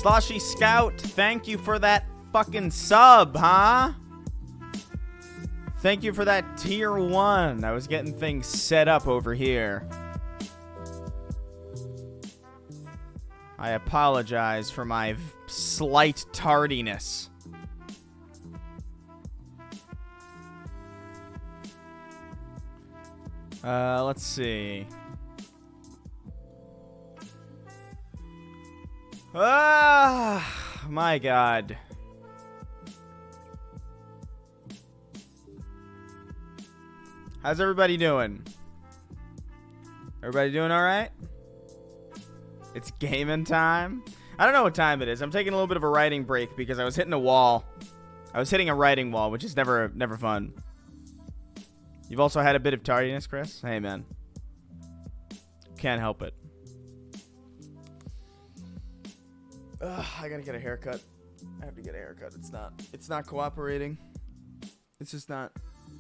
Sloshy Scout, thank you for that fucking sub, huh? Thank you for that tier 1. I was getting things set up over here. I apologize for my slight tardiness. Let's see. Ah, my God. How's everybody doing? Everybody doing all right? It's gaming time. I don't know what time it is. I'm taking a little bit of a writing break because I was hitting a wall. I was hitting a writing wall, which is never fun. You've also had a bit of tardiness, Chris? Hey, man. Can't help it. Ugh, I gotta get a haircut. I have to get a haircut. It's not cooperating. It's just not.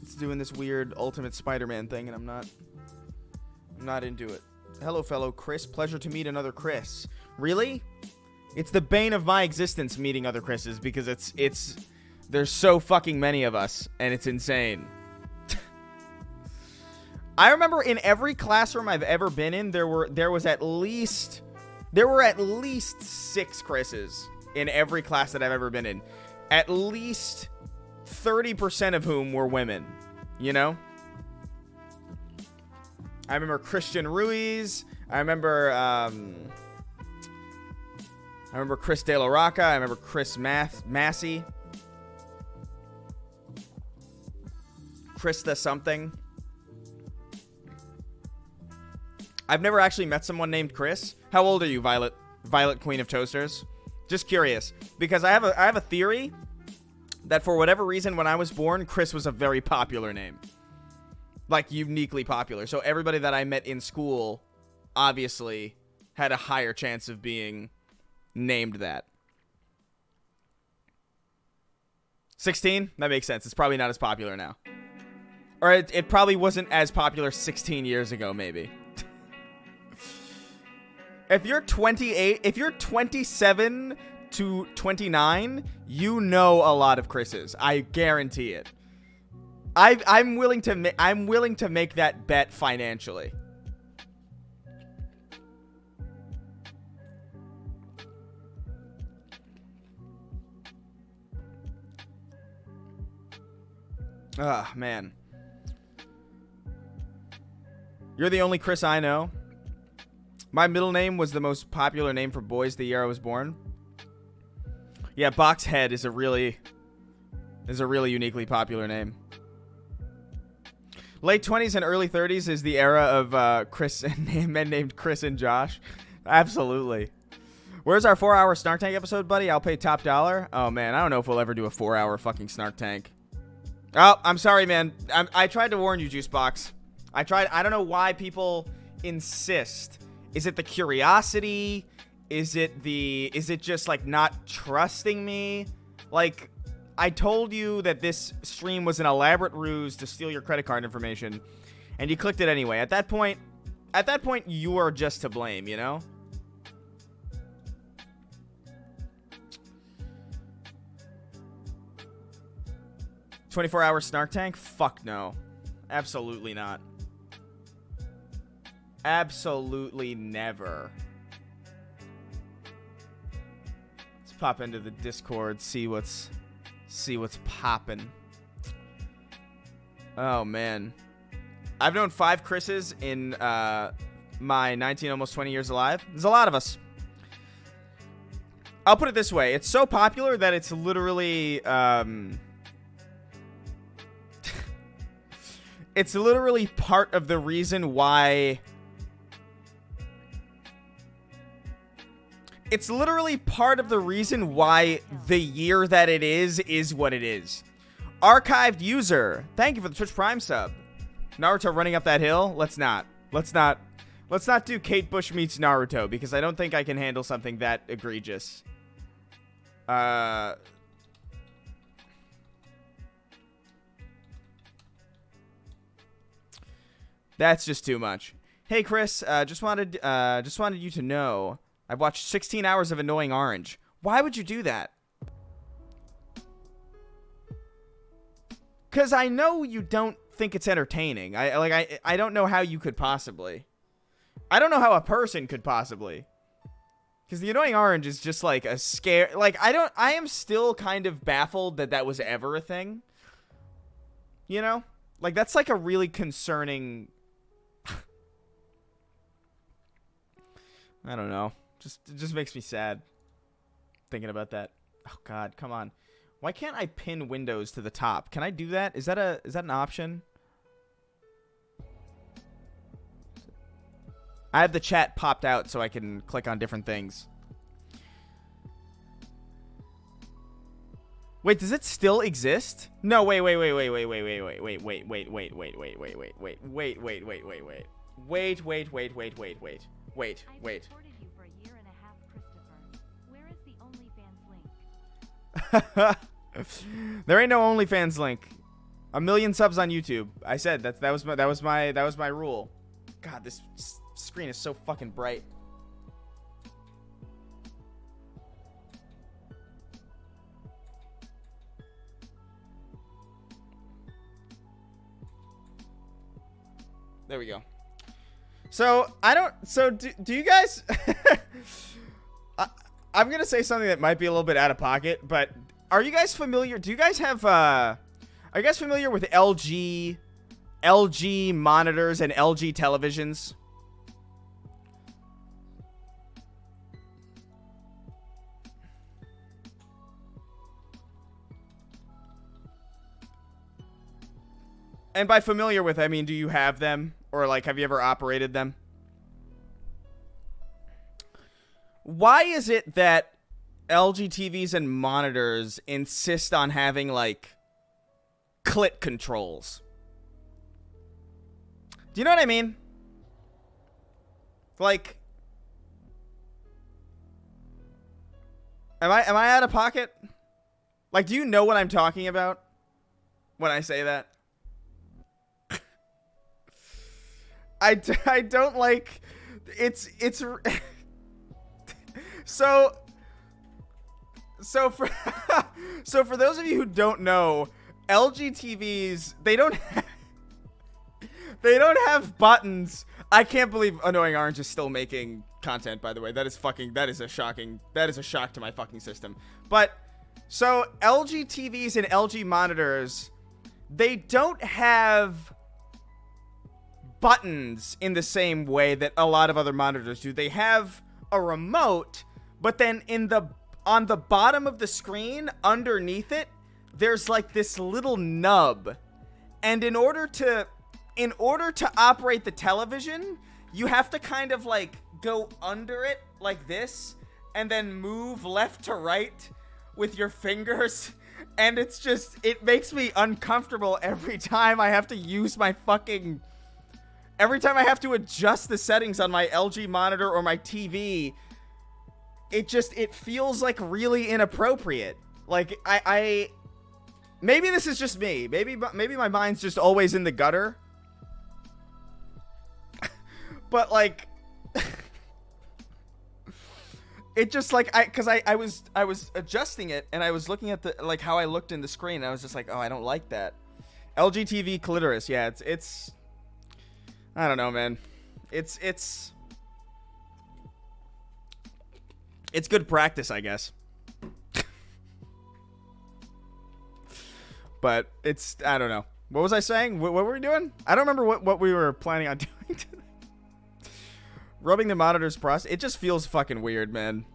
It's doing this weird Ultimate Spider-Man thing, and I'm not into it. Hello, fellow Chris. Pleasure to meet another Chris. Really? It's the bane of my existence meeting other Chris's because it's there's so fucking many of us, and it's insane. I remember in every classroom I've ever been in, there were at least 6 Chris's in every class that I've ever been in. At least 30% of whom were women, you know? I remember Christian Ruiz. I remember Chris De La Rocca. I remember Chris Massey. Krista something. I've never actually met someone named Chris. How old are you, Violet? Violet Queen of Toasters. Just curious, because I have a theory that for whatever reason, when I was born, Chris was a very popular name. Like, uniquely popular. So everybody that I met in school, obviously, had a higher chance of being named that. 16? That makes sense. It's probably not as popular now. Or it probably wasn't as popular 16 years ago, maybe. If you're 28, if you're 27 to 29, you know a lot of Chris's. I guarantee it. I'm willing to make that bet financially. Ah, man. You're the only Chris I know. My middle name was the most popular name for boys the year I was born. Yeah, Boxhead is a really uniquely popular name. Late 20s and early 30s is the era of Chris and men named Chris and Josh. Absolutely. Where's our 4-hour Snark Tank episode, buddy? I'll pay top dollar. Oh, man, I don't know if we'll ever do a 4-hour fucking Snark Tank. Oh, I'm sorry, man. I tried to warn you, Juicebox. I don't know why people insist. Is it the curiosity? Is it just, like, not trusting me? Like, I told you that this stream was an elaborate ruse to steal your credit card information, and you clicked it anyway. At that point, you are just to blame, you know? $24-hour Snark Tank? Fuck no. Absolutely not. Absolutely never. Let's pop into the Discord, see what's poppin'. Oh man, I've known 5 Chris's in my 19, almost 20 years alive. There's a lot of us. I'll put it this way: it's so popular that it's literally it's literally part of the reason why. It's literally part of the reason why the year that it is what it is. Archived user, thank you for the Twitch Prime sub. Naruto running up that hill? Let's not do Kate Bush meets Naruto, because I don't think I can handle something that egregious. That's just too much. Hey Chris, just wanted you to know I've watched 16 hours of Annoying Orange. Why would you do that? Because I know you don't think it's entertaining. I don't know how you could possibly. I don't know how a person could possibly. Because the Annoying Orange is just like a scare. Like, I am still kind of baffled that was ever a thing. You know? Like, that's like a really concerning. I don't know. It just makes me sad thinking about that. Oh God, come on. Why can't I pin Windows to the top? Can I do that? Is that an option? I have the chat popped out so I can click on different things. Wait, does it still exist? No, wait. Wait. There ain't no OnlyFans link. 1 million subs on YouTube. I said that was my rule. God, this screen is so fucking bright. There we go. So do you guys I'm going to say something that might be a little bit out of pocket, but are you guys familiar? Do you guys have are you guys familiar with LG monitors and LG televisions? And by familiar with, I mean, do you have them? Or, like, have you ever operated them? why is it that LG TVs and monitors insist on having, like, clit controls? Do you know what I mean? Like, am I out of pocket? Like, do you know what I'm talking about when I say that? I don't like, it's so for so for those of you who don't know, LG TVs, they don't have buttons. I can't believe Annoying Orange is still making content, by the way. That is a shock to my fucking system. But so LG TVs and LG monitors, they don't have buttons in the same way that a lot of other monitors do. They have a remote, but then on the bottom of the screen, underneath it, there's like this little nub. And in order to operate the television, you have to kind of like go under it like this and then move left to right with your fingers. And it makes me uncomfortable every time I have to use my fucking... Every time I have to adjust the settings on my LG monitor or my TV, it feels like really inappropriate. Like, maybe this is just me. Maybe my mind's just always in the gutter. But, like, it just, like, I was adjusting it, and I was looking at the, like, how I looked in the screen, and I was just like, oh, I don't like that. LG TV clitoris, yeah, it's I don't know, man. It's good practice, I guess. But I don't know. What was I saying? What were we doing? I don't remember what we were planning on doing today. Rubbing the monitor's prostate. It just feels fucking weird, man.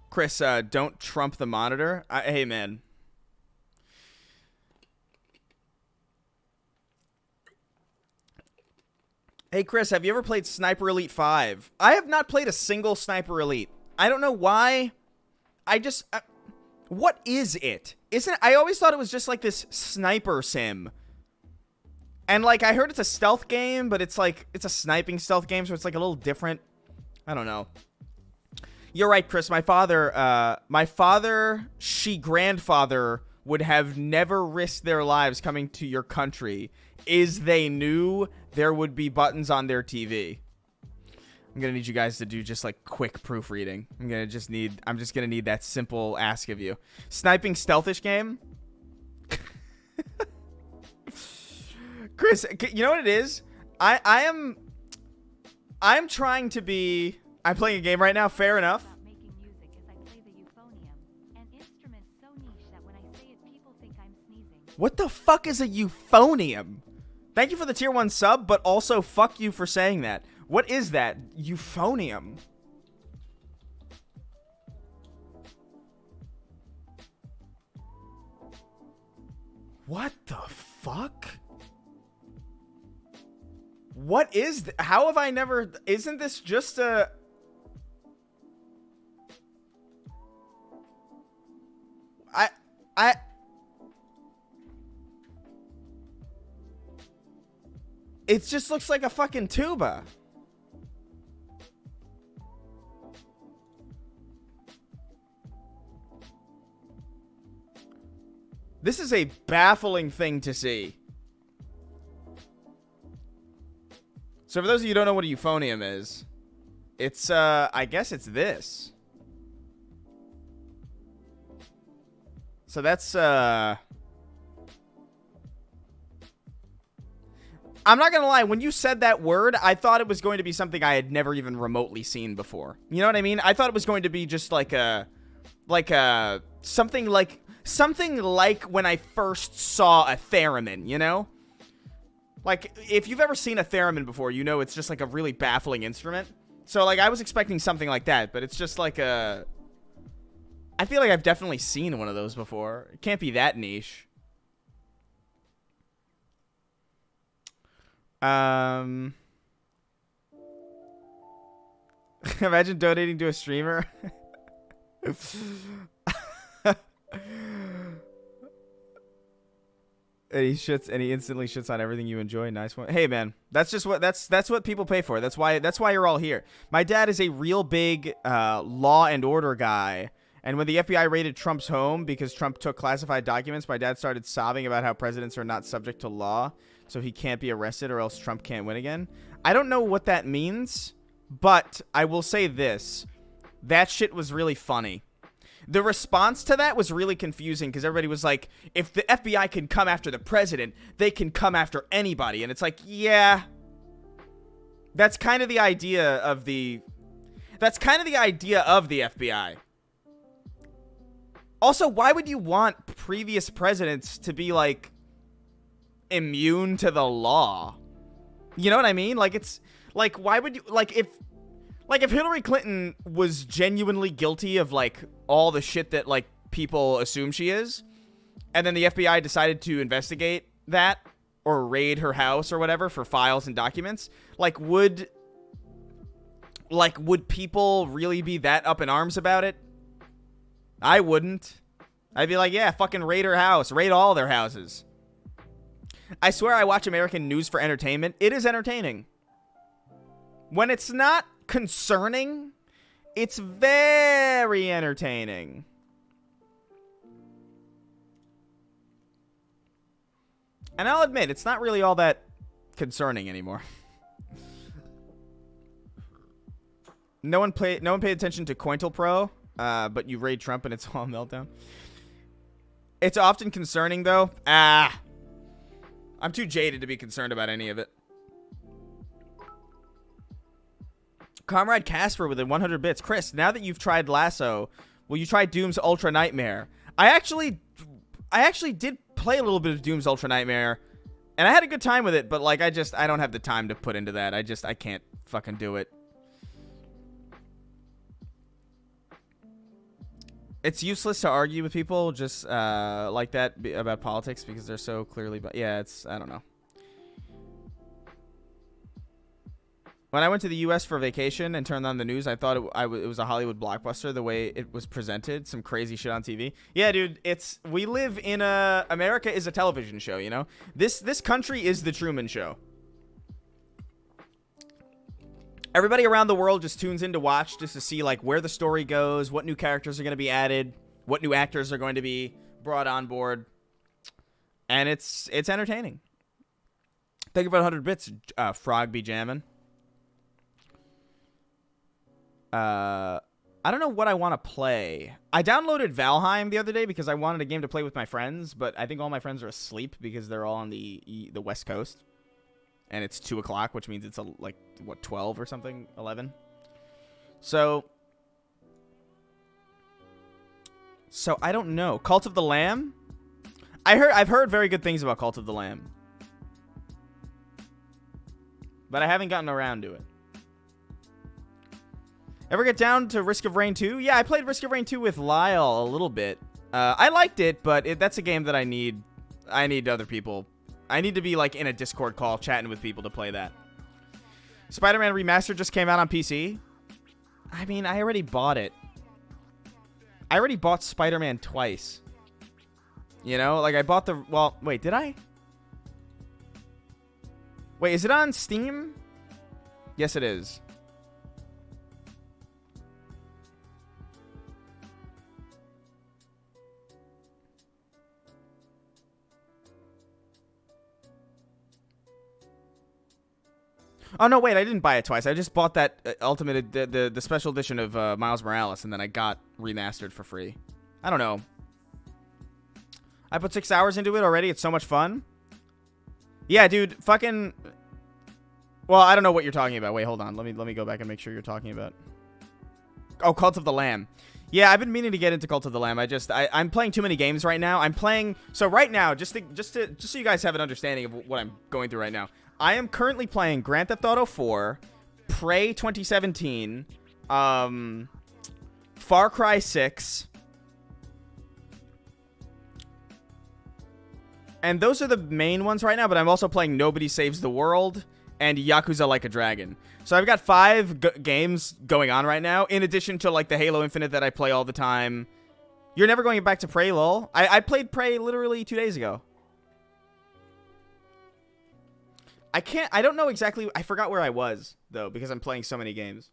Chris, don't trump the monitor. Hey, man. Hey, Chris, have you ever played Sniper Elite 5? I have not played a single Sniper Elite. I don't know why. What is it? I always thought it was just like this sniper sim. And like, I heard it's a stealth game, but it's like, it's a sniping stealth game, so it's like a little different. I don't know. You're right, Chris. My grandfather would have never risked their lives coming to your country is they knew there would be buttons on their TV. I'm gonna need you guys to do just like quick proofreading. I'm just gonna need that simple ask of you. Sniping stealthish game. Chris, you know what it is? I'm trying to be. I'm playing a game right now. Fair enough. What the fuck is a euphonium? Thank you for the tier 1 sub, but also fuck you for saying that. What is that? Euphonium. What the fuck? What is how have I never... Isn't this just a... It just looks like a fucking tuba. This is a baffling thing to see. So for those of you who don't know what a euphonium is, it's, I guess it's this. So that's, I'm not gonna lie, when you said that word, I thought it was going to be something I had never even remotely seen before. You know what I mean? I thought it was going to be just like something like when I first saw a theremin, you know? Like, if you've ever seen a theremin before, you know it's just like a really baffling instrument. So, like, I was expecting something like that, but it's just like a... I feel like I've definitely seen one of those before. It can't be that niche. Imagine donating to a streamer. And he instantly shits on everything you enjoy. Nice one. Hey man, that's what people pay for. That's why you're all here. My dad is a real big law and order guy. And when the FBI raided Trump's home because Trump took classified documents, my dad started sobbing about how presidents are not subject to law, so he can't be arrested or else Trump can't win again. I don't know what that means, but I will say this. That shit was really funny. The response to that was really confusing because everybody was like, if the FBI can come after the president, they can come after anybody. And it's like, yeah. That's kind of the idea of the FBI. Also, why would you want previous presidents to be, like, immune to the law? You know what I mean? Like, it's, like, why would you, like, if Hillary Clinton was genuinely guilty of, like, all the shit that, like, people assume she is, and then the FBI decided to investigate that, or raid her house or whatever for files and documents, like, would people really be that up in arms about it? I wouldn't. I'd be like, yeah, fucking raid her house. Raid all their houses. I swear I watch American news for entertainment. It is entertaining. When it's not concerning, it's very entertaining. And I'll admit, it's not really all that concerning anymore. No one paid attention to COINTELPRO. But you raid Trump and it's all meltdown. It's often concerning, though. I'm too jaded to be concerned about any of it. Comrade Casper with 100 bits. Chris, now that you've tried Lasso, will you try Doom's Ultra Nightmare? I actually did play a little bit of Doom's Ultra Nightmare, and I had a good time with it, but, like, I don't have the time to put into that. I can't fucking do it. It's useless to argue with people just like that about politics because they're so clearly... Yeah, I don't know. When I went to the U.S. for vacation and turned on the news, I thought it was a Hollywood blockbuster the way it was presented. Some crazy shit on TV. Yeah, dude, we live in America is a television show, you know? This country is the Truman Show. Everybody around the world just tunes in to watch just to see, like, where the story goes, what new characters are going to be added, what new actors are going to be brought on board. And it's entertaining. Thank you for 100 bits, Frog be jammin'. I don't know what I want to play. I downloaded Valheim the other day because I wanted a game to play with my friends, but I think all my friends are asleep because they're all on the West Coast. And it's 2 o'clock, which means it's, like, what, 12 or something? 11? So, I don't know. Cult of the Lamb? I've heard very good things about Cult of the Lamb. But I haven't gotten around to it. Ever get down to Risk of Rain 2? Yeah, I played Risk of Rain 2 with Lyle a little bit. I liked it, but that's a game that I need other people. I need to be, like, in a Discord call chatting with people to play that. Spider-Man Remastered just came out on PC. I mean, I already bought it. I already bought Spider-Man twice. You know? Like, I bought the... Well, wait, did I? Wait, is it on Steam? Yes, it is. Oh, no, wait, I didn't buy it twice. I just bought that Ultimate, the special edition of Miles Morales, and then I got Remastered for free. I don't know. I put 6 hours into it already. It's so much fun. Yeah, dude, fucking... Well, I don't know what you're talking about. Wait, hold on. Let me go back and make sure you're talking about... Oh, Cult of the Lamb. Yeah, I've been meaning to get into Cult of the Lamb. I'm playing too many games right now. I'm playing... So right now, just so you guys have an understanding of what I'm going through right now, I am currently playing Grand Theft Auto 4, Prey 2017, Far Cry 6, and those are the main ones right now, but I'm also playing Nobody Saves the World, and Yakuza Like a Dragon. So I've got 5 games going on right now, in addition to like the Halo Infinite that I play all the time. You're never going back to Prey, lol. I played Prey literally 2 days ago. I don't know exactly. I forgot where I was, though, because I'm playing so many games.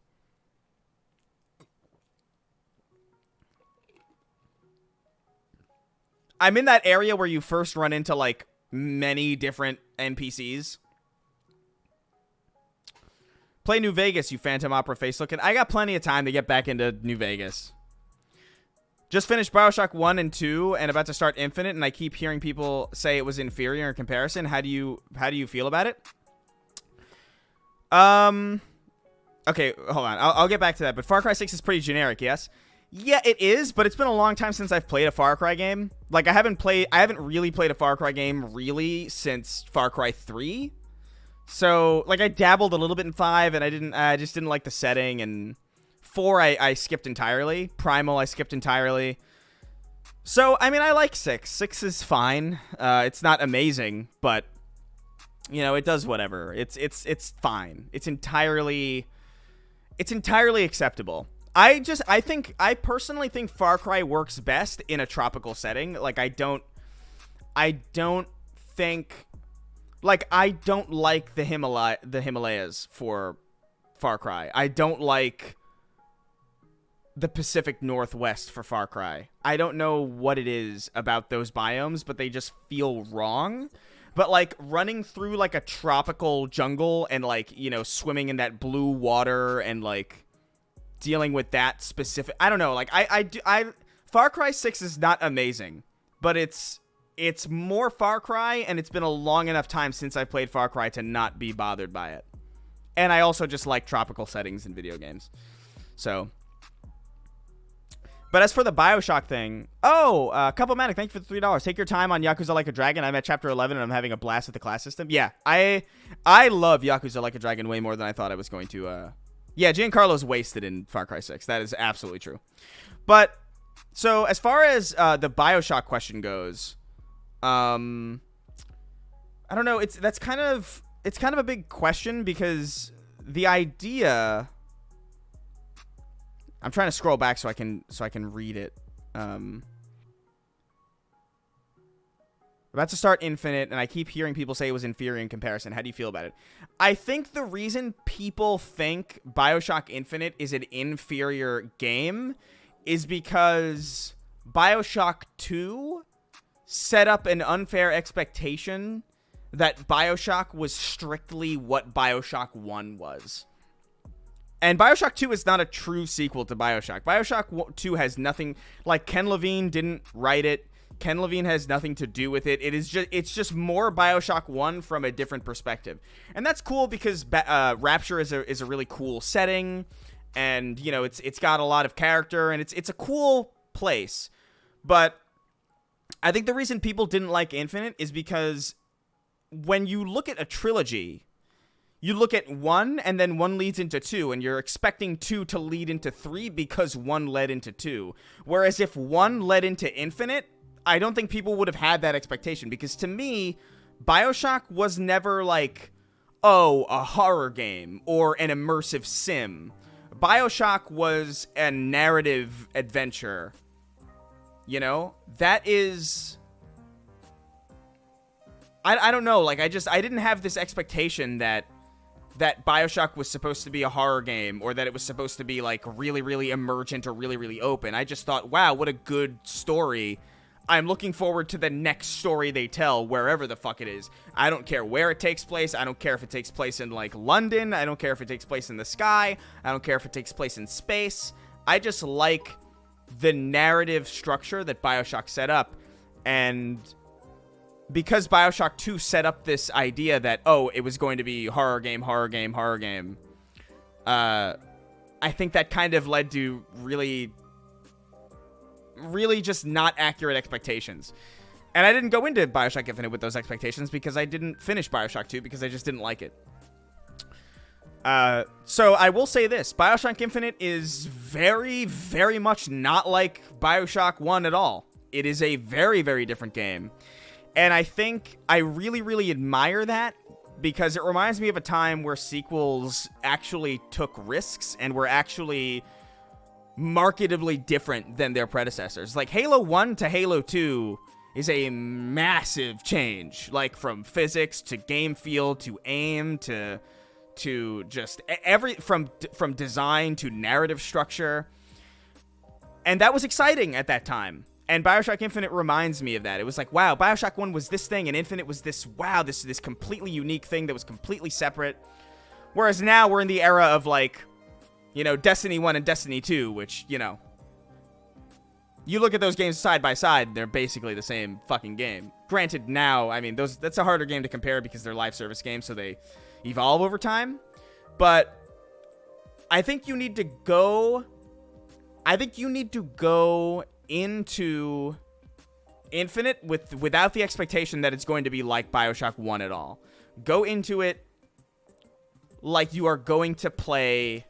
I'm in that area where you first run into, like, many different NPCs. Play New Vegas, you Phantom Opera face looking. I got plenty of time to get back into New Vegas. Just finished BioShock 1 and 2 and about to start Infinite, and I keep hearing people say it was inferior in comparison. How do you feel about it? Okay, hold on. I'll get back to that, but Far Cry 6 is pretty generic, yes? Yeah, it is, but it's been a long time since I've played a Far Cry game. Like, I haven't really played a Far Cry game really since Far Cry 3. So, like, I dabbled a little bit in 5, and I just didn't like the setting, and 4 I skipped entirely. Primal I skipped entirely. So, I mean, I like 6. 6 is fine. It's not amazing, but, you know, it does whatever. It's fine. It's entirely acceptable. I personally think Far Cry works best in a tropical setting. Like, I don't like the Himalayas for Far Cry. I don't like the Pacific Northwest for Far Cry. I don't know what it is about those biomes, but they just feel wrong. But, like, running through, like, a tropical jungle and, like, you know, swimming in that blue water and, like, dealing with that specific... I don't know. Like, Far Cry 6 is not amazing, but it's more Far Cry, and it's been a long enough time since I played Far Cry to not be bothered by it. And I also just like tropical settings in video games. So... But as for the BioShock thing, Couple Manic, thank you for the $3. Take your time on Yakuza Like a Dragon. I'm at Chapter 11, and I'm having a blast with the class system. Yeah, I love Yakuza Like a Dragon way more than I thought I was going to. Yeah, Giancarlo's wasted in Far Cry 6. That is absolutely true. But, so, as far as the BioShock question goes, I don't know, it's kind of a big question, because the idea... I'm trying to scroll back so I can read it. About to start Infinite, and I keep hearing people say it was inferior in comparison. How do you feel about it? I think the reason people think BioShock Infinite is an inferior game is because BioShock 2 set up an unfair expectation that BioShock was strictly what BioShock 1 was. And BioShock 2 is not a true sequel to BioShock. BioShock 2 has nothing... Like, Ken Levine didn't write it. Ken Levine has nothing to do with it. It's just more BioShock 1 from a different perspective. And that's cool because Rapture is a really cool setting. And, you know, it's got a lot of character. And it's a cool place. But I think the reason people didn't like Infinite is because when you look at a trilogy... You look at 1, and then 1 leads into 2, and you're expecting 2 to lead into 3 because 1 led into 2. Whereas if 1 led into Infinite, I don't think people would have had that expectation. Because to me, BioShock was never like, oh, a horror game or an immersive sim. BioShock was a narrative adventure. You know? That is... I don't know. Like, I didn't have this expectation that BioShock was supposed to be a horror game or that it was supposed to be, like, really, really emergent or really, really open. I just thought, wow, what a good story. I'm looking forward to the next story they tell, wherever the fuck it is. I don't care where it takes place. I don't care if it takes place in, like, London. I don't care if it takes place in the sky. I don't care if it takes place in space. I just like the narrative structure that BioShock set up. And... because BioShock 2 set up this idea that, oh, it was going to be horror game, I think that kind of led to really, really just not accurate expectations. And I didn't go into BioShock Infinite with those expectations because I didn't finish BioShock 2 because I just didn't like it. So I will say this. BioShock Infinite is very, very much not like BioShock 1 at all. It is a very, very different game. And I think I really, really admire that because it reminds me of a time where sequels actually took risks and were actually marketably different than their predecessors. Like Halo 1 to Halo 2 is a massive change, like from physics to game feel to aim to just from design to narrative structure. And that was exciting at that time. And BioShock Infinite reminds me of that. It was like, wow, BioShock 1 was this thing, and Infinite was this, wow, this completely unique thing that was completely separate. Whereas now we're in the era of, like, you know, Destiny 1 and Destiny 2, which, you know, you look at those games side by side, they're basically the same fucking game. Granted, now, I mean, that's a harder game to compare because they're live service games, so they evolve over time. But I think you need to go into Infinite without the expectation that it's going to be like BioShock 1 at all. Go into it like you are going to play,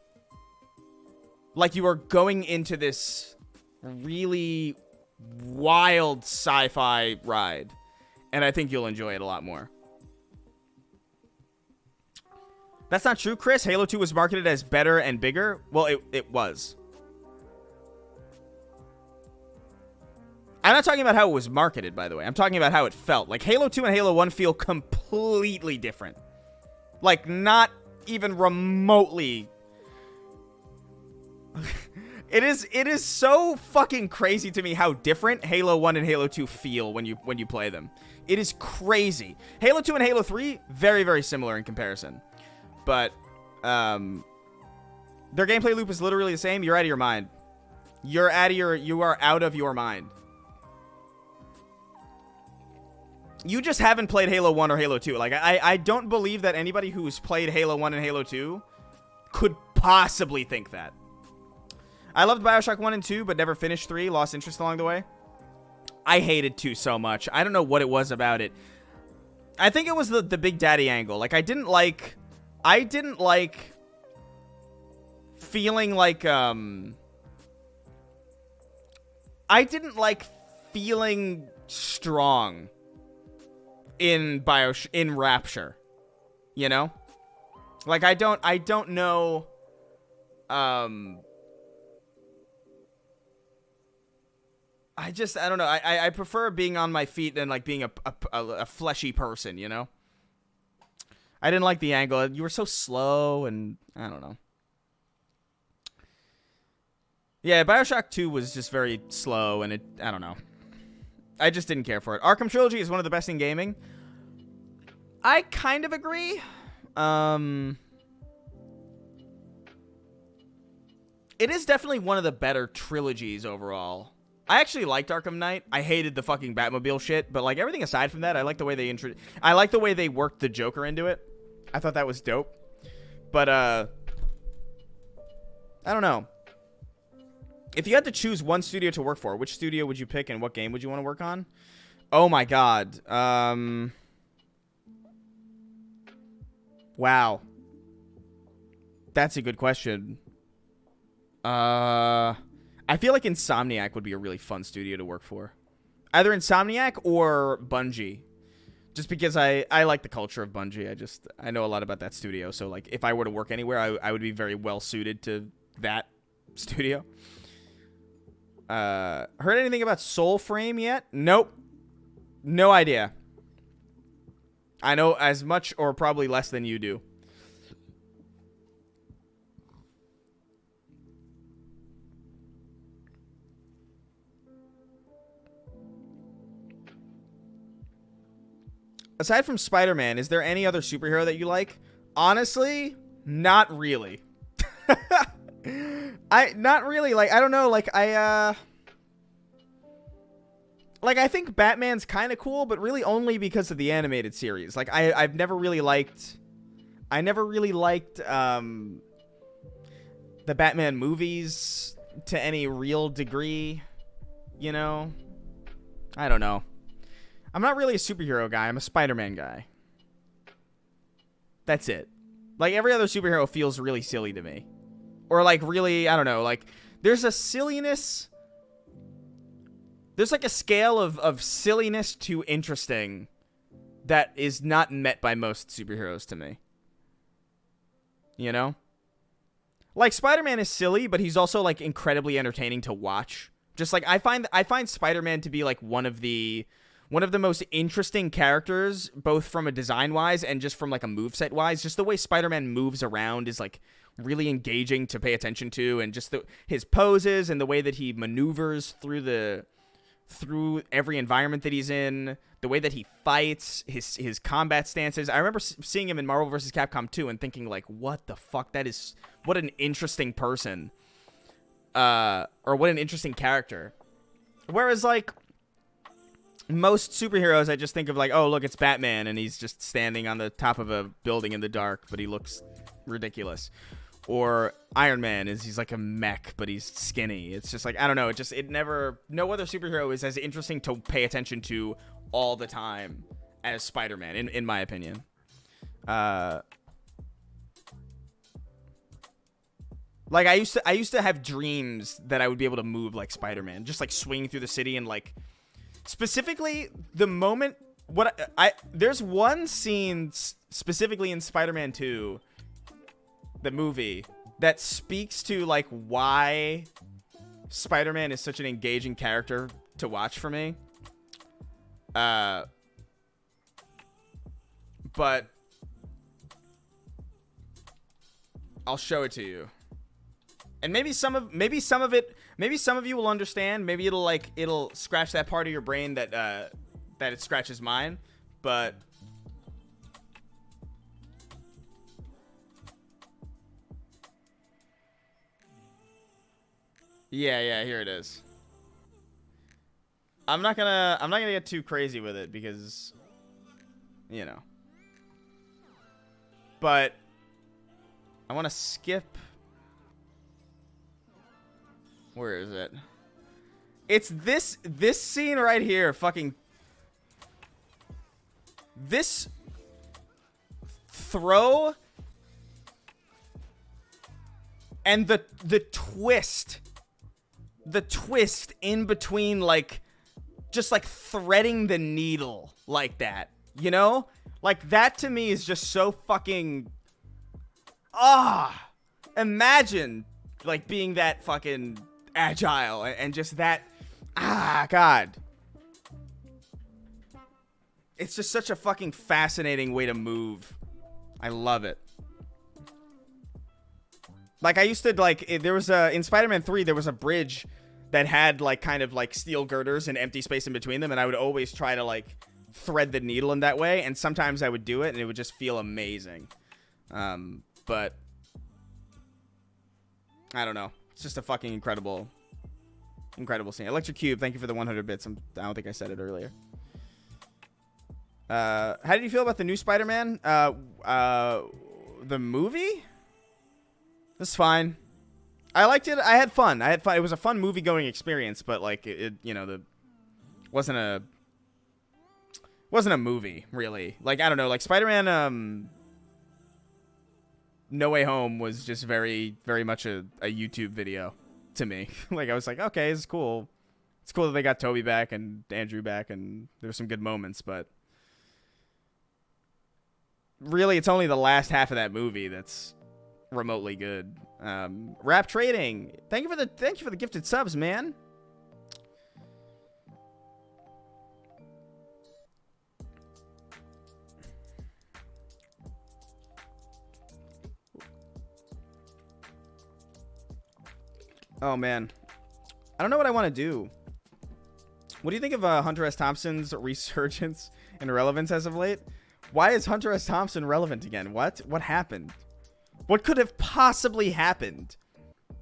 like you are going into this really wild sci-fi ride, and I think you'll enjoy it a lot more. That's not true, Chris. Halo 2 was marketed as better and bigger. Well, it was. I'm not talking about how it was marketed, by the way. I'm talking about how it felt. Like, Halo 2 and Halo 1 feel completely different. Like, not even remotely. It is so fucking crazy to me how different Halo 1 and Halo 2 feel when you play them. It is crazy. Halo 2 and Halo 3, very, very similar in comparison. But, their gameplay loop is literally the same. You're out of your mind. You are out of your mind. You just haven't played Halo 1 or Halo 2. Like, I don't believe that anybody who's played Halo 1 and Halo 2 could possibly think that. I loved BioShock 1 and 2, but never finished 3. Lost interest along the way. I hated 2 so much. I don't know what it was about it. I think it was the Big Daddy angle. Like, I didn't like feeling like, I didn't like feeling strong in Rapture, you know? Like, I don't know, I don't know. I prefer being on my feet than, like, being a fleshy person, you know? I didn't like the angle. You were so slow, and I don't know. Yeah, BioShock 2 was just very slow, and I don't know. I just didn't care for it. Arkham Trilogy is one of the best in gaming. I kind of agree. It is definitely one of the better trilogies overall. I actually liked Arkham Knight. I hated the fucking Batmobile shit, but, like, everything aside from that, I like the way they worked the Joker into it. I thought that was dope. But I don't know. If you had to choose one studio to work for, which studio would you pick and what game would you want to work on? Oh my god. Wow. That's a good question. I feel like Insomniac would be a really fun studio to work for. Either Insomniac or Bungie. Just because I like the culture of Bungie. I know a lot about that studio. So, like, if I were to work anywhere, I would be very well suited to that studio. Heard anything about Soulframe yet? Nope. No idea. I know as much or probably less than you do. Aside from Spider-Man, is there any other superhero that you like? Honestly, not really. Not really. Like, I don't know. Like, I think Batman's kind of cool, but really only because of the animated series. Like, I've never really liked. I never really liked the Batman movies to any real degree. You know, I don't know. I'm not really a superhero guy. I'm a Spider-Man guy. That's it. Like, every other superhero feels really silly to me. Or, like, really, I don't know. Like, there's a silliness. There's, like, a scale of silliness to interesting that is not met by most superheroes to me. You know? Like, Spider-Man is silly, but he's also, like, incredibly entertaining to watch. Just, like, I find Spider-Man to be, like, one of the most interesting characters, both from a design-wise and just from, like, a moveset-wise. Just the way Spider-Man moves around is, like, really engaging to pay attention to, and just his poses and the way that he maneuvers through every environment that he's in, the way that he fights, his combat stances. I remember seeing him in Marvel vs. Capcom 2 and thinking, like, what the fuck? What an interesting person. Or what an interesting character. Whereas, like, most superheroes, I just think of, like, oh, look, it's Batman, and he's just standing on the top of a building in the dark, but he looks ridiculous. Or Iron Man he's like a mech, but he's skinny. It's just like, I don't know. No other superhero is as interesting to pay attention to all the time as Spider-Man, in my opinion. Like, I used to have dreams that I would be able to move like Spider-Man, just like swing through the city, and like, specifically the moment there's one scene specifically in Spider-Man 2, the movie, that speaks to like why Spider-Man is such an engaging character to watch for me. But I'll show it to you. And maybe some of you will understand. Maybe it'll scratch that part of your brain that it scratches mine. But yeah, here it is. I'm not gonna get too crazy with it because, you know. But I want to skip. Where is it? It's this scene right here. Fucking this throw and the twist in between, like, just like threading the needle like that, you know? Like, that to me is just so fucking, imagine like being that fucking agile and just that, God. It's just such a fucking fascinating way to move. I love it. Like, I used to, like, there was in Spider-Man 3, there was a bridge that had, like, kind of, like, steel girders and empty space in between them, and I would always try to, like, thread the needle in that way, and sometimes I would do it, and it would just feel amazing. But I don't know. It's just a fucking incredible scene. Electric Cube, thank you for the 100 bits. I don't think I said it earlier. How did you feel about the new Spider-Man? The movie? It's fine. I liked it. I had fun. It was a fun movie-going experience, but like it you know, wasn't a movie really. Like, I don't know. Like, Spider-Man No Way Home was just very, very much a YouTube video to me. Like, I was like, okay, this is cool. It's cool that they got Toby back and Andrew back, and there's some good moments, but really, it's only the last half of that movie that's remotely good. Rap Trading, thank you for the gifted subs, man. Oh man, I don't know what I want to do. What do you think of Hunter S. Thompson's resurgence and relevance as of late? Why is Hunter S. Thompson relevant again? What happened? What could have possibly happened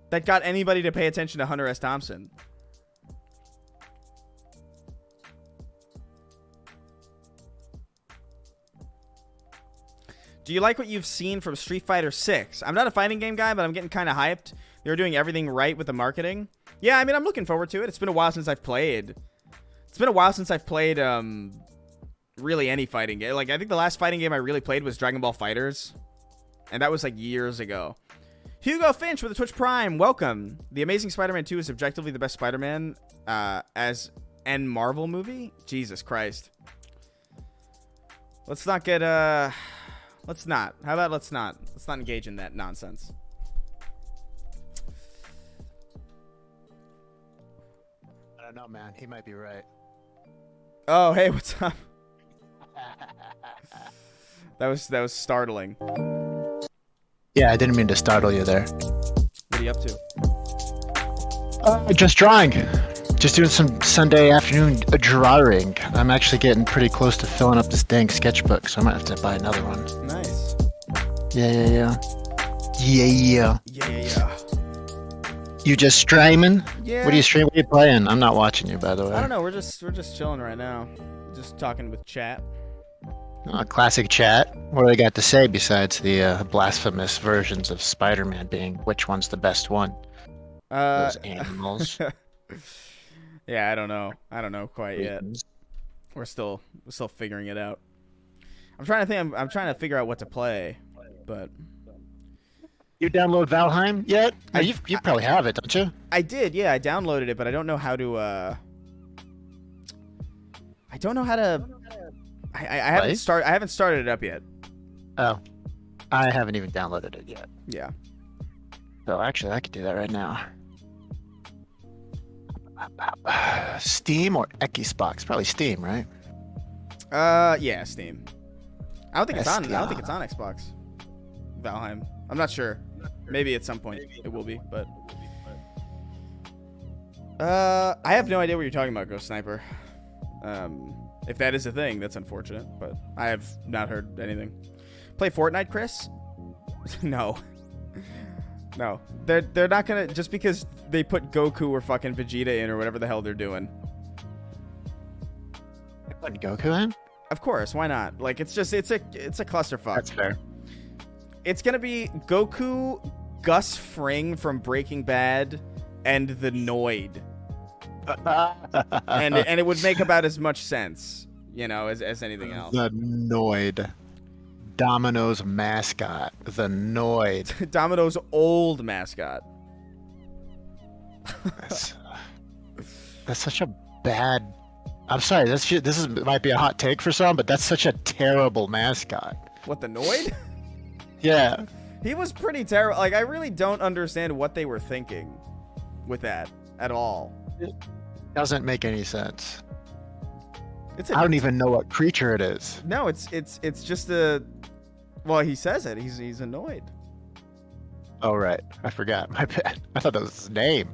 that got anybody to pay attention to Hunter S. Thompson? Do you like what you've seen from Street Fighter 6? I'm not a fighting game guy, but I'm getting kind of hyped. They're doing everything right with the marketing. Yeah, I mean, I'm looking forward to it. It's been a while since I've played. Really any fighting game. Like, I think the last fighting game I really played was Dragon Ball FighterZ. And that was like years ago. Hugo Finch with the Twitch Prime. Welcome. The Amazing Spider-Man 2 is objectively the best Spider-Man as an Marvel movie? Jesus Christ. Let's not get let's not. How about let's not engage in that nonsense. I don't know, man. He might be right. Oh, hey, what's up? That was startling. Yeah, I didn't mean to startle you there. What are you up to? Just drawing. Just doing some Sunday afternoon drawing. I'm actually getting pretty close to filling up this dang sketchbook, so I might have to buy another one. Nice. Yeah. Yeah. You just streaming? Yeah. What are you streaming? What are you playing? I'm not watching you, by the way. I don't know. We're just chilling right now. Just talking with chat. Oh, classic chat. What do they got to say besides the blasphemous versions of Spider-Man being which one's the best one? Those animals. Yeah, I don't know quite yet. We're still figuring it out. I'm trying to figure out what to play, but you download Valheim yet? You probably have it, don't you? I did, yeah. I downloaded it, but I don't know how to. I don't know how to. I haven't started it up yet. Oh, I haven't even downloaded it yet. Yeah. So actually, I could do that right now. Steam or Xbox? Probably Steam, right? Yeah, Steam. I don't think it's on. I don't think it's on Xbox. Valheim. I'm not sure. Maybe at some point it will be, but I have no idea what you're talking about, Ghost Sniper. If that is a thing, that's unfortunate, but I have not heard anything. Play Fortnite, Chris? No. No. They're not gonna, just because they put Goku or fucking Vegeta in or whatever the hell they're doing. They put Goku in? Of course, why not? Like, it's a clusterfuck. That's fair. It's gonna be Goku, Gus Fring from Breaking Bad, and the Noid. and it would make about as much sense, as anything else. The Noid. Domino's mascot. The Noid. Domino's old mascot. That's such a bad... I'm sorry, this might be a hot take for some, but that's such a terrible mascot. What, the Noid? Yeah. He was pretty terrible. Like, I really don't understand what they were thinking with that at all. It doesn't make any sense. I don't even know what creature it is. No, it's just a... Well, he says it. He's annoyed. Oh, right. I forgot. My bad. I thought that was his name.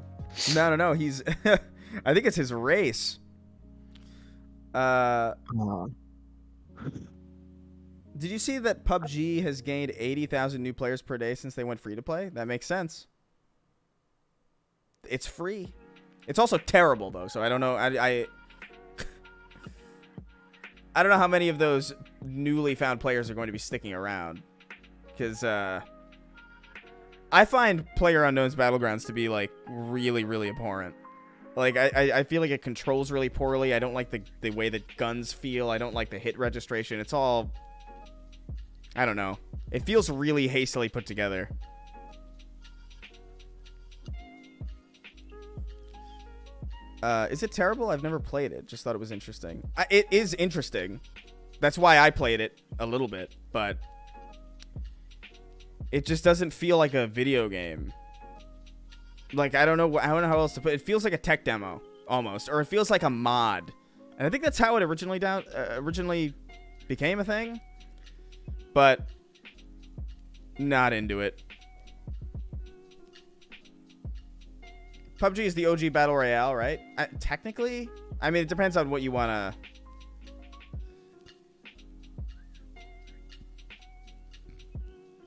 No. He's... I think it's his race. Did you see that PUBG has gained 80,000 new players per day since they went free to play? That makes sense. It's free. It's also terrible though, so I don't know. I don't know how many of those newly found players are going to be sticking around, because I find PlayerUnknown's Battlegrounds to be like really, really abhorrent. Like, I feel like it controls really poorly. I don't like the way that guns feel. I don't like the hit registration. It's all... I don't know. It feels really hastily put together. Is it terrible? I've never played it. Just thought it was interesting. It is interesting. That's why I played it a little bit. But it just doesn't feel like a video game. Like, I don't know how else to put it. It feels like a tech demo, almost. Or it feels like a mod. And I think that's how it originally became a thing. But not into it. PUBG is the OG Battle Royale, right? Technically? I mean, it depends on what you want to...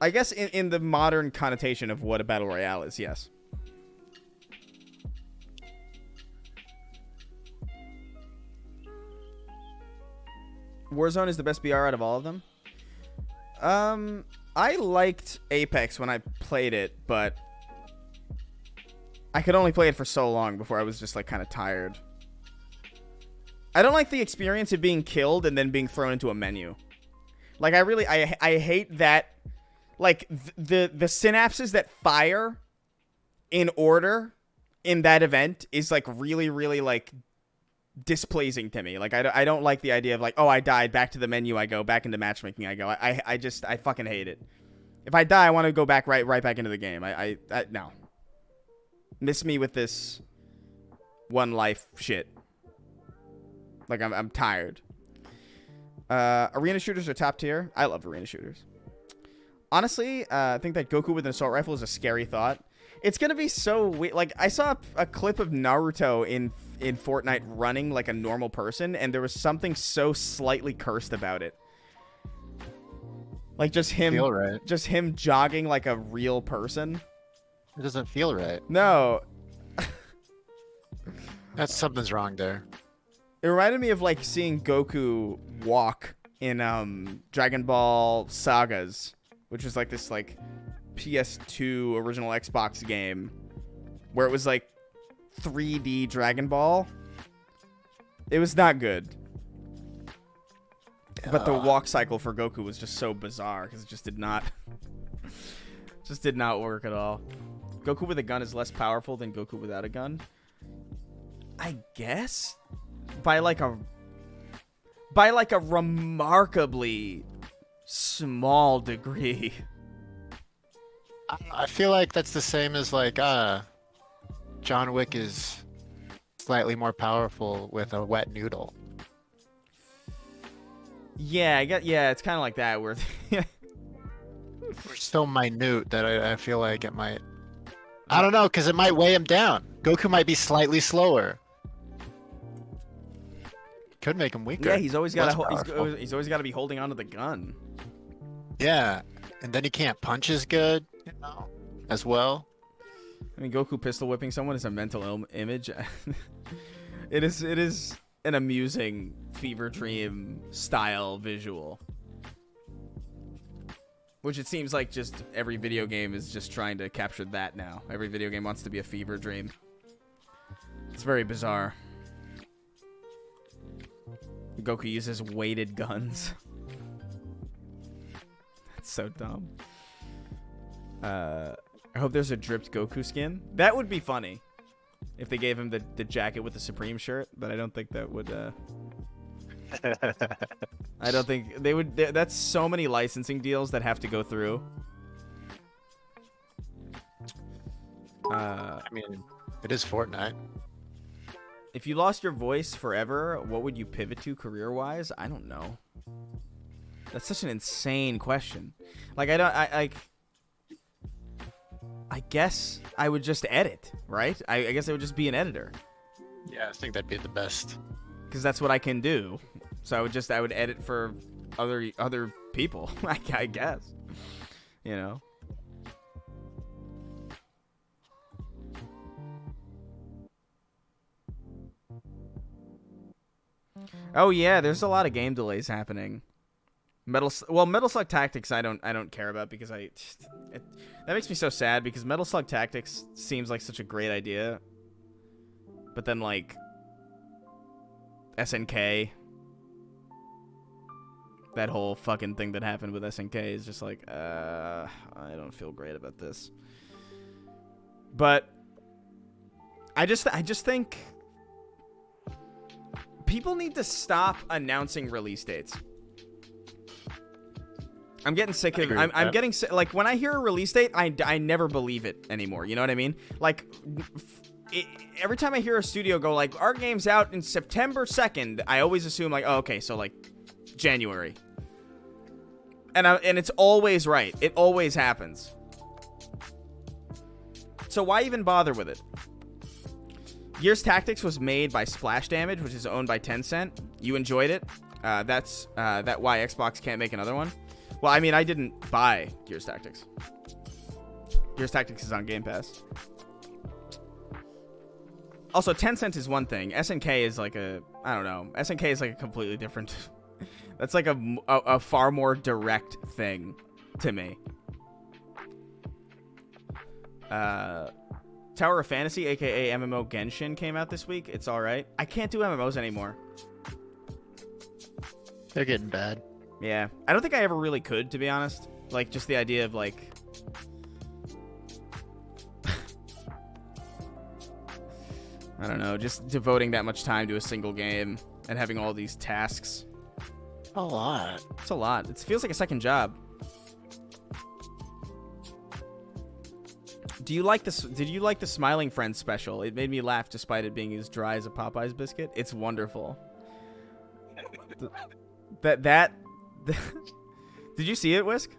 I guess in the modern connotation of what a Battle Royale is, yes. Warzone is the best BR out of all of them. I liked Apex when I played it, but I could only play it for so long before I was just like kind of tired. I don't like the experience of being killed and then being thrown into a menu. Like, I hate that. Like, the synapses that fire in order in that event is like really, really like displeasing to me. Like, I don't like the idea of like, oh, I died, back to the menu I go, back into matchmaking I go. I fucking hate it. If I die, I want to go back right back into the game. I no. Miss me with this one life shit. Like, I'm tired. Arena shooters are top tier. I love arena shooters. Honestly, I think that Goku with an assault rifle is a scary thought. It's gonna be so weird. Like, I saw a clip of Naruto in Fortnite running like a normal person, and there was something so slightly cursed about it. Like, just him jogging like a real person. It doesn't feel right. No. Something's wrong there. It reminded me of like seeing Goku walk in Dragon Ball Sagas, which was like this like PS2 original Xbox game where it was like 3D Dragon Ball. It was not good. But the walk cycle for Goku was just so bizarre because it just did not work at all. Goku with a gun is less powerful than Goku without a gun. I guess by like a remarkably small degree. I feel like that's the same as like John Wick is slightly more powerful with a wet noodle. Yeah, it's kind of like that where we're so minute that I feel like it might. I don't know, because it might weigh him down. Goku might be slightly slower. Could make him weaker. Yeah, he's always got to be holding onto the gun. Yeah, and then he can't punch as good, as well. I mean, Goku pistol whipping someone is a mental image. It is an amusing fever dream style visual, which it seems like just every video game is just trying to capture that now. Every video game wants to be a fever dream. It's very bizarre. Goku uses weighted guns. That's so dumb. I hope there's a dripped Goku skin. That would be funny if they gave him the jacket with the Supreme shirt, but I don't think that would I don't think they would. That's so many licensing deals that have to go through. I mean, it is Fortnite. If you lost your voice forever, what would you pivot to career-wise? I don't know. That's such an insane question. Like, I guess I would just edit, right? I guess I would just be an editor. Yeah, I think that'd be the best. Because that's what I can do. So I would edit for other people, I guess. You know? Oh yeah, there's a lot of game delays happening. Metal Slug Tactics I don't care about because that makes me so sad because Metal Slug Tactics seems like such a great idea. But then like SNK, that whole fucking thing that happened with SNK is just like I don't feel great about this. But I just think people need to stop announcing release dates. I'm getting sick of it. I'm getting sick. Like, when I hear a release date, I never believe it anymore. You know what I mean? Like, every time I hear a studio go, like, our game's out in September 2nd, I always assume, like, oh, okay, so, like, January. And it's always right. It always happens. So why even bother with it? Gears Tactics was made by Splash Damage, which is owned by Tencent. You enjoyed it. That's why Xbox can't make another one. Well, I mean, I didn't buy Gears Tactics. Gears Tactics is on Game Pass. Also, Tencent is one thing. SNK is like I don't know. SNK is like a completely different. That's like a far more direct thing to me. Tower of Fantasy, aka MMO Genshin, came out this week. It's all right. I can't do MMOs anymore. They're getting bad. Yeah, I don't think I ever really could, to be honest. Like, just the idea of like. I don't know, just devoting that much time to a single game and having all these tasks. A lot. It's a lot. It feels like a second job. Did you like the Smiling Friends special? It made me laugh despite it being as dry as a Popeyes biscuit. It's wonderful. Did you see it, Whisk?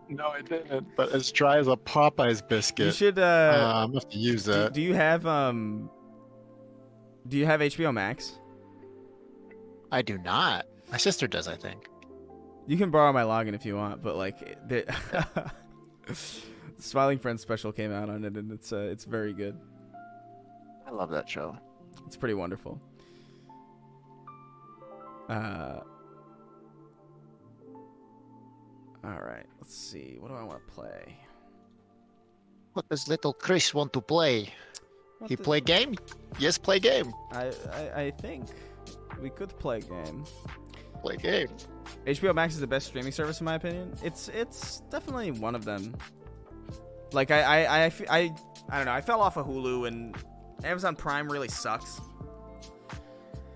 No, I didn't. But as dry as a Popeyes biscuit. You should I'm gonna have to use that. Do you have HBO Max? I do not. My sister does, I think. You can borrow my login if you want, but like the Smiling Friends special came out on it, and it's very good. I love that show. It's pretty wonderful. All right, let's see. What do I want to play? What does little Chris want to play? He play game? Yes, play game. I think we could play game. Play game. HBO Max is the best streaming service in my opinion. It's definitely one of them. Like I don't know. I fell off of Hulu, and Amazon Prime really sucks.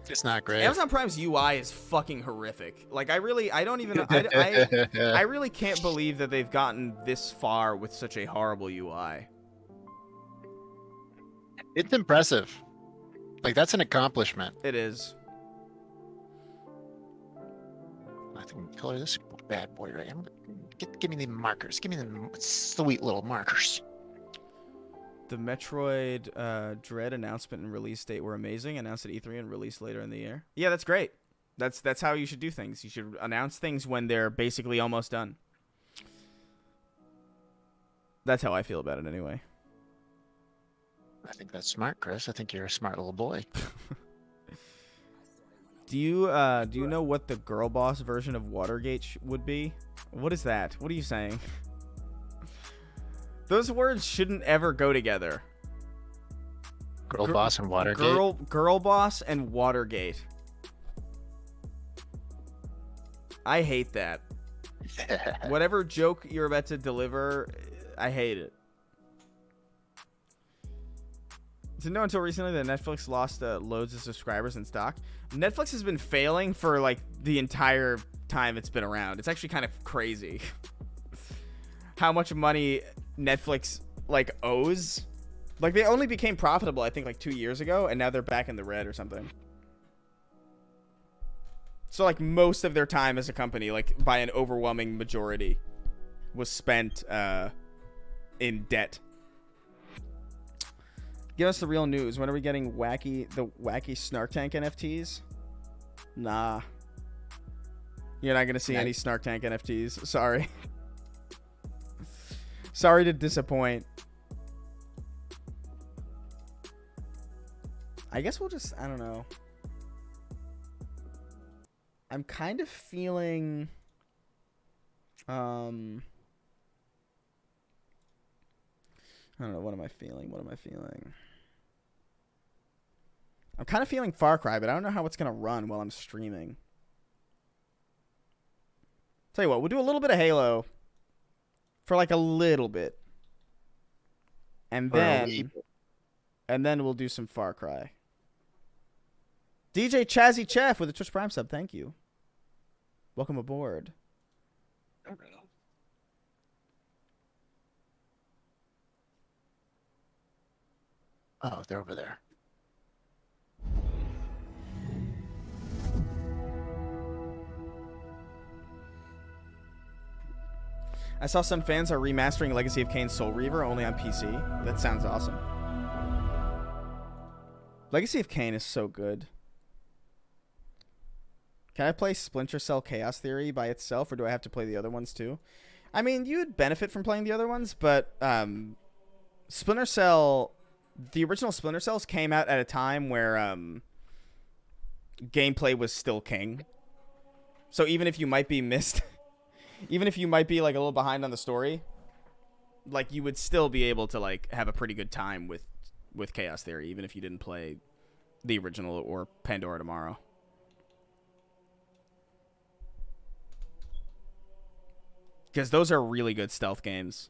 It's not great. Amazon Prime's UI is fucking horrific. Like I really can't believe that they've gotten this far with such a horrible UI. It's impressive. Like that's an accomplishment. It is. I think color this bad boy right. Give me the markers. Give me the sweet little markers. The Metroid Dread announcement and release date were amazing. Announced at E3 and released later in the year. Yeah, that's great. That's how you should do things. You should announce things when they're basically almost done. That's how I feel about it anyway. I think that's smart, Chris. I think you're a smart little boy. Do you know what the girl boss version of Watergate would be? What is that? What are you saying? Those words shouldn't ever go together. Girl boss and Watergate? Girl boss and Watergate. I hate that. Whatever joke you're about to deliver, I hate it. Didn't know until recently that Netflix lost loads of subscribers in stock. Netflix has been failing for like the entire time it's been around. It's actually kind of crazy how much money Netflix like owes. Like they only became profitable I think like 2 years ago, and now they're back in the red or something. So like most of their time as a company, like by an overwhelming majority, was spent in debt. Give us the real news. When are we getting the wacky Snark Tank NFTs? Nah. You're not gonna see any Snark Tank NFTs. Sorry. Sorry to disappoint. I guess we'll just, I don't know. I'm kind of feeling I don't know, what am I feeling? I'm kind of feeling Far Cry, but I don't know how it's going to run while I'm streaming. Tell you what, we'll do a little bit of Halo for like a little bit. And then we'll do some Far Cry. DJ Chazzy Chef with a Twitch Prime sub, thank you. Welcome aboard. Oh, they're over there. I saw some fans are remastering Legacy of Kain Soul Reaver only on PC. That sounds awesome. Legacy of Kain is so good. Can I play Splinter Cell Chaos Theory by itself, or do I have to play the other ones too? I mean, you would benefit from playing the other ones, but Splinter Cell, the original Splinter Cells came out at a time where gameplay was still king. So even if you might be missed... Even if you might be like a little behind on the story, like you would still be able to like have a pretty good time with Chaos Theory, even if you didn't play the original or Pandora Tomorrow. Because those are really good stealth games.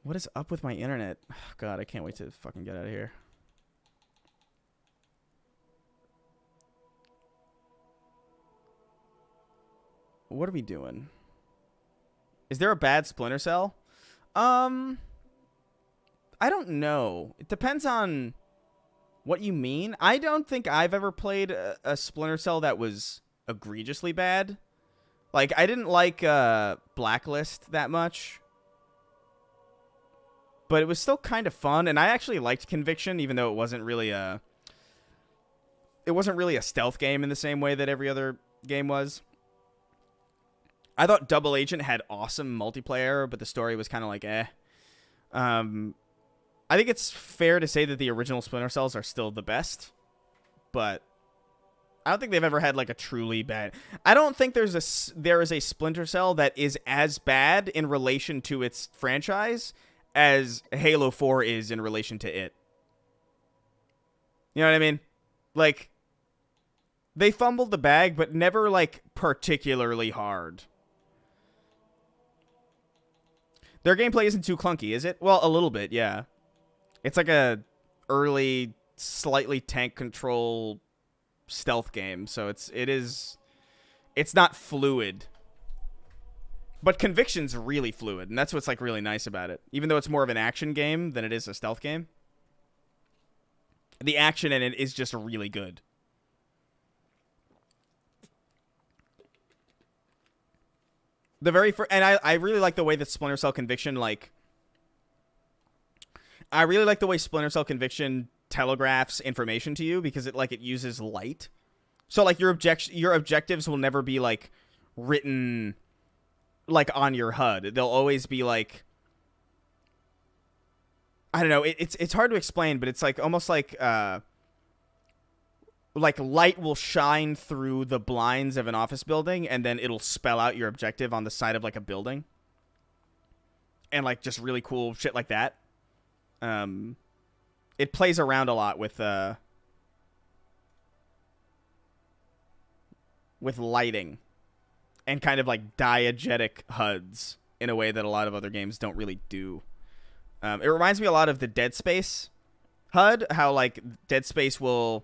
What is up with my internet? Oh, God, I can't wait to fucking get out of here. What are we doing? Is there a bad Splinter Cell? I don't know. It depends on what you mean. I don't think I've ever played a Splinter Cell that was egregiously bad. Like, I didn't like Blacklist that much. But it was still kind of fun, and I actually liked Conviction, even though it wasn't really a stealth game in the same way that every other game was. I thought Double Agent had awesome multiplayer, but the story was kind of like, eh. I think it's fair to say that the original Splinter Cells are still the best, but I don't think they've ever had like a truly bad. I don't think there is a Splinter Cell that is as bad in relation to its franchise as Halo 4 is in relation to it. You know what I mean? Like, they fumbled the bag, but never like particularly hard. Their gameplay isn't too clunky, is it? Well, a little bit, yeah. It's like a early, slightly tank control stealth game, so it's not fluid. But Conviction's really fluid, and that's what's like really nice about it. Even though it's more of an action game than it is a stealth game, the action in it is just really good. The very first, and I really like the way that Splinter Cell Conviction, like, I really like the way Splinter Cell Conviction telegraphs information to you, because it uses light. So like your objectives will never be like written like on your HUD. They'll always be like, I don't know, it's hard to explain, but it's like almost like light will shine through the blinds of an office building, and then it'll spell out your objective on the side of like a building. And like just really cool shit like that. It plays around a lot with lighting and kind of like diegetic HUDs in a way that a lot of other games don't really do. It reminds me a lot of the Dead Space HUD, how like Dead Space will,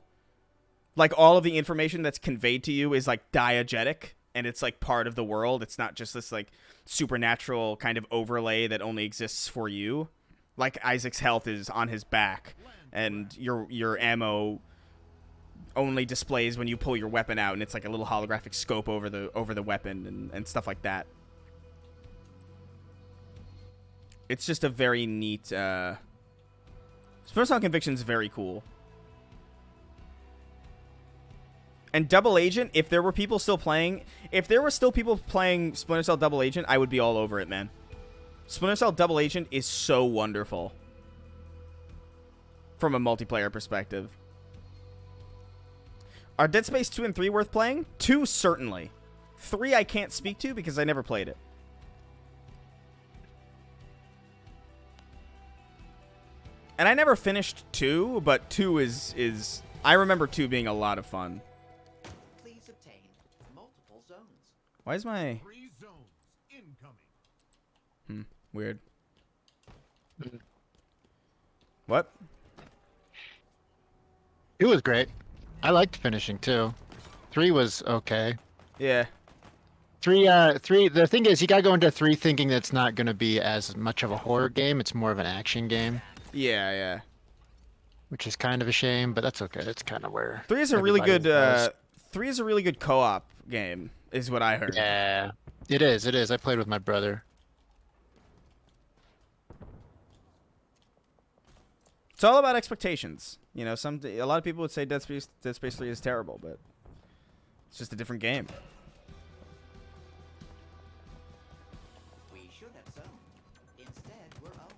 like, all of the information that's conveyed to you is like diegetic, and it's like part of the world. It's not just this like supernatural kind of overlay that only exists for you. Like Isaac's health is on his back, and your ammo only displays when you pull your weapon out, and it's like a little holographic scope over the weapon and stuff like that. It's just a very neat Splinter Cell Conviction's very cool. And Double Agent, if there were still people playing Splinter Cell Double Agent, I would be all over it, man. Splinter Cell Double Agent is so wonderful from a multiplayer perspective. Are Dead Space 2 and 3 worth playing? 2, certainly. 3, I can't speak to because I never played it. And I never finished 2, but 2 is I remember 2 being a lot of fun. Please obtain multiple zones. Why is my... 3 zones incoming. Weird. What? It was great. I liked finishing 2. 3 was okay. Yeah. 3, the thing is, you gotta go into 3 thinking that it's not gonna be as much of a horror game. It's more of an action game. Yeah. Which is kind of a shame, but that's okay. That's kind of where 3 is a really good. was. 3 is a really good co-op game, is what I heard. Yeah, it is. It is. I played with my brother. It's all about expectations. You know, a lot of people would say Dead Space 3 is terrible, but it's just a different game. We should have zoned. Instead, we're owned.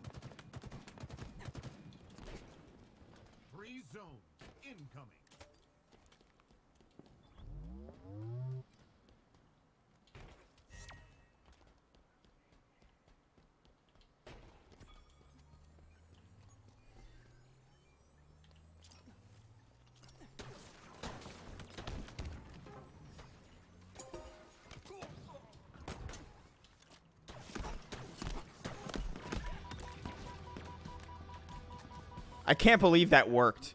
3 zones incoming. I can't believe that worked.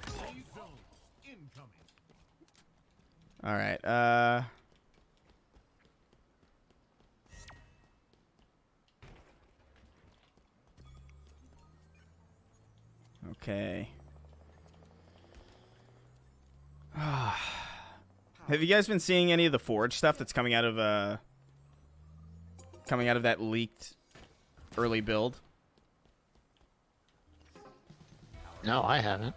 Three zones incoming. All right. Okay. Have you guys been seeing any of the Forge stuff that's coming out of that leaked early build? No, I haven't.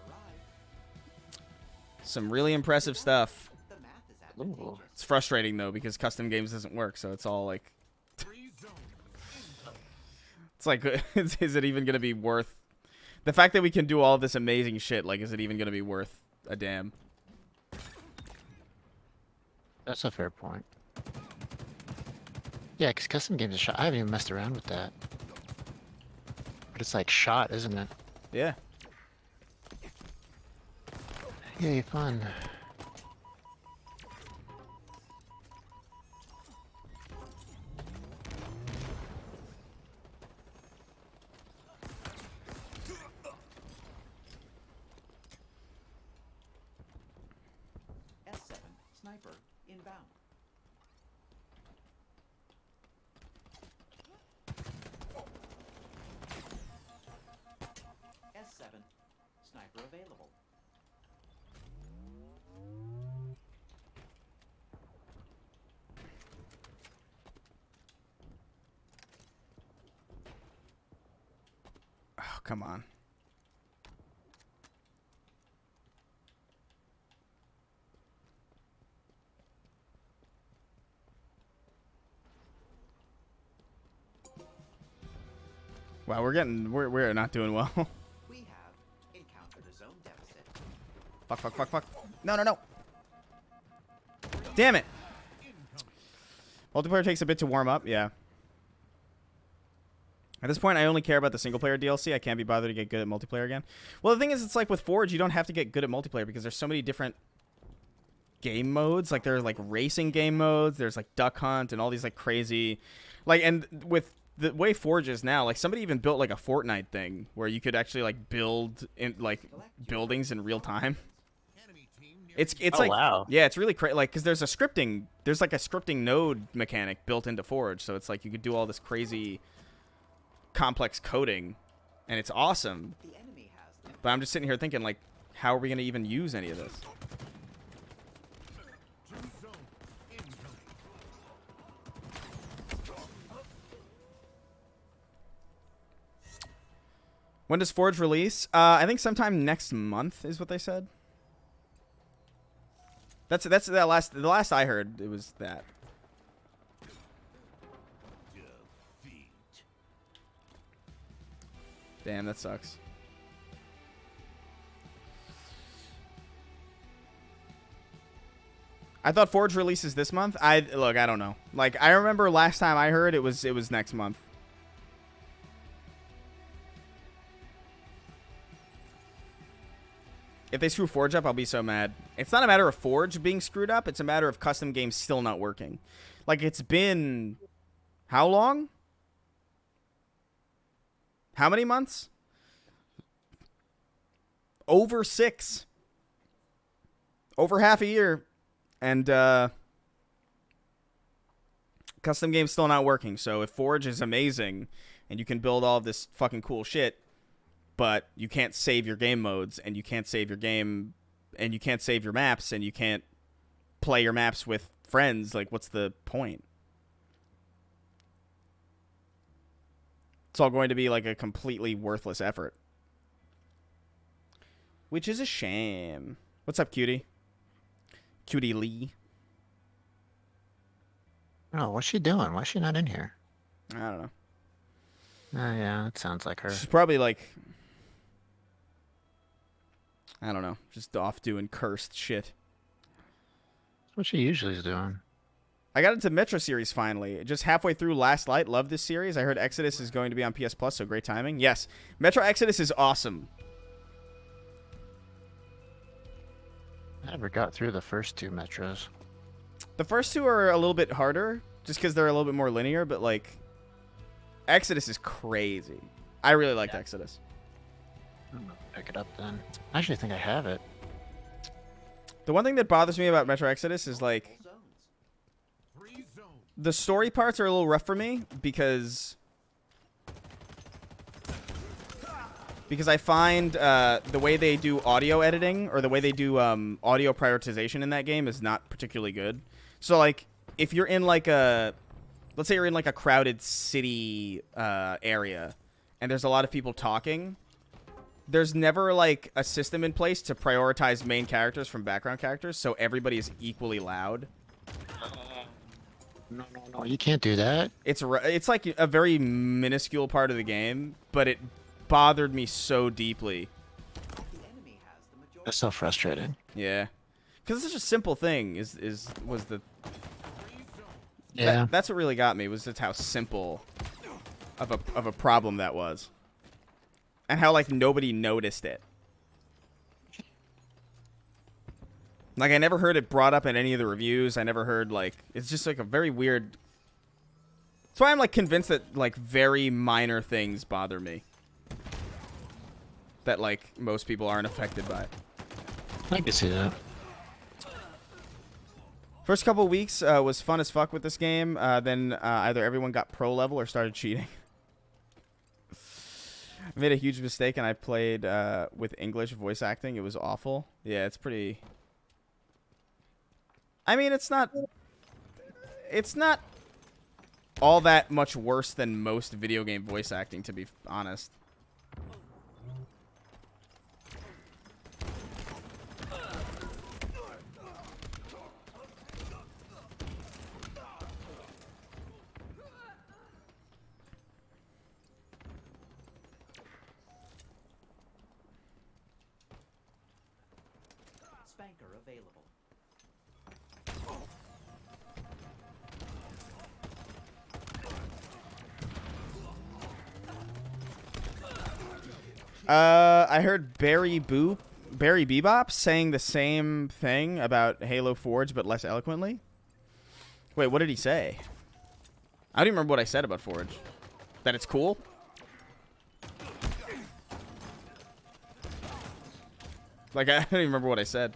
Some really impressive stuff. The math is Ooh. advantageous. It's frustrating though because custom games doesn't work, so it's all like, Three zones incoming. it's like, is it even gonna be worth the fact that we can do all this amazing shit? Like, is it even gonna be worth a damn? That's a fair point. Yeah, because custom games are shot. I haven't even messed around with that. But it's like shot, isn't it? Yeah. Yay, fun. S7 sniper inbound. S7 sniper available. Oh, come on. Wow, we're not doing well. We have encountered a zone deficit. Fuck. No. Damn it. Multiplayer takes a bit to warm up, yeah. At this point, I only care about the single-player DLC. I can't be bothered to get good at multiplayer again. Well, the thing is, it's like with Forge, you don't have to get good at multiplayer because there's so many different game modes. Like, there are, like, racing game modes. There's, like, Duck Hunt and all these, like, crazy... Like, and with the way Forge is now, like, somebody even built, like, a Fortnite thing where you could actually, like, build, in like, buildings in real time. Enemy team near It's Oh, like... wow. Yeah, it's really crazy. Like, because there's a scripting... There's, like, a scripting node mechanic built into Forge. So it's like you could do all this crazy... complex coding, and it's awesome. The enemy has them. But I'm just sitting here thinking, like, how are we going to even use any of this? two zones incoming. When does Forge release? I think sometime next month is what they said. That's the last I heard. It was that. Defeat. Damn, that sucks. I thought Forge releases this month. I don't know. Like, I remember last time I heard it was next month. If they screw Forge up, I'll be so mad. It's not a matter of Forge being screwed up. It's a matter of custom games still not working. Like, it's been... How long? How many months? Over 6. Over half a year. And, custom games still not working. So if Forge is amazing, and you can build all of this fucking cool shit, but you can't save your game modes, and you can't save your game, and you can't save your maps, and you can't play your maps with friends, like, what's the point? It's all going to be like a completely worthless effort. Which is a shame. What's up, cutie? Cutie Lee. Oh, what's she doing? Why is she not in here? I don't know. Oh, yeah, that sounds like her. She's probably like... I don't know. Just off doing cursed shit. That's what she usually is doing. I got into Metro series finally. Just halfway through Last Light. Love this series. I heard Exodus is going to be on PS Plus, so great timing. Yes. Metro Exodus is awesome. I never got through the first 2 Metros. The first 2 are a little bit harder, just because they're a little bit more linear, but, like... Exodus is crazy. I really liked Exodus. I'm gonna pick it up then. I actually think I have it. The one thing that bothers me about Metro Exodus is like Zones. Free zone. the story parts are a little rough for me because I find the way they do audio editing or the way they do audio prioritization in that game is not particularly good. So like if you're in like let's say you're in like a crowded city area and there's a lot of people talking, there's never like a system in place to prioritize main characters from background characters so everybody is equally loud. No, you can't do that. It's like a very minuscule part of the game, but it bothered me so deeply. The enemy has the majority. That's so frustrating. Yeah, because it's such a simple thing. Was the Yeah. that's what really got me was just how simple of a problem that was, and how like nobody noticed it. Like I never heard it brought up in any of the reviews. I never heard like it's just like a very weird. That's why I'm like convinced that like very minor things bother me. That like most people aren't affected by it. I can see that. First couple weeks was fun as fuck with this game. Then either everyone got pro level or started cheating. I made a huge mistake and I played with English voice acting. It was awful. Yeah, it's pretty. I mean, it's not all that much worse than most video game voice acting, to be honest. Spanker available. I heard Barry Bebop saying the same thing about Halo Forge, but less eloquently. Wait, what did he say? I don't even remember what I said about Forge. That it's cool? Like, I don't even remember what I said.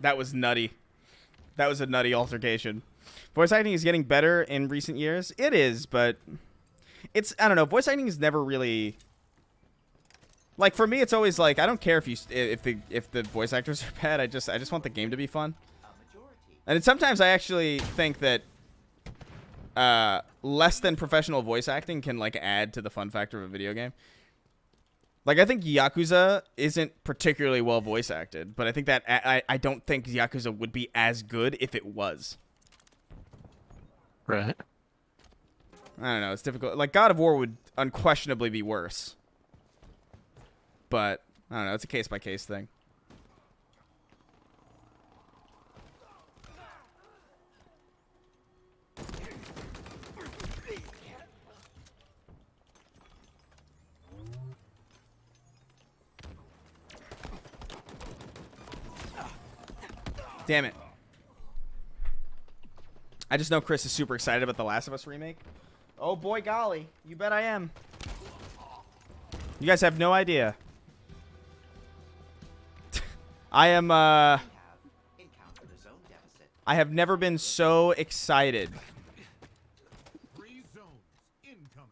That was nutty. That was a nutty altercation. Voice acting is getting better in recent years. It is, but it's, I don't know. Voice acting is never really, like, for me, it's always like, I don't care if the voice actors are bad. I just want the game to be fun. A majority. And sometimes I actually think that less than professional voice acting can like add to the fun factor of a video game. Like, I think Yakuza isn't particularly well voice acted, but I think that I don't think Yakuza would be as good if it was. Right. I don't know. It's difficult. Like, God of War would unquestionably be worse. But, I don't know. It's a case-by-case thing. Damn it. I just know Chris is super excited about the Last of Us remake. Oh boy golly. You bet I am. You guys have no idea. I am, We have encountered a zone deficit. I have never been so excited. Free zones incoming.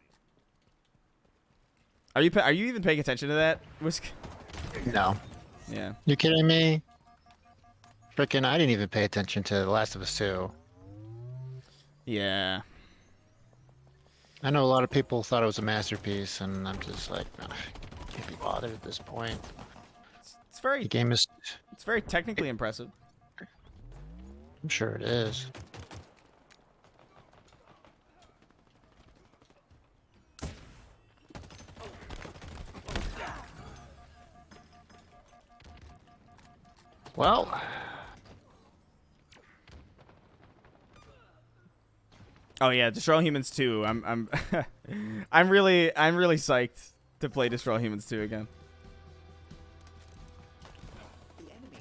Are you even paying attention to that? No. Yeah. You kidding me? Frickin', I didn't even pay attention to The Last of Us 2. Yeah. I know a lot of people thought it was a masterpiece, and I'm just like, "Ugh, can't be bothered at this point. It's very The game is, it's very technically impressive. I'm sure it is. Well, Oh yeah, Destroy All Humans 2. I'm I'm really psyched. to play Destroy All Humans 2 again. The enemy.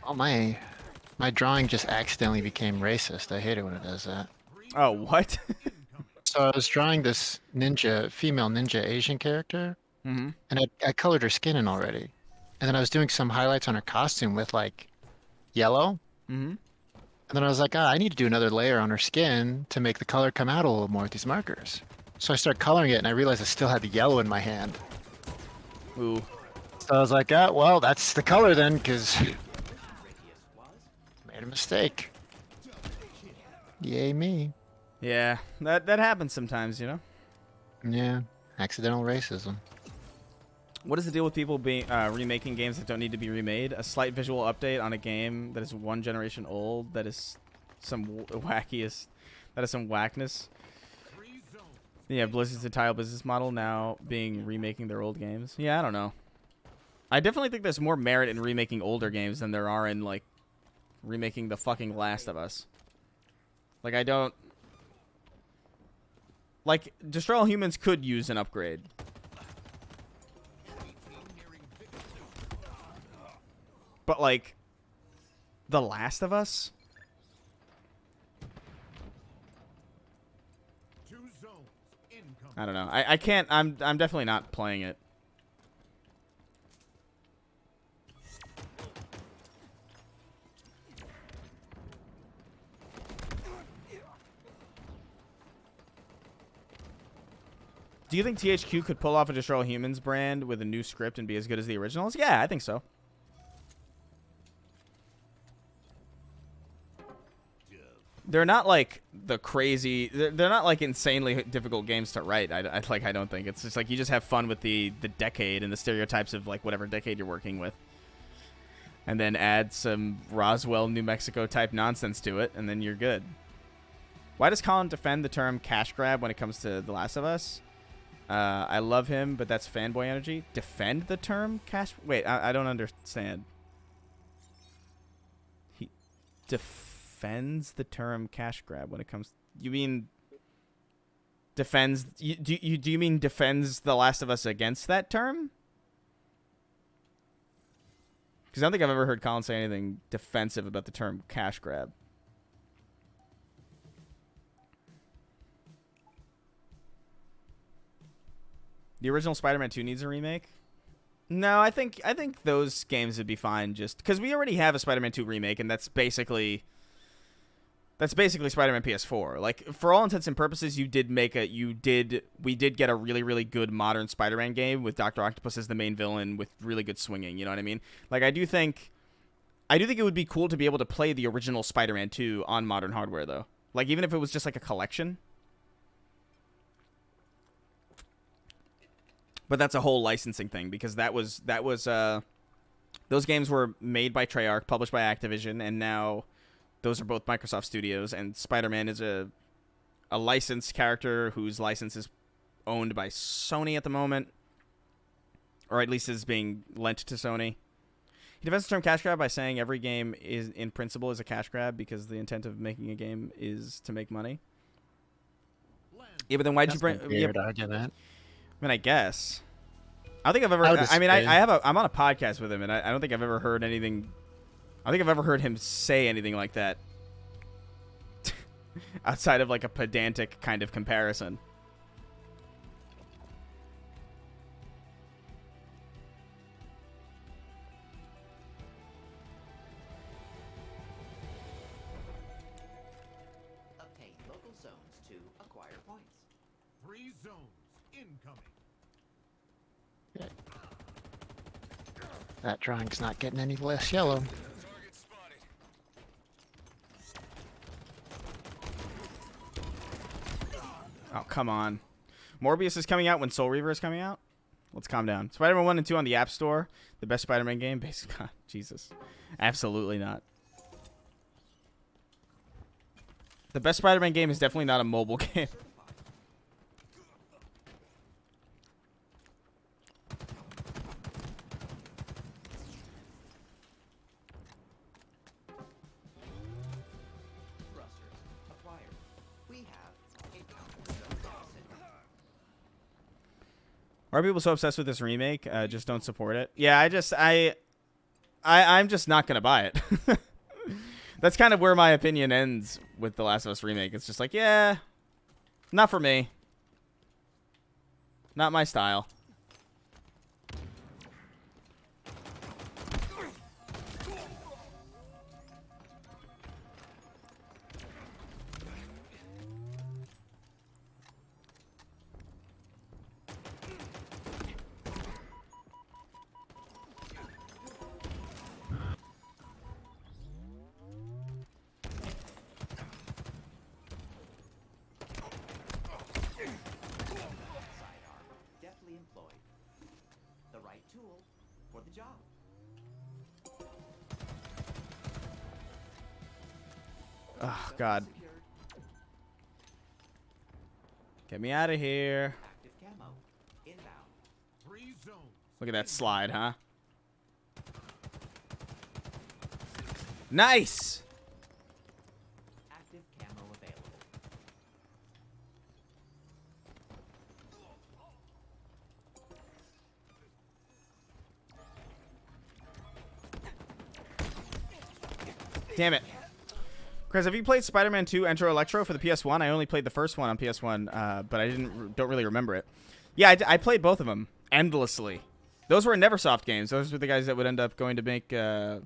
Oh, my drawing just accidentally became racist. I hate it when it does that. Oh, what? So I was drawing this female ninja Asian character, Mm-hmm. and I colored her skin in already. And then I was doing some highlights on her costume with like yellow. Mm-hmm. And then I was like, I need to do another layer on her skin to make the color come out a little more with these markers. So I started coloring it, and I realized I still had the yellow in my hand. Ooh. So I was like, well, that's the color then, because Radius was. made a mistake. Yay me. Yeah, that happens sometimes, you know? Yeah, accidental racism. What is the deal with people being remaking games that don't need to be remade? A slight visual update on a game that is one generation old, that is some wackiest, that is some whackness. Free zones. Yeah, Blizzard's entire business model now being remaking their old games. Yeah, I don't know. I definitely think there's more merit in remaking older games than there are in, like, remaking the fucking Last of Us. Like, I don't... Like, Destroy All Humans could use an upgrade. But, like, The Last of Us? 2 zones incoming. I don't know. I can't... I'm definitely not playing it. Do you think THQ could pull off a Destroy All Humans brand with a new script and be as good as the originals? Yeah, I think so. They're not like the crazy. They're not like insanely difficult games to write. I don't think it's just like you just have fun with the decade and the stereotypes of like whatever decade you're working with, and then add some Roswell, New Mexico type nonsense to it, and then you're good. Why does Colin defend the term cash grab when it comes to The Last of Us? I love him, but that's fanboy energy. Defend the term cash? Wait, I don't understand. He defends the term cash grab when it comes. You mean defends? Do you mean defends The Last of Us against that term? Because I don't think I've ever heard Colin say anything defensive about the term cash grab. The original Spider-Man 2 needs a remake? No, I think those games would be fine just because we already have a Spider-Man 2 remake, and that's basically Spider-Man PS4. Like, for all intents and purposes, we did get a really, really good modern Spider-Man game with Dr. Octopus as the main villain with really good swinging, you know what I mean? Like, I do think it would be cool to be able to play the original Spider-Man 2 on modern hardware, though. Like, even if it was just like a collection. But that's a whole licensing thing because those games were made by Treyarch, published by Activision, and now those are both Microsoft studios. And Spider-Man is a licensed character whose license is owned by Sony at the moment, or at least is being lent to Sony. He defends the term cash grab by saying every game is, in principle, is a cash grab because the intent of making a game is to make money. Yeah, but then why'd you bring? Weird argument. I mean, I guess. I don't think I've ever. I'm on a podcast with him, and I don't think I've ever heard anything. I don't think I've ever heard him say anything like that. Outside of like a pedantic kind of comparison. Obtain local zones to acquire points. 3 zones incoming. That drawing's not getting any less yellow. Oh, come on. Morbius is coming out when Soul Reaver is coming out? Let's calm down. Spider-Man 1 and 2 on the App Store. The best Spider-Man game? God, Jesus. Absolutely not. The best Spider-Man game is definitely not a mobile game. Thrusters acquired. We have a counter zone deficit. Why are people so obsessed with this remake? Just don't support it. Yeah, I'm just not gonna buy it. That's kind of where my opinion ends with The Last of Us remake. It's just like, yeah, not for me. Not my style. Sidearm deftly employed. The right tool for the job. Oh, God. Secured. Get me out of here. Active camo. Inbound. 3 zones. Look at that slide, huh? Nice! Active camo available. Damn it. Chris, have you played Spider-Man 2 Enter Electro for the PS1? I only played the first one on PS1, but I don't really remember it. Yeah, I played both of them endlessly. Those were Neversoft games. Those were the guys that would end up going to make... they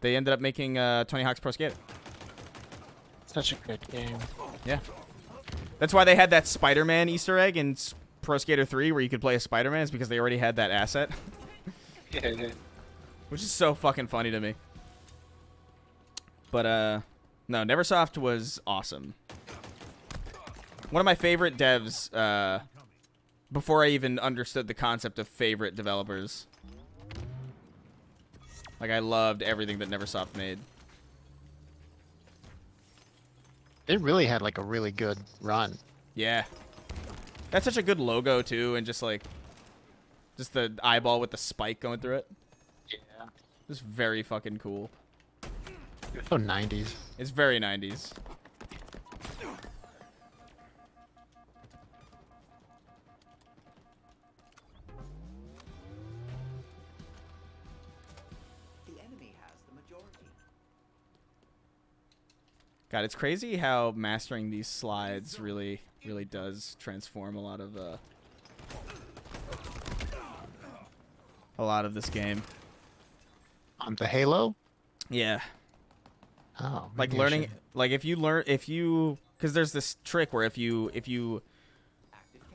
ended up making Tony Hawk's Pro Skater. Such a good game. Yeah. That's why they had that Spider-Man Easter egg in Pro Skater 3 where you could play as Spider-Man, is because they already had that asset. Which is so fucking funny to me. But, no, Neversoft was awesome. One of my favorite devs, before I even understood the concept of favorite developers. Like, I loved everything that Neversoft made. It really had like a really good run. Yeah. That's such a good logo, too, and just, like, just the eyeball with the spike going through it. Yeah. Just very fucking cool. So 90s. It's very 90s. The enemy has the majority. God, it's crazy how mastering these slides really does transform a lot of this game. On the Halo? Yeah. Oh, Like maybe I learning, should- like if you, because there's this trick where if you Active camo.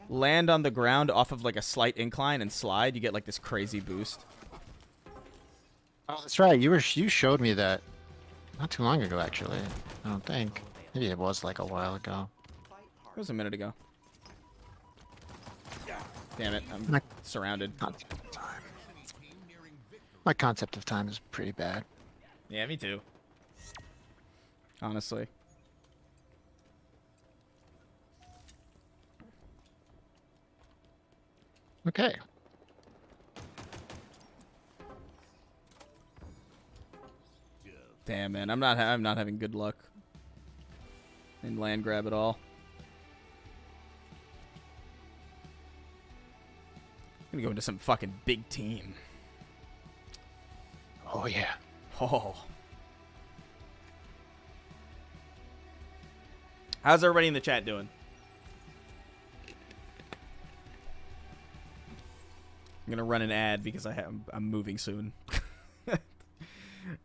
land on the ground off of like a slight incline and slide, you get like this crazy boost. Oh, that's right. You showed me that not too long ago, actually. I don't think. Maybe it was like a while ago. Fight It hard. was a minute ago. Damn it, I'm My surrounded. concept of time. My concept of time is pretty bad. Yeah, me too. Honestly. Okay. Damn, man, I'm not having good luck in land grab at all. I'm gonna go into some fucking big team. Oh yeah. Oh. How's everybody in the chat doing? I'm gonna run an ad because I'm moving soon,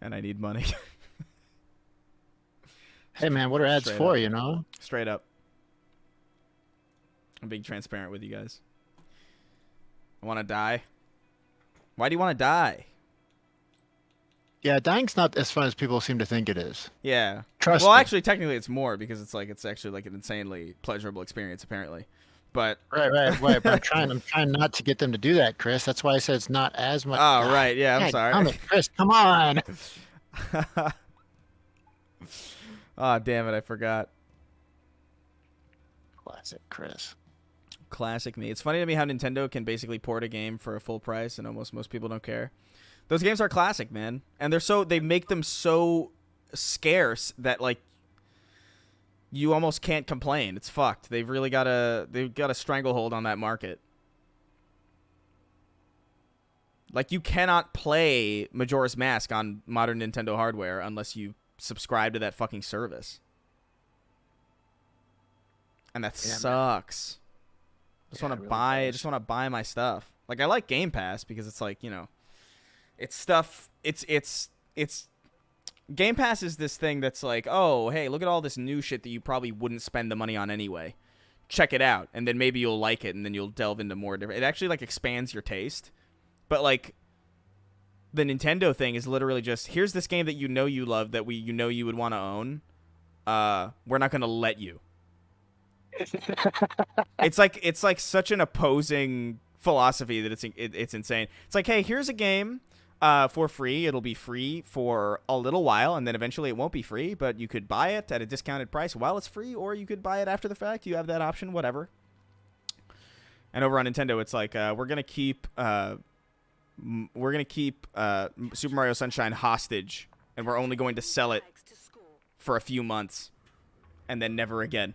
and I need money. Hey man, what are ads Straight for? up. You know. Straight up. I'm being transparent with you guys. I want to die. Why do you want to die? Yeah, dying's not as fun as people seem to think it is. Yeah. Trust Well, me. actually, technically, it's more because it's actually like an insanely pleasurable experience, apparently. But Right. But I'm trying not to get them to do that, Chris. That's why I said it's not as much. oh, right, yeah, I'm God, sorry. damn it, Chris, come on. Oh, damn it, I forgot. Classic, Chris. Classic me. It's funny to me how Nintendo can basically port a game for a full price and almost most people don't care. Those games are classic, man. And they make them so scarce that like you almost can't complain. It's fucked. They've got a stranglehold on that market. Like, you cannot play Majora's Mask on modern Nintendo hardware unless you subscribe to that fucking service. And that sucks. I just want to buy. I just want to buy my stuff. Like, I like Game Pass because it's like, you know, it's stuff. It's Game Pass is this thing that's like, oh, hey, look at all this new shit that you probably wouldn't spend the money on anyway. Check it out, and then maybe you'll like it, and then you'll delve into more different. It actually like expands your taste. But like, the Nintendo thing is literally just, here's this game that you know you love that you know you would want to own. We're not gonna let you. It's like such an opposing philosophy that it's insane. It's like, hey, here's a game for free. It'll be free for a little while, and then eventually it won't be free, but you could buy it at a discounted price while it's free, or you could buy it after the fact. You have that option, whatever. And over on Nintendo, it's like, we're gonna keep Super Mario Sunshine hostage, and we're only going to sell it for a few months, and then never again.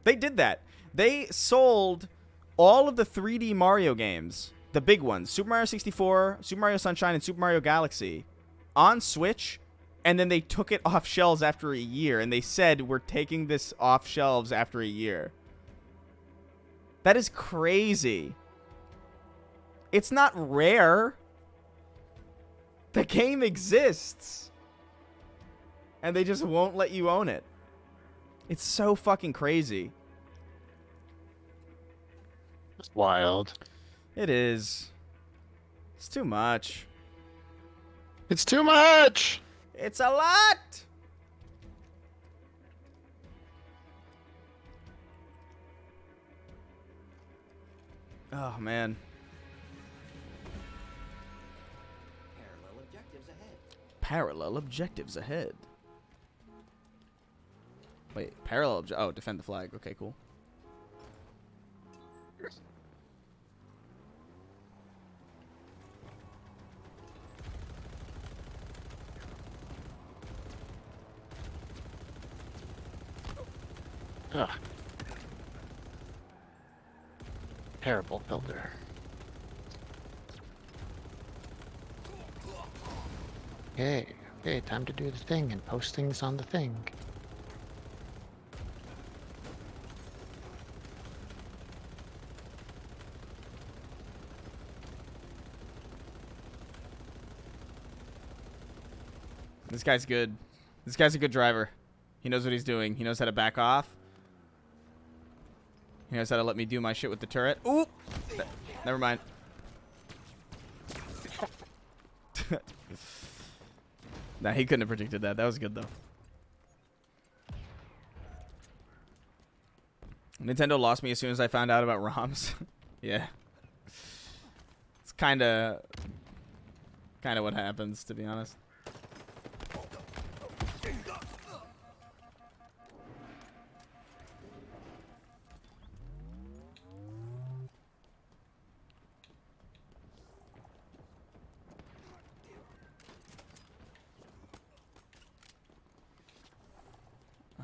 They did that. They sold all of the 3D Mario games, the big ones, Super Mario 64, Super Mario Sunshine, and Super Mario Galaxy, on Switch, and then they took it off shelves after a year, and they said, we're taking this off shelves after a year. That is crazy. It's not rare. The game exists. And they just won't let you own it. It's so fucking crazy. It's wild. It is. It's too much. It's too much! It's a lot! Oh, man. Parallel objectives ahead. Parallel objectives ahead. Wait, oh, defend the flag. Okay, cool. Ugh. Terrible builder. Okay, time to do the thing and post things on the thing. This guy's good. This guy's a good driver. He knows what he's doing. He knows how to back off. He knows how to let me do my shit with the turret. Ooh! Never mind. Nah, he couldn't have predicted that. That was good, though. Nintendo lost me as soon as I found out about ROMs. Yeah. It's kind of what happens, to be honest.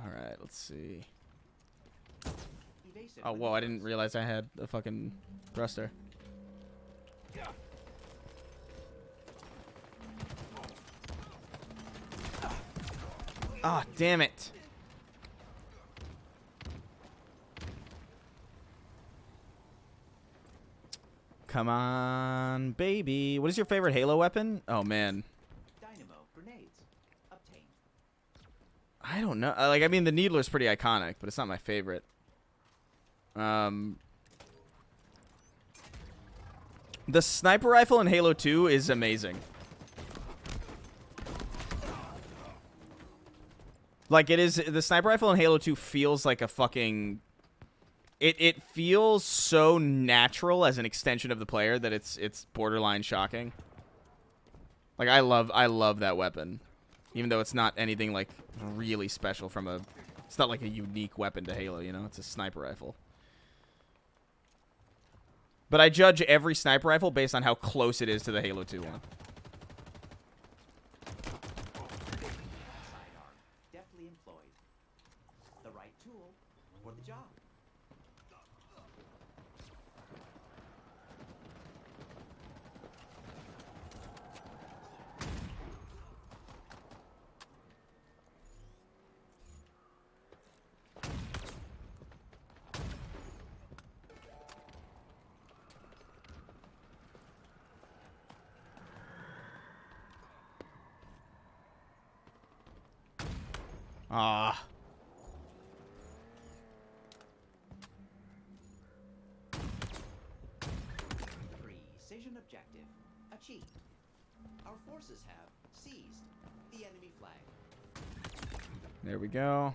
Alright, let's see. Oh, whoa, I didn't realize I had a fucking thruster. Ah, damn it. Come on, baby. What is your favorite Halo weapon? Oh, man. Dynamo grenades obtained. I don't know. Like, I mean, the Needler's pretty iconic, but it's not my favorite. The sniper rifle in Halo 2 is amazing. Like, it is, the sniper rifle in Halo 2 feels like a fucking, it feels so natural as an extension of the player that it's borderline shocking. Like, I love that weapon. Even though it's not anything, like, really special from a, it's not like a unique weapon to Halo, you know? It's a sniper rifle. But I judge every sniper rifle based on how close it is to the Halo 2 one. Sidearm deftly employed. The right tool for the job. Ah. Precision objective achieved. Our forces have seized the enemy flag. There we go.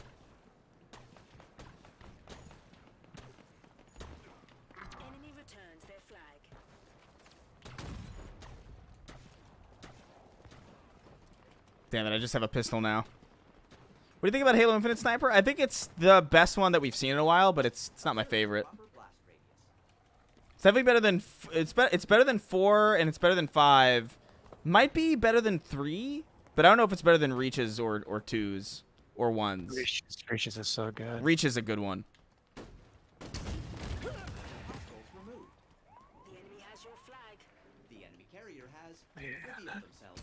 Enemy returns their flag. Damn it, I just have a pistol now. What do you think about Halo Infinite Sniper? I think it's the best one that we've seen in a while, but it's not my favorite. Proper blast radius. It's definitely better than it's better than 4 and it's better than 5. Might be better than 3, but I don't know if it's better than Reaches or 2s or 1s. Reaches is so good. Reach is a good one. Hostiles removed. The enemy has your flag. The enemy carrier has revealed themselves.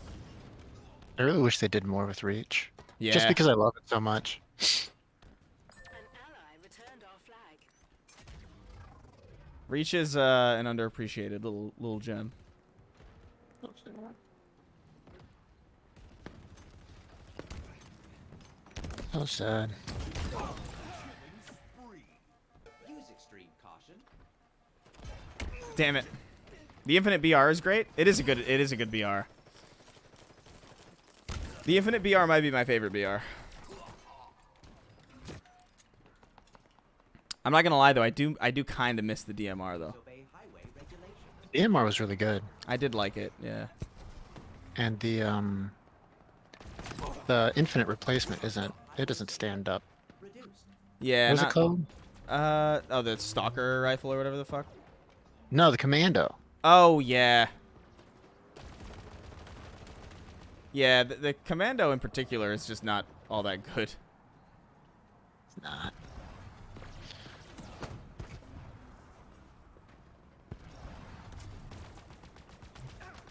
I really wish they did more with Reach. Yeah. Just because I love it so much. An ally returned our flag. Reach is an underappreciated little gem. So sad. Use extreme caution. Damn it. The Infinite BR is great. It is a good BR. The Infinite BR might be my favorite BR. I'm not gonna lie though, I do kind of miss the DMR though. Obey highway regulations. DMR was really good. I did like it, yeah. And the infinite replacement doesn't stand up. Reduced. Yeah. What was it called? Oh, the Stalker rifle or whatever the fuck. No, the Commando. Oh yeah. Yeah, the Commando in particular is just not all that good. It's not.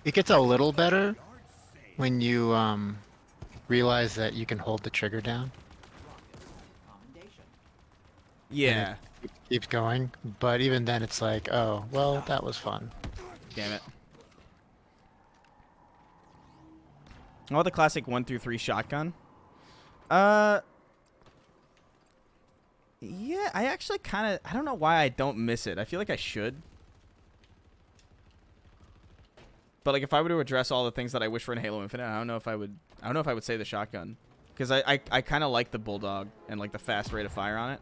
It gets a little better when you realize that you can hold the trigger down. Commendation. Yeah. It keeps going, but even then it's like, oh, well, that was fun. Damn it. I want the classic 1 through 3 shotgun. Yeah, I actually kind of... I don't know why I don't miss it. I feel like I should. But like, if I were to address all the things that I wish for in Halo Infinite, I don't know if I would say the shotgun. Because I kind of like the Bulldog and like the fast rate of fire on it.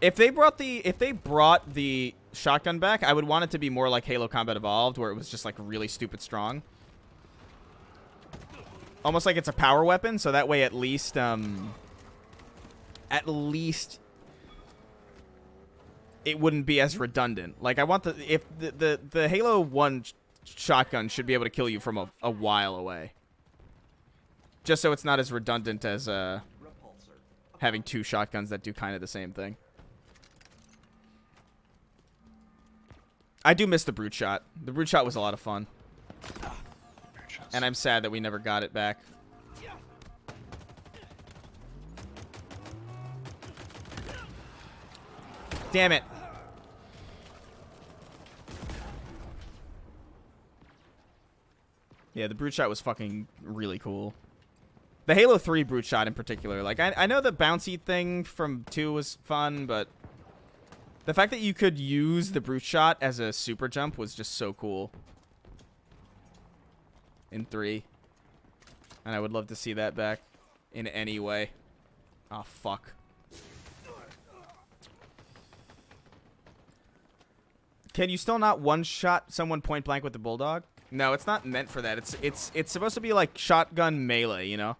If they brought the shotgun back, I would want it to be more like Halo Combat Evolved, where it was just like really stupid strong. Almost like it's a power weapon, so that way at least it wouldn't be as redundant. Like I want the Halo 1 shotgun should be able to kill you from a while away. Just so it's not as redundant as Repulsor. having 2 shotguns that do kind of the same thing. I do miss the Brute Shot. The Brute Shot was a lot of fun. And I'm sad that we never got it back. Damn it. Yeah, the Brute Shot was fucking really cool. The Halo 3 Brute Shot in particular. Like, I know the bouncy thing from 2 was fun, but the fact that you could use the Brute Shot as a super jump was just so cool. In 3. And I would love to see that back in any way. Oh, fuck. Can you still not one-shot someone point blank with the Bulldog? No, it's not meant for that. It's supposed to be like shotgun melee, you know?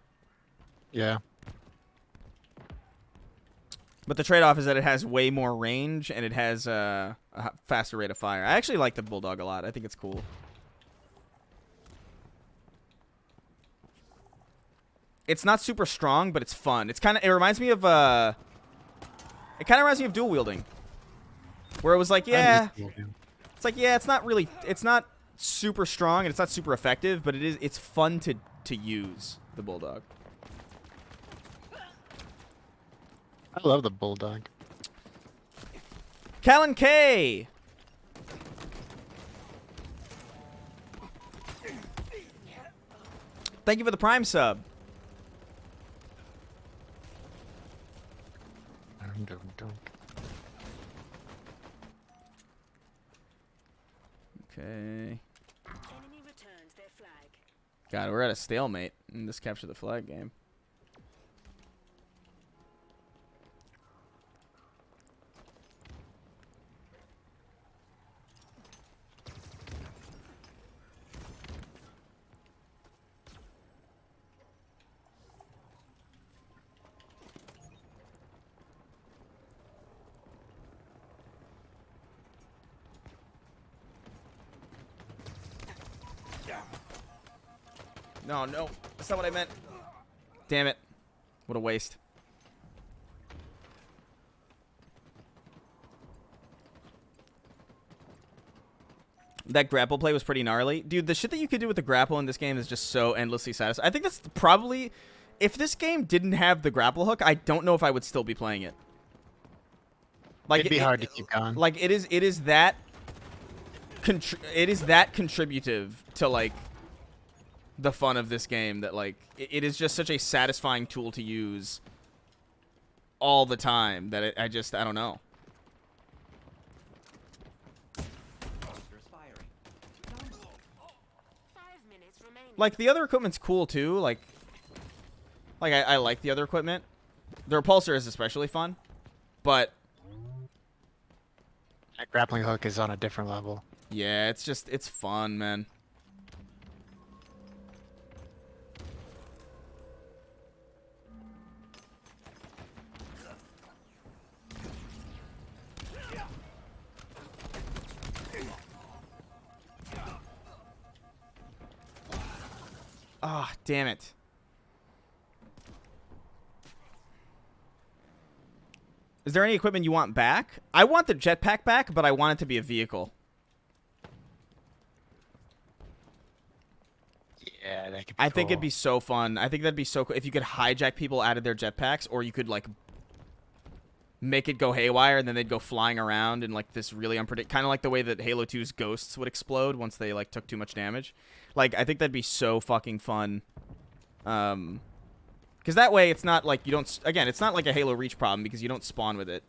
Yeah. But the trade-off is that it has way more range and it has a faster rate of fire. I actually like the Bulldog a lot. I think it's cool. It's not super strong, but it's fun. It reminds me of dual wielding. Where it was like, yeah, it's like, yeah, it's not super strong and it's not super effective, but it's fun to use the Bulldog. I love the bulldog. Callan K. Thank you for the Prime sub. Okay. Enemy returns their flag. God, we're at a stalemate in this capture the flag game. No, no. That's not what I meant. Damn it. What a waste. That grapple play was pretty gnarly. Dude, the shit that you could do with the grapple in this game is just so endlessly satisfying. I think that's probably... If this game didn't have the grapple hook, I don't know if I would still be playing it. Like, It'd be hard to keep going. Like, it is that... it is that contributive to, like... the fun of this game that, like, it is just such a satisfying tool to use all the time that I don't know. Thrusters firing. 5 minutes remaining. Like, the other equipment's cool too. Like I like the other equipment. The repulsor is especially fun, but That grappling hook is on a different level. yeah, it's fun, man. Ah, damn it. Is there any equipment you want back? I want the jetpack back, but I want it to be a vehicle. Yeah, that could be I think cool. it'd be so fun. I think that'd be so cool if you could hijack people out of their jetpacks, or you could, like, make it go haywire and then they'd go flying around in, like, this really unpredictable, kind of like the way that Halo 2's ghosts would explode once they, like, took too much damage. Like, I think that'd be so fucking fun. Because that way it's not like you don't, again, it's not like a Halo Reach problem because you don't spawn with it.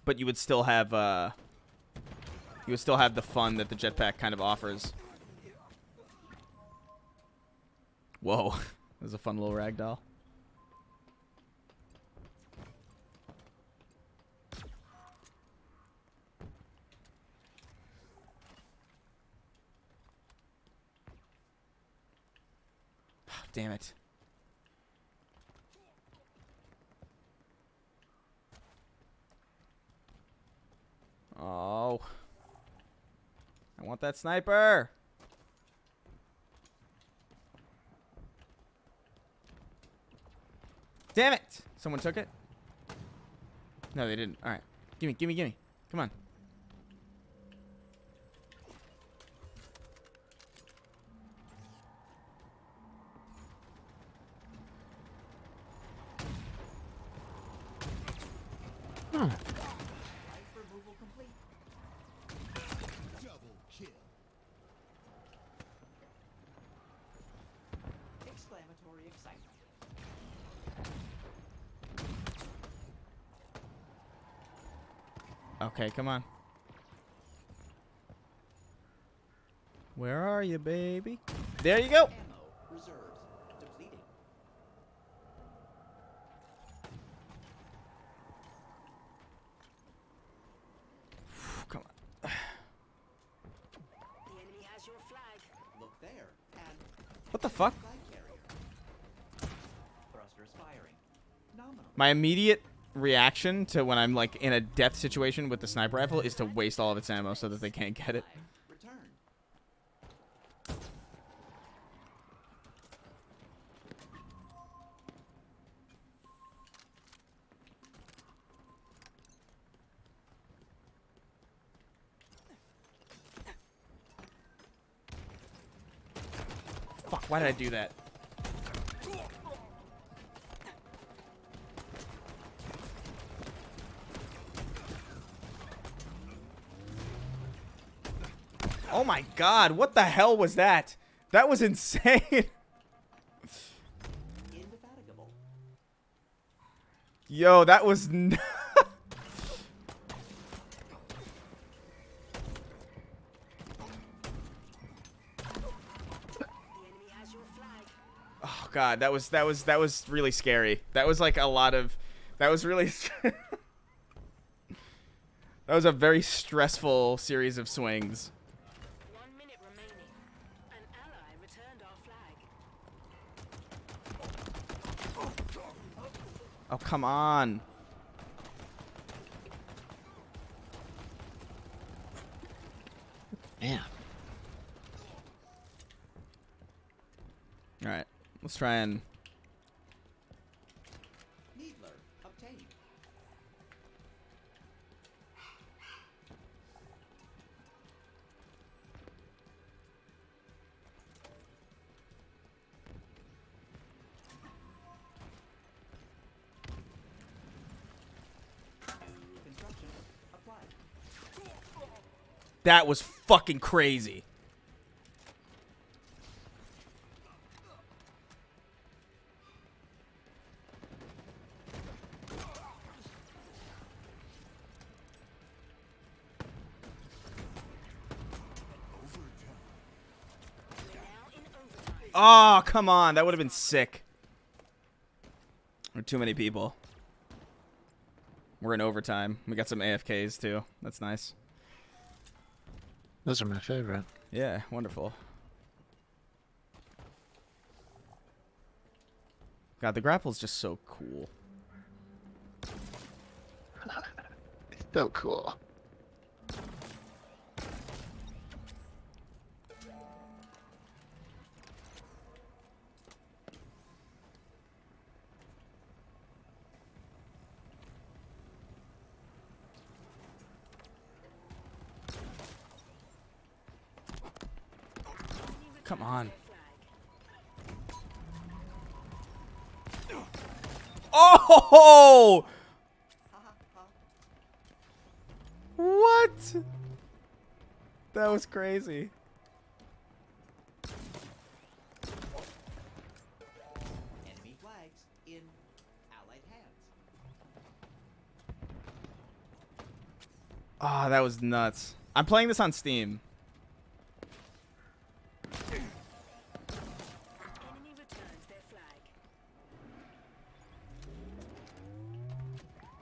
But you would still have, the fun that the jetpack kind of offers. Whoa. That was a fun little ragdoll. Damn it. Oh. I want that sniper. Damn it. Someone took it? No, they didn't. All right. Gimme, gimme, gimme. Come on. Life removal complete. Double kill. Exclamatory excitement. Okay, come on. Where are you, baby? There you go. Ammo reserves depleting. Come on. The enemy has your flag. Look there, and What the fuck? flag carrier. Thrusters firing. Nominal. My immediate reaction to when I'm, like, in a death situation with the sniper rifle is to waste all of its ammo so that they can't get it. Flag returned. Fuck, why did I do that? Oh my god, what the hell was that? That was insane. Indefatigable. Yo, that was The enemy has your flag. Oh god, that was really scary. That was like a lot of that was really that was a very stressful series of swings. 1 minute remaining. An ally returned our flag. Oh, come on. Man. All right. Let's try and Needler obtained. Construction applied. that was fucking crazy. We're now in overtime. Oh, come on. That would have been sick. There are too many people. We're in overtime. We got some AFKs too. That's nice. Those are my favorite. Yeah, wonderful. God, the grapple's just so cool. So cool. Come on. Flag. Oh! What? That was crazy. Enemy flags in Allied hands. Oh, that was nuts. I'm playing this on Steam. Enemy returns their flag.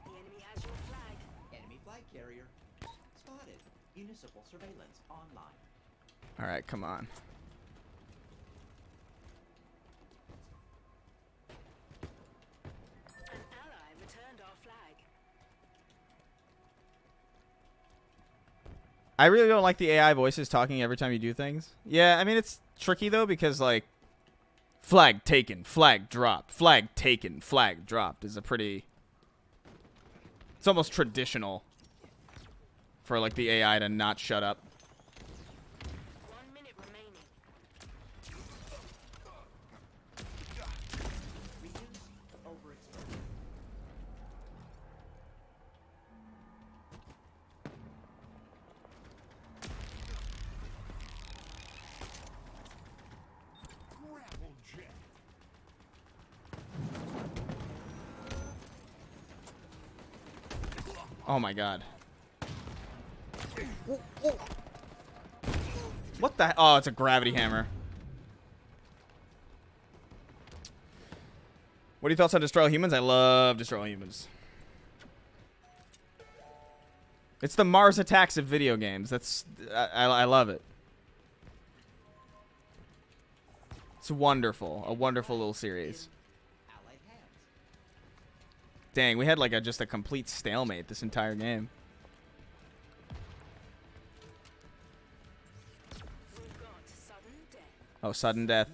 The enemy has your flag. Enemy flag carrier spotted. Municipal surveillance online. All right, come on. An ally returned our flag. I really don't like the AI voices talking every time you do things. Yeah, I mean, it's tricky, though, because, like, flag taken, flag dropped, flag taken, flag dropped is a pretty... It's almost traditional for, like, the AI to not shut up. 1 minute remaining. Reduce overexposure. Grapple jet. Oh, my God. What the... Oh, it's a gravity hammer. What are your thoughts on Destroy All Humans? I love Destroy All Humans. It's the Mars Attacks of video games. That's... I love it. It's wonderful. A wonderful little series. Allied hands. Dang, we had like just a complete stalemate this entire game. We've got sudden death. Oh, sudden death.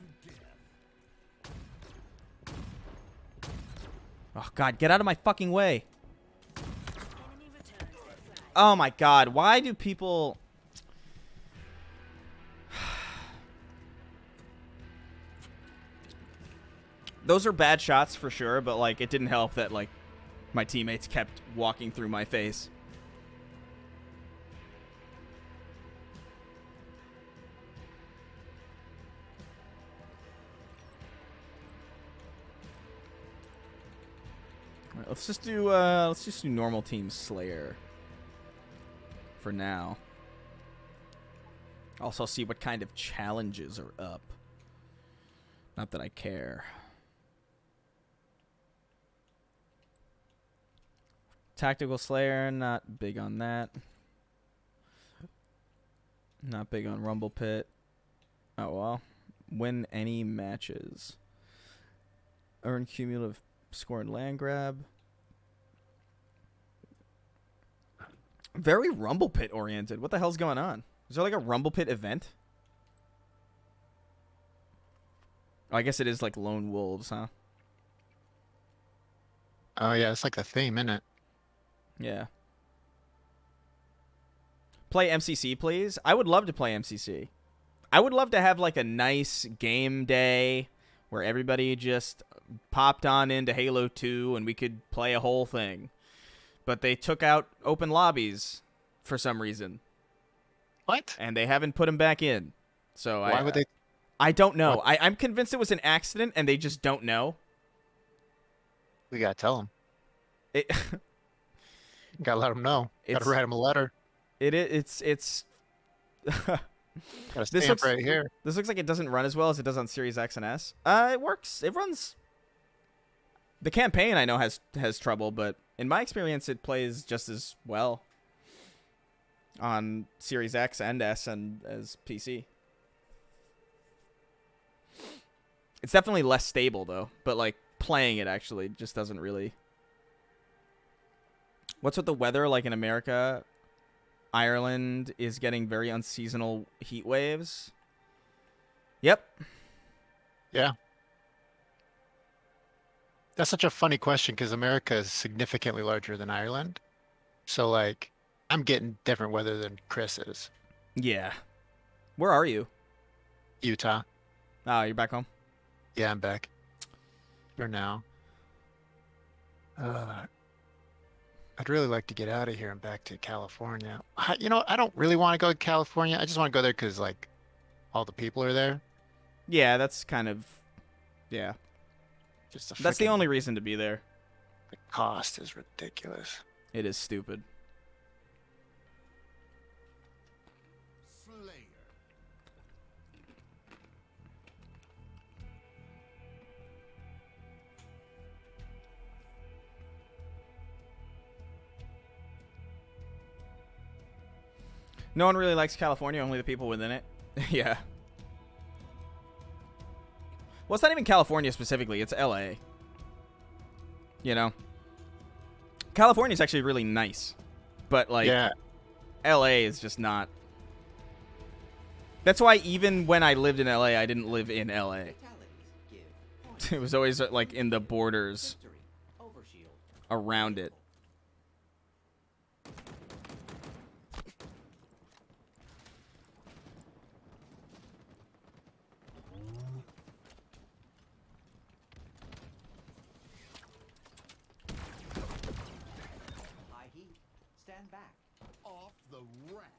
Oh, God, get out of my fucking way. Enemy returns their flag. Oh, my God. Why do people... Those are bad shots for sure, but, like, it didn't help that, like, my teammates kept walking through my face. Alright, let's just do normal team Slayer for now. Also see what kind of challenges are up. Not that I care. Tactical Slayer, not big on that. Not big on Rumble Pit. Oh well. Win any matches. Earn cumulative score in land grab. Very Rumble Pit oriented. What the hell's going on? Is there like a Rumble Pit event? Oh, I guess it is like Lone Wolves, huh? Oh yeah, it's like the theme, isn't it? Yeah. Play MCC, please. I would love to play MCC. I would love to have like a nice game day where everybody just popped on into Halo 2 and we could play a whole thing. But they took out open lobbies for some reason. What? And they haven't put them back in. So Why would they? I don't know. I'm convinced it was an accident and they just don't know. We gotta tell them. It Gotta let them know. It's- Gotta write them a letter. it's Gotta This stamp looks- right here. This looks like it doesn't run as well as it does on Series X and S. It works. It runs. The campaign I know has trouble, but in my experience, it plays just as well on Series X and S and as PC. It's definitely less stable though, but like playing it actually just doesn't really. What's with the weather like in America? Ireland is getting very unseasonal heat waves. Yep. Yeah. That's such a funny question because America is significantly larger than Ireland. So like, I'm getting different weather than Chris is. Yeah. Where are you? Utah. Oh, you're back home? Yeah, I'm back. For now. I'd really like to get out of here and back to California. I don't really want to go to California. I just want to go there because, like, all the people are there. Yeah, that's kind of... Yeah. Just That's the only reason to be there. The cost is ridiculous. It is stupid. Slayer. No one really likes California, only the people within it. Yeah. Well, it's not even California specifically. It's LA. You know? California's actually really nice. But, like, Yeah. LA is just not... That's why even when I lived in LA, I didn't live in LA. Fatalities give points. It was always, like, in the borders Victory. Overshield. around it. High heat. Stand back. Off the rack.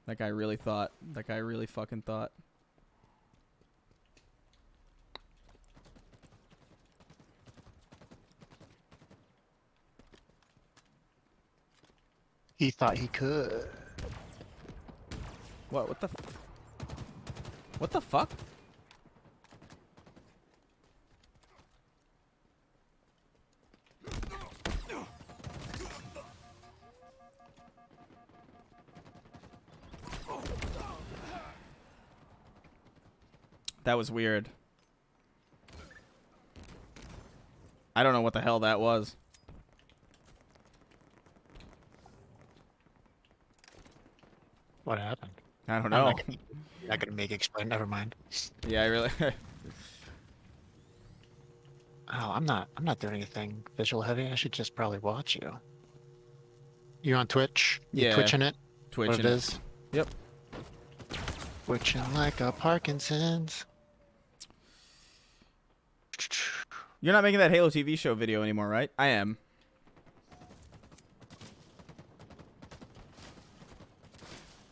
That guy really thought. That guy really fucking thought. He thought he could. What? What the... What the fuck? That was weird. I don't know what the hell that was. What happened? I don't I'm know. not gonna make it explain. Never mind. Yeah, I really... Oh, I'm not doing anything visual heavy. I should just probably watch you. You on Twitch? You Yeah. twitching it? Twitch What it is? Yep. Twitching like a Parkinson's. You're not making that Halo TV show video anymore, right? I am.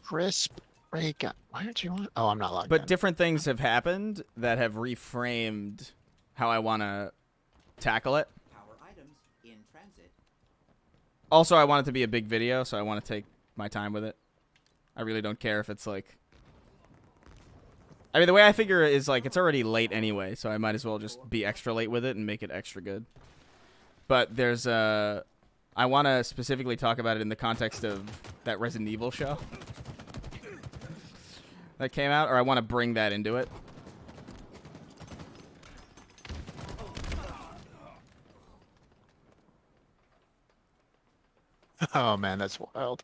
Crisp break. Why aren't you on? Oh, I'm not logged But in. different things have happened that have reframed how I want to tackle it. Power items Also, I want it to be a big video, so I want to take my time with it. I really don't care if it's like... I mean, the way I figure it is like it's already late anyway, so I might as well just be extra late with it and make it extra good. But there's I want to specifically talk about it in the context of that Resident Evil show that came out, or I want to bring that into it. Oh man, that's wild.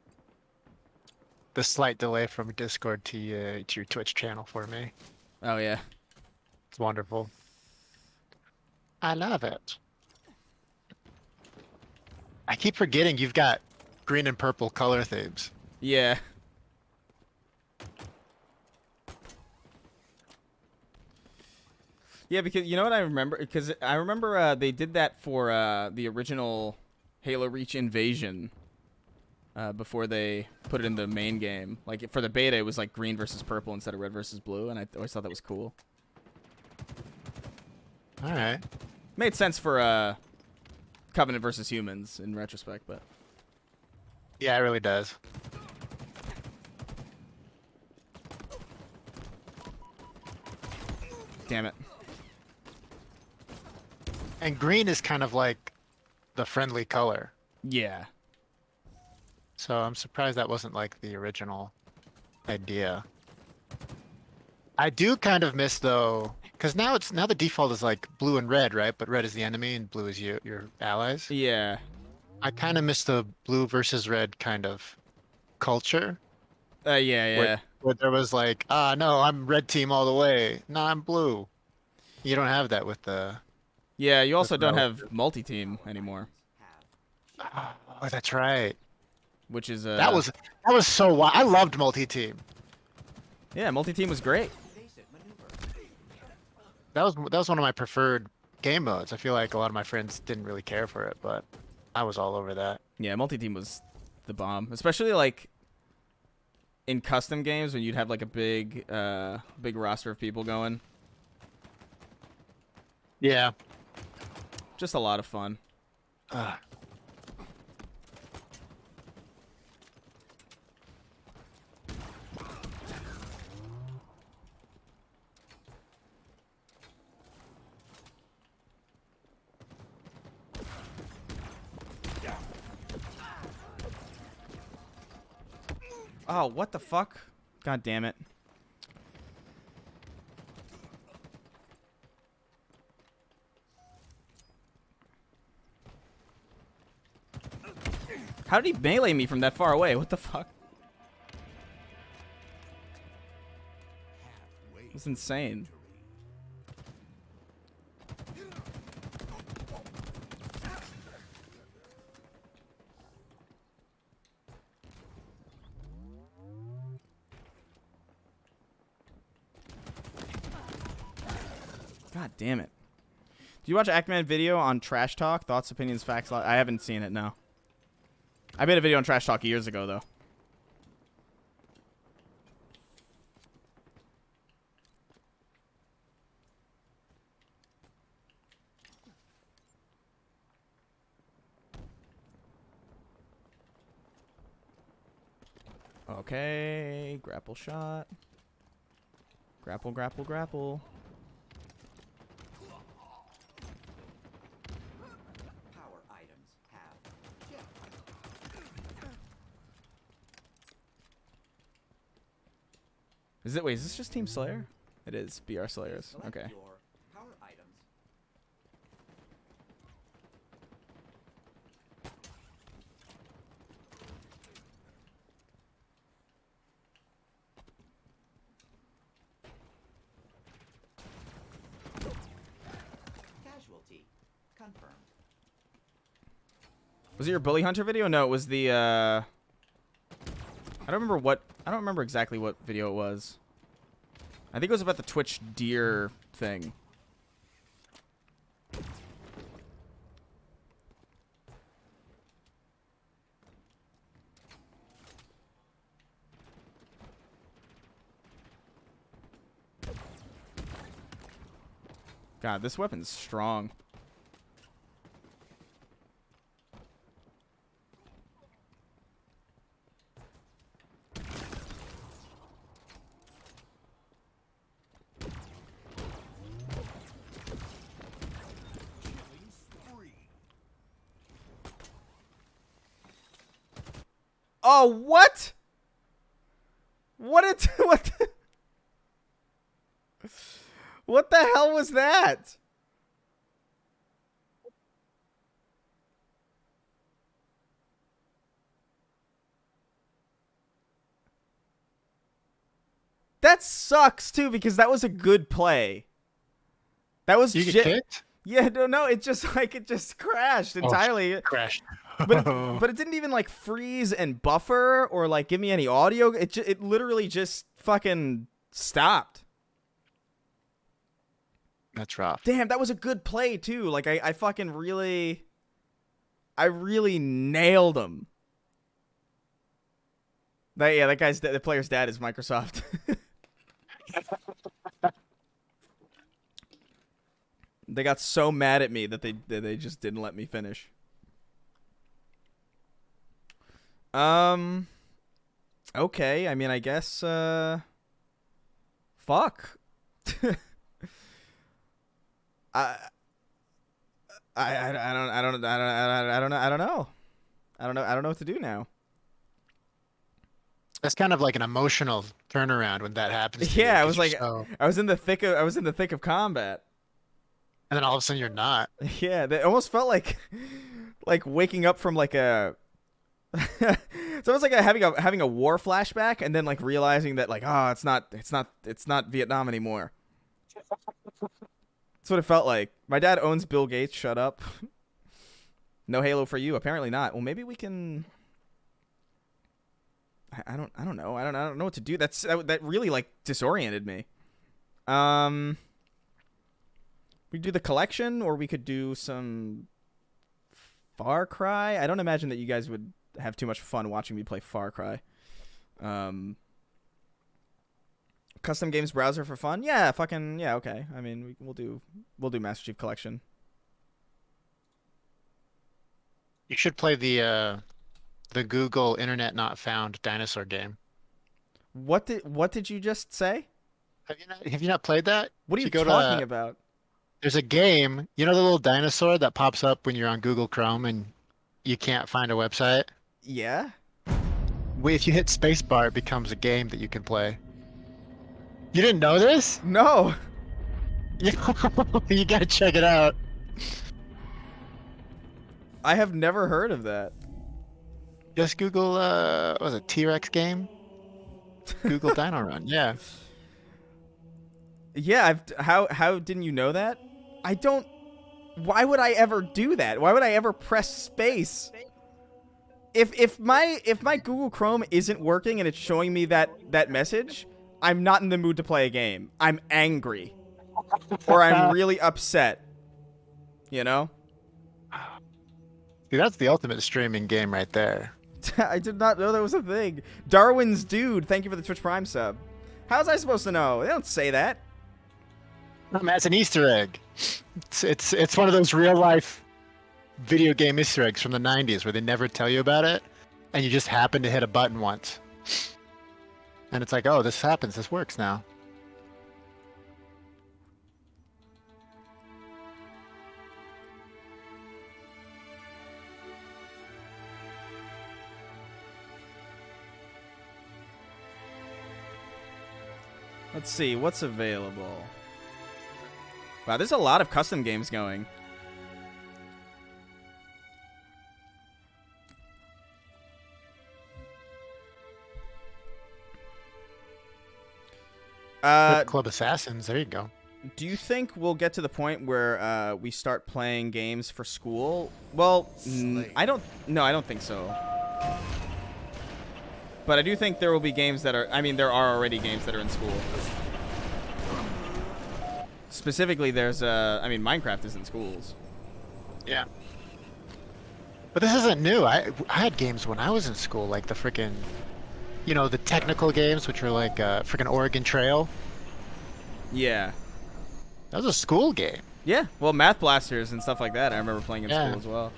The slight delay from Discord to your Twitch channel for me. Oh yeah. It's wonderful. I love it. I keep forgetting you've got green and purple color themes. Yeah. Yeah, because you know what I remember? Because I remember they did that for the original Halo Reach Invasion before they put it in the main game. Like, for the beta, it was like green versus purple instead of red versus blue, and I always thought that was cool. All right. Made sense for Covenant versus humans in retrospect, but... Yeah, it really does. Damn it. And green is kind of like the friendly color. Yeah. So I'm surprised that wasn't like the original idea. I do kind of miss though, because now the default is like blue and red, right? But red is the enemy and blue is your allies. Yeah. I kind of miss the blue versus red kind of culture. Yeah, yeah. Where there was like, no, I'm red team all the way. No, I'm blue. You don't have that with the... Yeah, you also don't relative. have multi-team anymore, Oh, that's right. which is... That was so wild. I loved multi-team. Yeah, multi-team was great. Evasive maneuver. That was one of my preferred game modes. I feel like a lot of my friends didn't really care for it, but I was all over that. Yeah, multi-team was the bomb. Especially, like, in custom games when you'd have, like, a big roster of people going. Yeah. Just a lot of fun. Oh, what the fuck? God damn it. How did he melee me from that far away? What the fuck? That's insane. God damn it. Do you watch Ackman video on Trash Talk? Thoughts, opinions, facts? I haven't seen it, no. I made a video on Trash Talk years ago, though. Okay, grapple shot. Grapple, grapple, grapple. Power items have. Wait, is this just Team Slayer? It is, BR Slayers. Select Okay. your power items. Casualty confirmed. Was it your Bully Hunter video? No, it was the, I don't remember exactly what video it was. I think it was about the Twitch deer thing. God, this weapon's strong. Oh, what? What? What the hell was that? That sucks too because that was a good play. That was You get kicked? Yeah, no, it just crashed entirely. Crashed. But it didn't even like freeze and buffer or like give me any audio. It literally just fucking stopped. That's rough. Damn, that was a good play too. Like I fucking really nailed him. The player's dad is Microsoft. They got so mad at me that they just didn't let me finish. Okay, I mean, I guess fuck. I don't know. I don't know what to do now. That's kind of like an emotional turnaround when that happens. To Yeah, you, I was 'cause like, you're so- I was in the thick of combat. and then all of a sudden you're not. Yeah, that almost felt like waking up from like a. It's almost like having a war flashback, and then like realizing that like, oh, it's not Vietnam anymore. That's what it felt like. My dad owns Bill Gates. Shut up. No Halo for you. Apparently not. Well, maybe we can. I don't know. I don't know what to do. That really like disoriented me. We do the collection, or we could do some Far Cry. I don't imagine that you guys would have too much fun watching me play Far Cry. Custom games browser for fun? Yeah, fucking yeah. Okay. I mean, we'll do Master Chief Collection. You should play the Google Internet Not Found dinosaur game. What did you just say? Have you not played that? What are If you go talking about? There's a game, you know the little dinosaur that pops up when you're on Google Chrome and you can't find a website? Yeah. If you hit spacebar, it becomes a game that you can play. You didn't know this? No. You gotta check it out. I have never heard of that. Just Google, what was it, T-Rex game? Google Dino Run, yeah. Yeah, how didn't you know that? I don't. Why would I ever do that? Why would I ever press space? If my Google Chrome isn't working and it's showing me that message, I'm not in the mood to play a game. I'm angry, or I'm really upset. You know. See, that's the ultimate streaming game right there. I did not know that was a thing. Darwin's dude, thank you for the Twitch Prime sub. How was I supposed to know? They don't say that. No, man, it's an Easter egg. It's one of those real life video game Easter eggs from the 90s where they never tell you about it, and you just happen to hit a button once. And it's like, oh, this happens. This works now. Let's see, what's available? Wow, there's a lot of custom games going. Club Assassins, there you go. Do you think we'll get to the point where we start playing games for school? Well, I don't think so. But I do think there will be games that are, I mean, there are already games that are in school. Specifically, there's, I mean, Minecraft is in schools. Yeah. But this isn't new. I had games when I was in school, like the freaking, you know, the technical games, which were like freaking Oregon Trail. Yeah. That was a school game. Yeah, well, Math Blasters and stuff like that, I remember playing in school as well.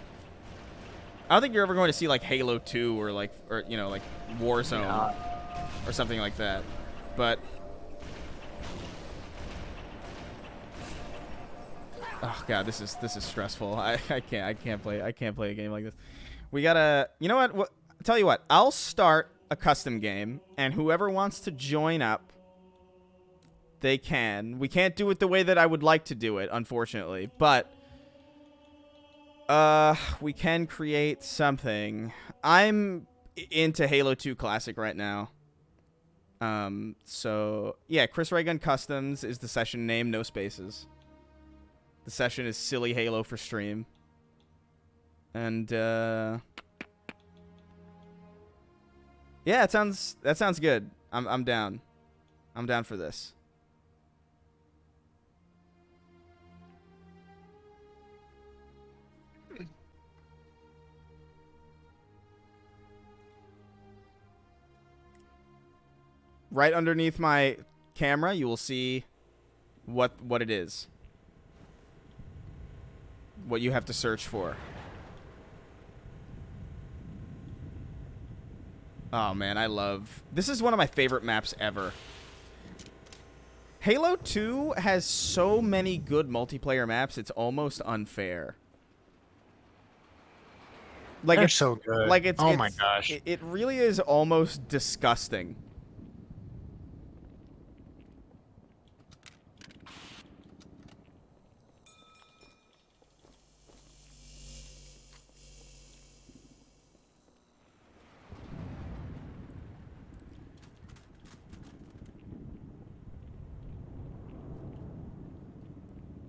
I don't think you're ever going to see, like, Halo 2 or, like, you know, like, Warzone or something like that. But... oh, God, this is stressful. I can't play a game like this. We gotta... You know what? tell you what, I'll start a custom game, and whoever wants to join up, they can. We can't do it the way that I would like to do it, unfortunately, but we can create something. I'm into Halo 2 Classic right now. So yeah, Chris Raygun Customs is the session name, no spaces. The session is Silly Halo for stream. And yeah, that sounds good. I'm down. I'm down for this. Right underneath my camera, you will see what it is. What you have to search for. Oh man, I love... This is one of my favorite maps ever. Halo 2 has so many good multiplayer maps, it's almost unfair. Like They're it's so good. Like it's Oh my gosh. It really is almost disgusting.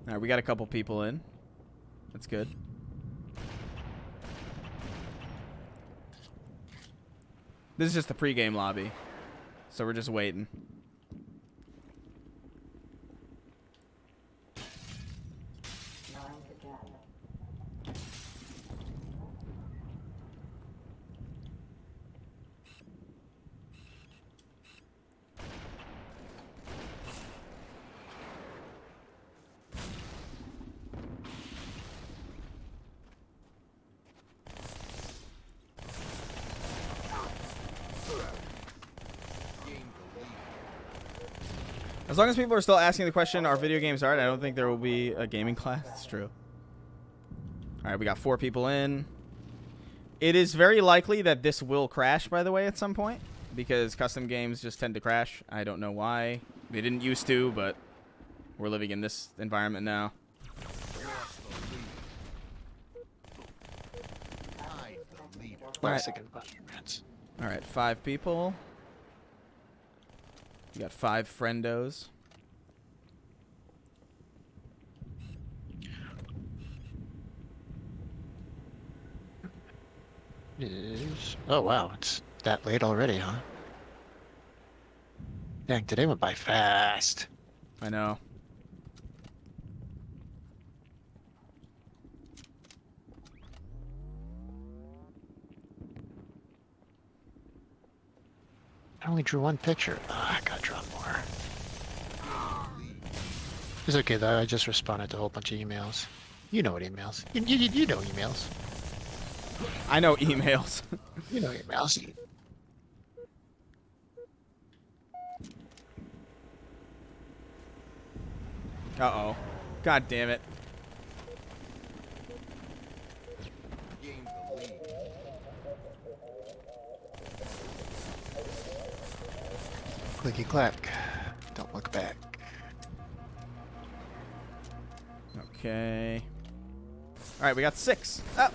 All right, we got a couple people in. That's good. This is just the pregame lobby, so we're just waiting. As long as people are still asking the question, are video games art? I don't think there will be a gaming class. It's true. All right, we got 4 people in. It is very likely that this will crash, by the way, at some point, because custom games just tend to crash. I don't know why. They didn't used to, but we're living in this environment now. Classic environments. All right, 5 people. You got 5 friendos. Oh wow, it's that late already, huh? Dang, today went by fast. I know. I only drew 1 picture. Oh, I gotta draw more. It's okay though, I just responded to a whole bunch of emails. You know what emails. You know emails. I know emails. You know emails. Uh-oh. God damn it. Clicky clack. Don't look back. Okay. All right, we got 6. Oh.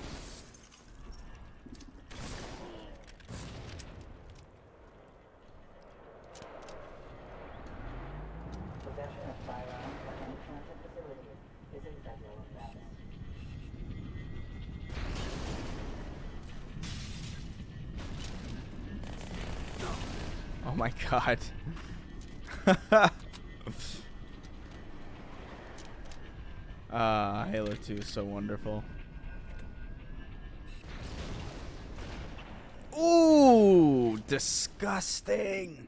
Oh my god. Halo 2 is so wonderful. Ooh, disgusting.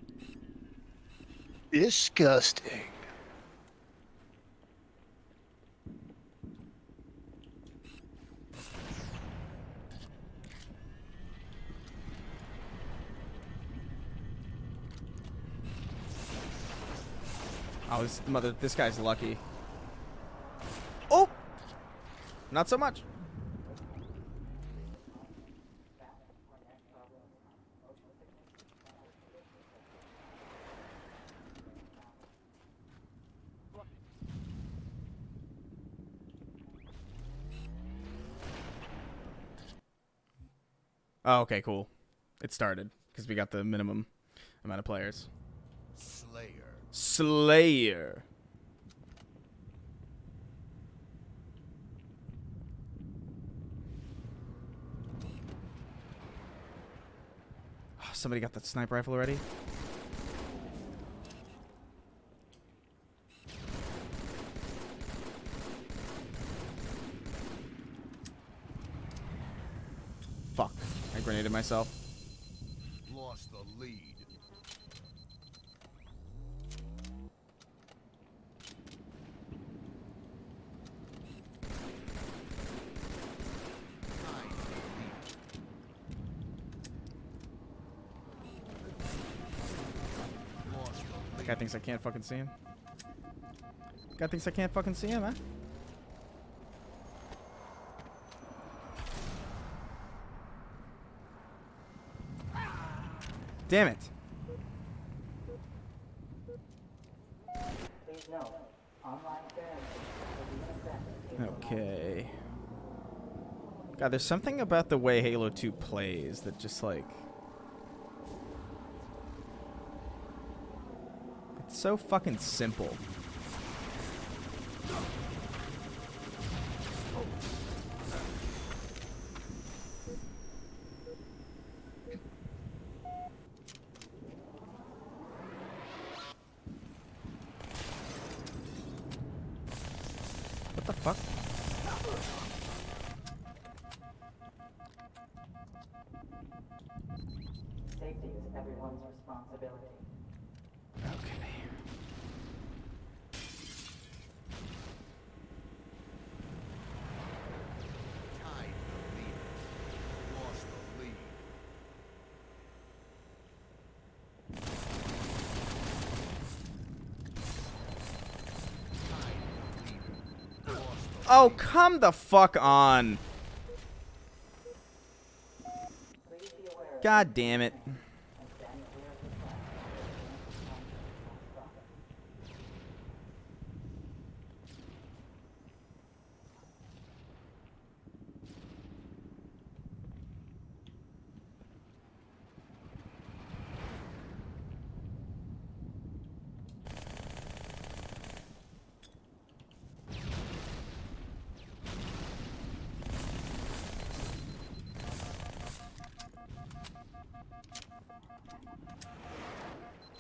Disgusting. Oh, this guy's lucky. Oh! Not so much. Oh, okay, cool. It started because we got the minimum amount of players. Slayer. Slayer. Somebody got that sniper rifle already? Fuck. I grenaded myself. Lost the lead. Tied the lead. Lost the lead. Guy thinks I can't fucking see him. Guy thinks I can't fucking see him, huh? Damn it. Please note, online fairness will be affected. Okay. God, there's something about the way Halo 2 plays that just like... It's so fucking simple. What the fuck? Safety is everyone's responsibility. Okay. Tied the lead. Lost the lead. Tied the lead. Lost the Oh, lead. come the fuck on. Please be aware of God damn it. and stand clear of the flag.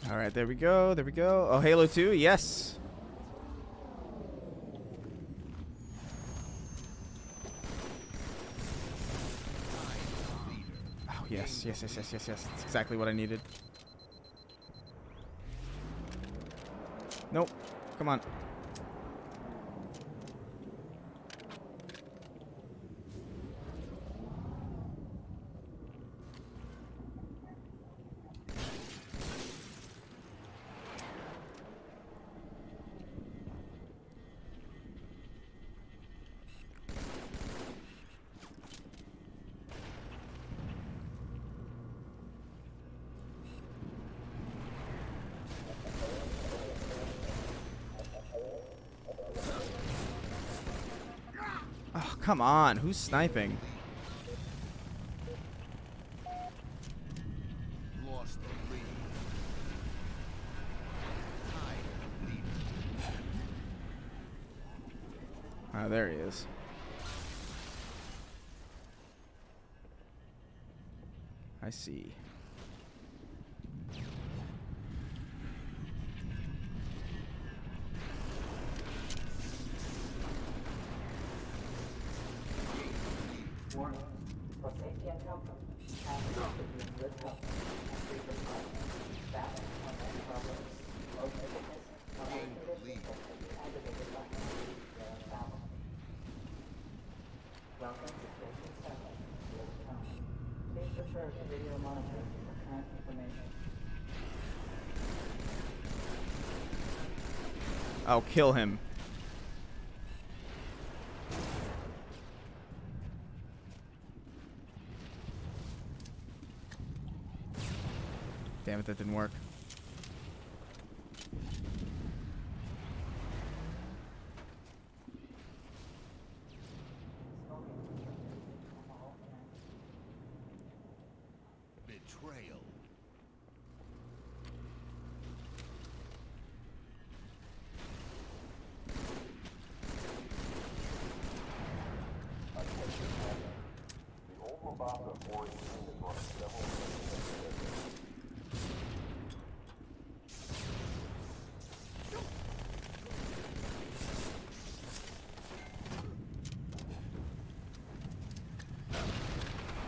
All right, there we go. There we go. Oh, Halo 2, yes. Oh, yes, yes, yes, yes, yes, yes. That's exactly what I needed. Nope. Come on. Oh, come on. Who's sniping? Lost the lead. Tied the lead. Oh, there he is. I see. Warning, for safety and comfort, passengers should be in good health and free from violence, theft, or any problems, or sickness, or any conditions that could be aggravated by their travel. Welcome to Station 7, Field Time. Please refer to video monitors for current information. Oh, kill him. Damn it, that didn't work.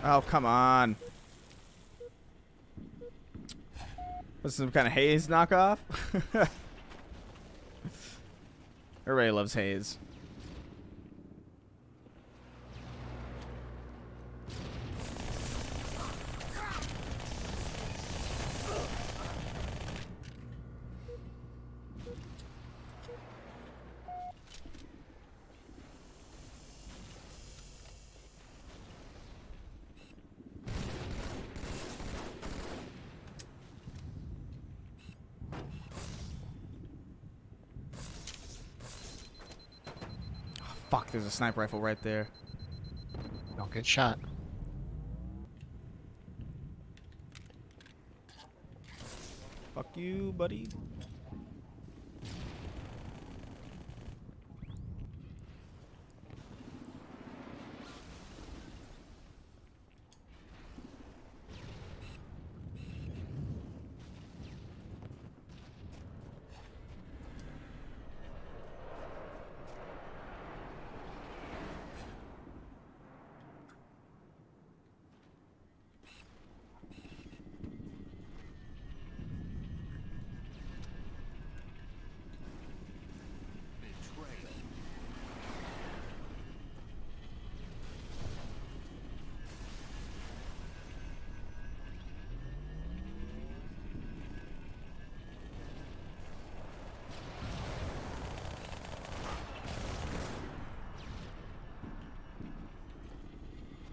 Oh, come on. What's some kind of Haze knockoff? Everybody loves Haze. Fuck, there's a sniper rifle right there. No, good shot. Fuck you, buddy. Betrayal.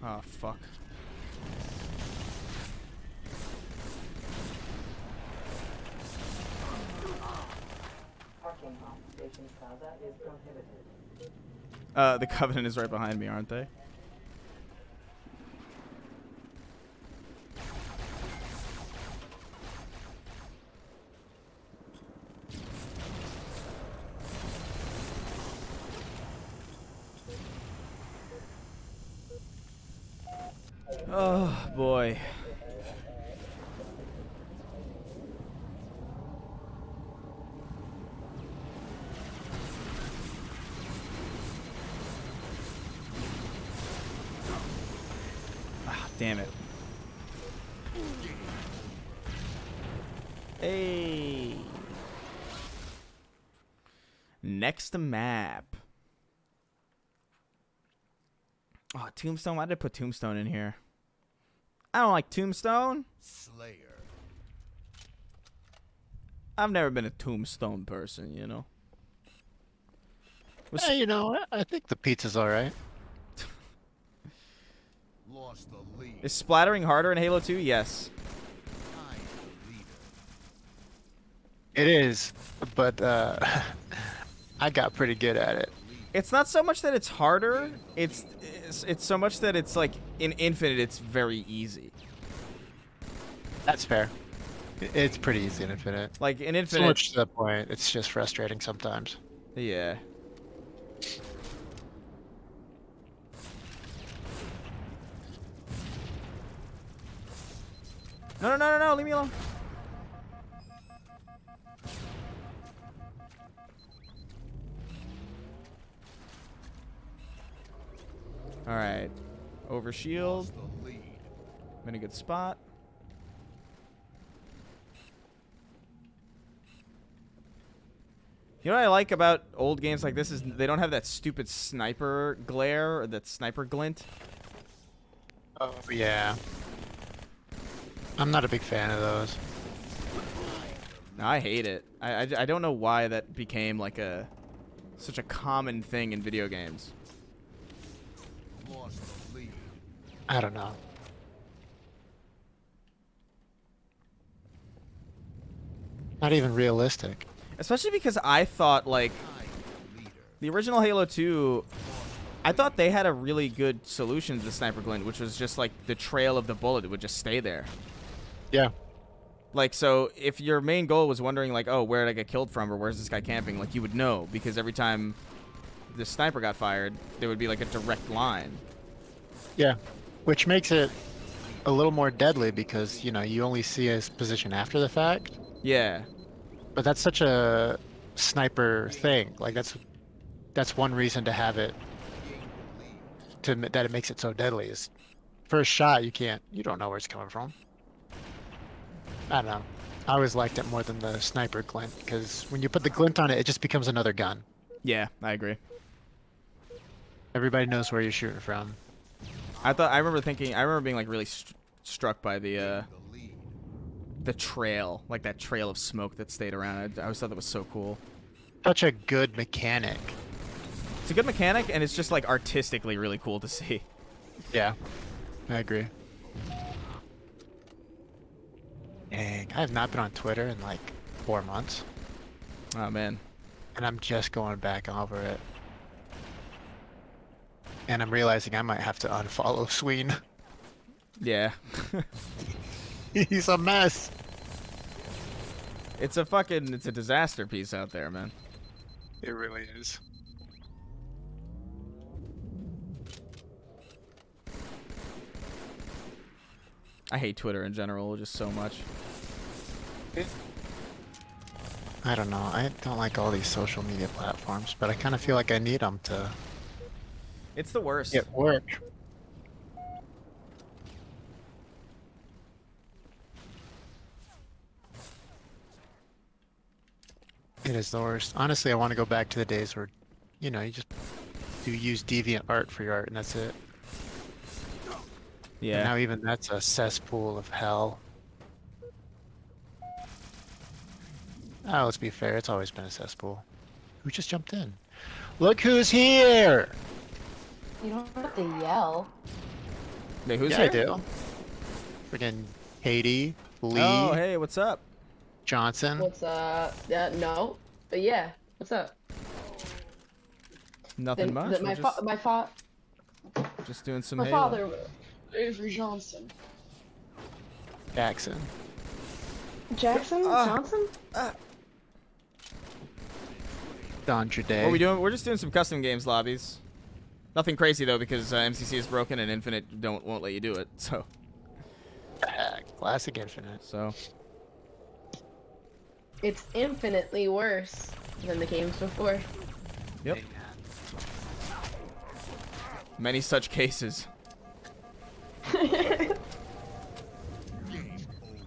Oh, fuck. Parking on Station Plaza is prohibited. The Covenant is right behind me, aren't they? Oh, boy. Ah, damn it. Hey. Next map. Oh, Tombstone. Why did I put Tombstone in here? I don't like Tombstone. Slayer. I've never been a Tombstone person, you know. Was- Hey, you know, I think the pizza's alright. Lost the lead. Is splattering harder in Halo 2? Yes. Tied the leader. It is, but I got pretty good at it. It's not so much that it's harder. It's so much that it's like in Infinite, it's very easy. That's fair. It's pretty easy in Infinite. Like in So Infinite, much to the point, it's just frustrating sometimes. yeah. No, no, no, no, no! Leave me alone. All right, over shield. Lost the lead. I'm in a good spot. You know what I like about old games like this is they don't have that stupid sniper glare or that sniper glint. Oh, yeah. I'm not a big fan of those. No, I hate it. I don't know why that became like such a common thing in video games. Lost the lead. I don't know. Not even realistic. Especially because I thought like Tied the leader. the original Halo 2, I thought they had a really good solution to the sniper glint, which was just like the trail of the bullet would just stay there. Yeah. Like, so if your main goal was wondering like, oh, where did I get killed from or where's this guy camping, like you would know because every time the sniper got fired, there would be like a direct line. Yeah. Which makes it a little more deadly because, you know, you only see his position after the fact. Yeah. But that's such a sniper thing. Like that's one reason to have it that it makes it so deadly is first shot, you don't know where it's coming from. I don't know. I always liked it more than the sniper glint because when you put the glint on it, it just becomes another gun. Yeah, I agree. Everybody knows where you're shooting from. I remember being like really struck by The lead. the trail, like that trail of smoke that stayed around. I always thought that was so cool. Such a good mechanic. It's a good mechanic, and it's just like artistically really cool to see. Yeah, I agree. Dang, I have not been on Twitter in like 4 months, Oh man. and I'm just going back over it. And I'm realizing I might have to unfollow Sween. Yeah. He's a mess. It's a disaster piece out there, man. It really is. I hate Twitter in general just so much. I don't know. I don't like all these social media platforms, but I kind of feel like I need them to It's the worst. get work. It is the worst. Honestly, I want to go back to the days where, you use deviant art for your art and that's it. And Yeah. now even that's a cesspool of hell. Oh, let's be fair. It's always been a cesspool. Who just jumped in? Look who's here! You don't have to yell. Wait, who's Yeah, I here? do. Freaking Katie, Lee, Oh, hey, what's up? Johnson. What's Yeah, no. But yeah, what's up? Nothing much. We're just doing some my Halo. father, Avery Johnson. Jackson. Jackson Johnson? Don Jade. What are we doing? We're just doing some custom games lobbies. Nothing crazy though, because MCC is broken and Infinite won't let you do it. Classic Infinite. So It's infinitely worse than the games before. Yep. Hey, man. many such cases.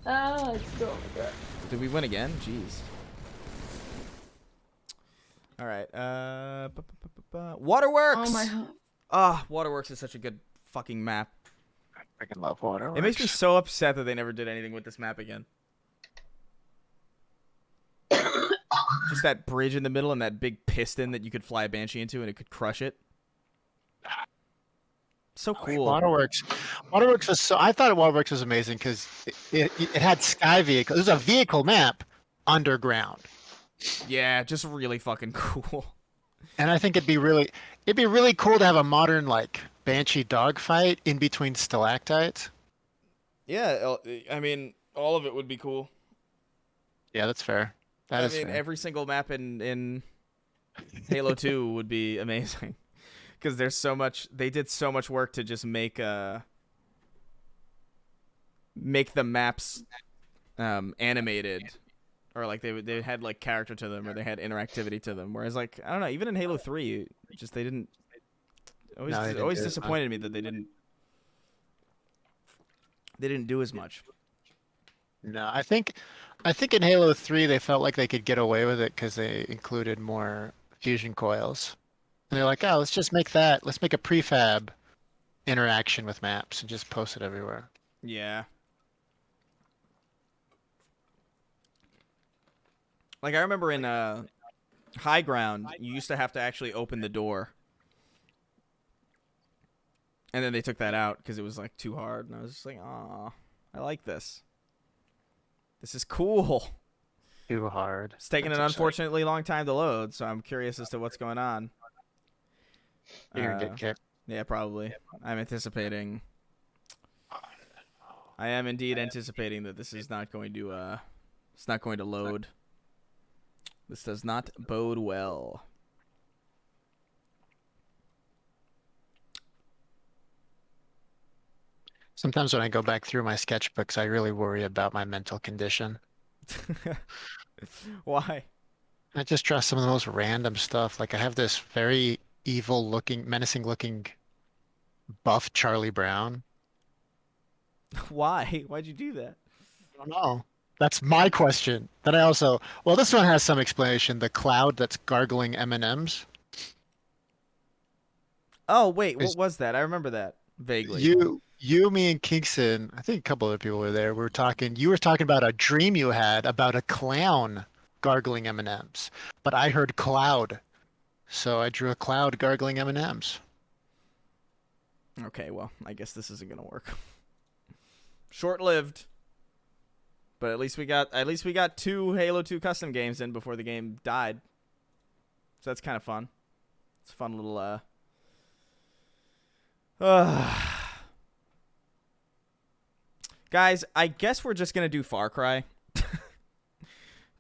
Oh, it's still good. Did we win again? Jeez. All right. Waterworks. Oh my. Waterworks is such a good fucking map. I freaking love Waterworks. It makes me so upset that they never did anything with this map again. Just that bridge in the middle and that big piston that you could fly a Banshee into and it could crush it. So cool. Waterworks was so. I thought Waterworks was amazing because it had sky vehicles. It was a vehicle map underground, Yeah, just really fucking cool. and I think it'd be really cool to have a modern like Banshee dogfight in between stalactites. Yeah, I mean, all of it would be cool. Yeah, that's fair. That I is mean, fair. every single map in Halo 2 would be amazing. Because there's so much, they did so much work to just make the maps animated, or like they had like character to them, or they had interactivity to them. Whereas like I don't know, even in Halo 3, just they didn't. No, they didn't Always do it. disappointed me that they didn't do as much. No, I think in Halo 3 they felt like they could get away with it because they included more fusion coils. And they're like, oh, let's just make that. Let's make a prefab interaction with maps and just post it everywhere. Yeah. Like I remember in High Ground, you used to have to actually open the door. And then they took that out because it was like too hard, and I was just like, "Aw, I like this. This is cool." Too hard. It's taking That's an exciting. unfortunately long time to load, so I'm curious as to what's going on. You're gonna get kicked. Yeah, probably. I'm anticipating. I am indeed anticipating that this is not going to. It's not going to load. This does not bode well. Sometimes when I go back through my sketchbooks, I really worry about my mental condition. Why? I just draw some of the most random stuff. Like I have this very evil looking, menacing looking buff Charlie Brown. Why? Why'd you do that? I don't know. That's my question. Then I also, well, this one has some explanation. The cloud that's gargling M&Ms. Oh wait, what Is- was that? I remember that vaguely. You, me, and Kingston. I think a couple other people were there. We were talking. You were talking about a dream you had about a clown gargling M&Ms, but I heard cloud, so I drew a cloud gargling M&Ms. Okay, well, I guess this isn't gonna work. Short-lived. But at least we got 2 Halo 2 custom games in before the game died. So that's kind of fun. It's a fun little Guys, I guess we're just going to do Far Cry.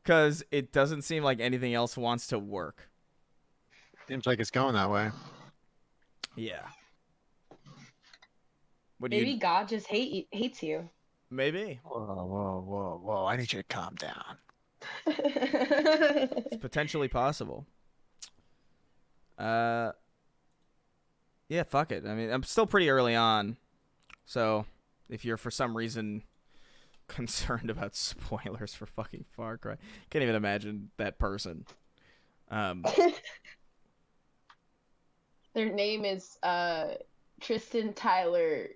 Cuz it doesn't seem like anything else wants to work. Seems like it's going that way. Yeah. What do Maybe you God just hates you. Maybe. Whoa! I need you to calm down. It's potentially possible. Yeah, fuck it. I mean, I'm still pretty early on. So, if you're for some reason concerned about spoilers for fucking Far Cry, can't even imagine that person. Their name is Tristan Tyler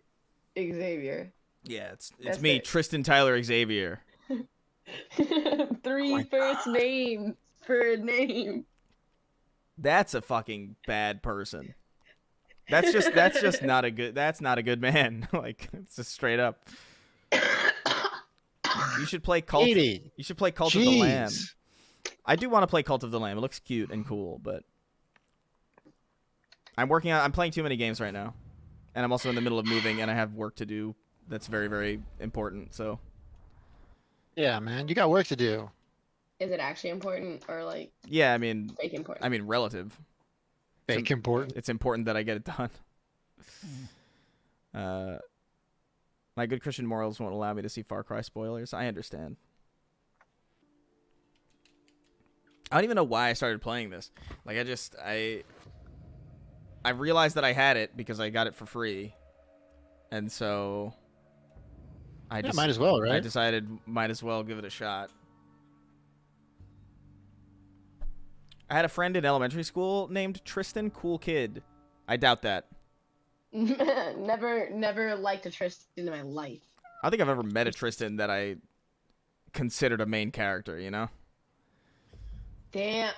Xavier. Yeah, it's That's me, it. Tristan Tyler Xavier. 3 first names for a name. That's a fucking bad person. That's just not a good man. Like, it's just straight up. You should play Cult. 80. You should play Cult of the Lamb. Jeez. I do want to play Cult of the Lamb. It looks cute and cool, but I'm playing too many games right now. And I'm also in the middle of moving and I have work to do that's very, very important. So, Yeah, man, you got work to do. Is it actually important or like yeah, I mean fake important? relative. Fake important. It's important that I get it done. My good Christian morals won't allow me to see Far Cry spoilers. I understand. I don't even know why I started playing this. Like, I realized that I had it because I got it for free. And so I Yeah, might as well, right? I decided might as well give it a shot. I had a friend in elementary school named Tristan Cool Kid. I doubt that. never liked a Tristan in my life. I don't think I've ever met a Tristan that I considered a main character, you know? Damn,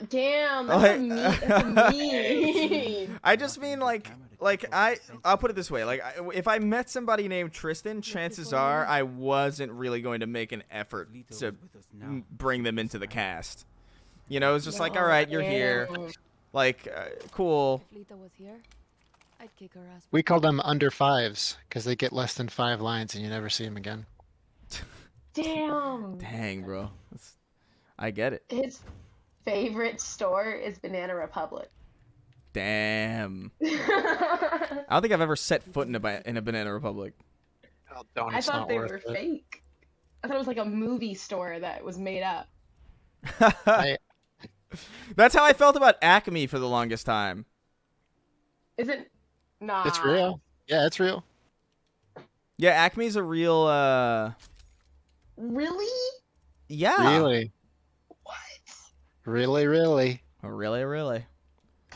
Like- that's a mean. I just mean I'll put it this way. Like, if I met somebody named Tristan, chances are I wasn't really going to make an effort to bring them into the cast. You know, it's just like, all right, you're here. Like, cool. If Lita was here, I'd kick her ass. We call them under fives because they get less than 5 lines and you never see them again. Damn. Dang, bro. I get it. His favorite store is Banana Republic. Damn. I don't think I've ever set foot in a Banana Republic. Oh, don't, I it's thought not they worth were it. fake. I thought it was like a movie store that was made up. That's how I felt about Acme for the longest time. Is it? Nah. It's real. Yeah, it's real. Yeah, Acme's a real, Really? yeah. Really. What? Really. Oh, really?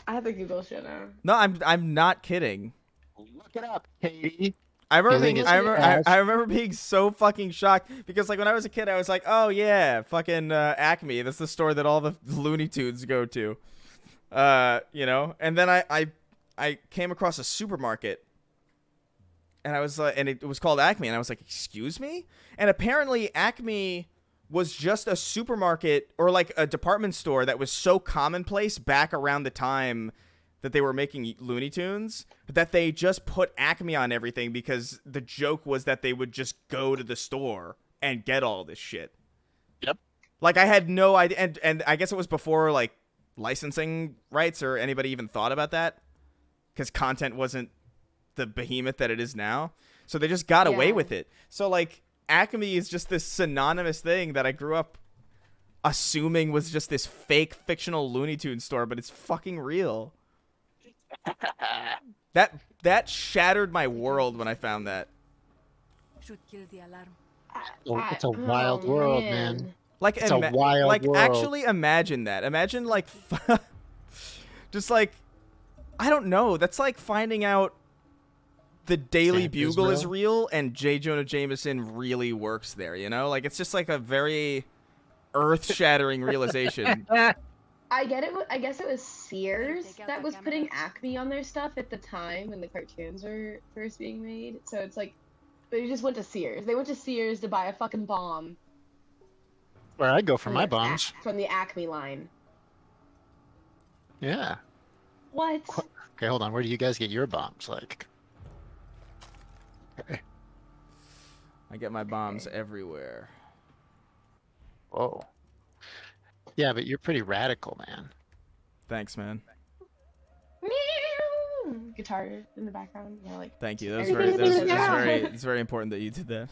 I have to Google shit now. No, I'm not kidding. Look it up, Katie. I remember, I think being, it's I remember being so fucking shocked because, like, when I was a kid, I was like, "Oh yeah, fucking Acme. That's the store that all the Looney Tunes go to." You know. And then I came across a supermarket, and I was like, and it was called Acme, and I was like, "Excuse me?" And apparently, Acme was just a supermarket or like a department store that was so commonplace back around the time that they were making Looney Tunes, that they just put Acme on everything because the joke was that they would just go to the store and get all this shit. Yep. Like, I had no idea, and I guess it was before, like, licensing rights or anybody even thought about that, because content wasn't the behemoth that it is now. So they just got away Yeah. with it. So, like, Acme is just this synonymous thing that I grew up assuming was just this fake fictional Looney Tunes store, but it's fucking real. That shattered my world when I found that. should kill the alarm. It's a wild world, man. Like, It's a wild like world. actually imagine that. Imagine like, just like, I don't know. That's like finding out the Daily Santa's Bugle is real? real and J. Jonah Jameson really works there. You know, like it's just like a very earth-shattering realization. I get it. I guess it was Sears Take out that the was putting camera. Acme on their stuff at the time when the cartoons were first being made. So it's like, they just went to Sears. They went to Sears to buy a fucking bomb. Where I go for from my the bombs. From the Acme line. Yeah. What? Okay, hold on. Where do you guys get your bombs? Like, okay. I get my bombs everywhere. Whoa. Yeah, but you're pretty radical, man. Thanks, man. Meow! Guitar in the background. Yeah, like. Thank you. That was Everything's very, Yeah. it's very important that you did that.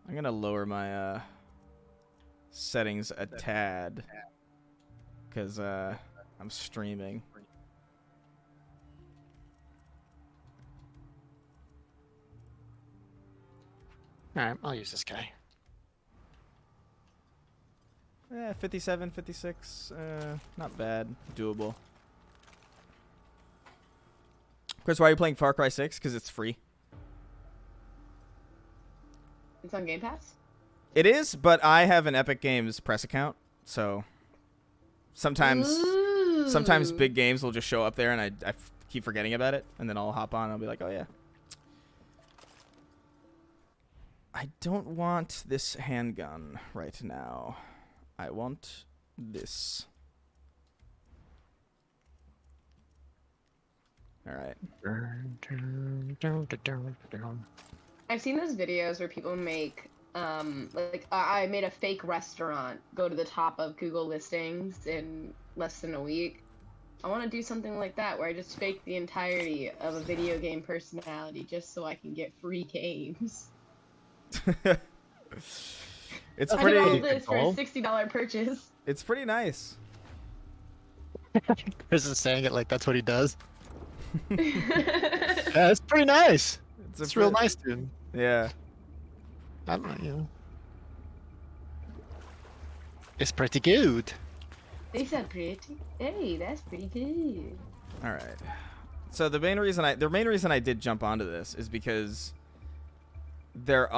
I'm gonna lower my settings a tad, cause I'm streaming. All right, I'll use this guy. 57, 56, not bad, doable. Chris, why are you playing Far Cry 6? Because it's free. It's on Game Pass? It is, but I have an Epic Games press account, so sometimes Ooh. big games will just show up there, and I keep forgetting about it, and then I'll hop on and I'll be like, oh yeah. I don't want this handgun right now. I want this. All right. I've seen those videos where people make, I made a fake restaurant go to the top of Google listings in less than a week. I want to do something like that where I just fake the entirety of a video game personality just so I can get free games. It's I did all pretty. this for a $60 purchase. It's pretty nice. Chris is saying it like that's what he does. Yeah, it's pretty nice. It's real nice, dude. Yeah. I don't know, you know. It's pretty good. They said pretty. Hey, that's pretty good. All right. So the main reason I did jump onto this is because there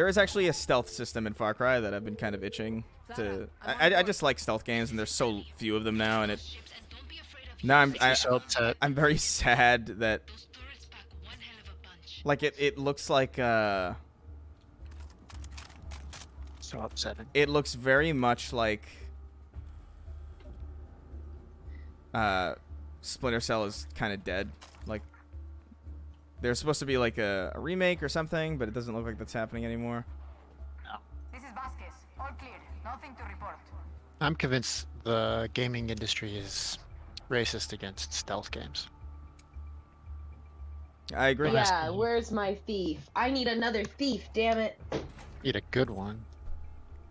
is actually a stealth system in Far Cry that I've been kind of itching to. I just like stealth games, and there's so few of them now, and So upset. I'm very sad that like it looks like So upsetting. it looks very much like Splinter Cell is kind of dead. Like there's supposed to be like a remake or something, but it doesn't look like that's happening anymore. This is Vasquez. All clear. Nothing to report. I'm convinced the gaming industry is racist against stealth games. I agree. Yeah, where's my thief? I need another thief, damn it. Need a good one.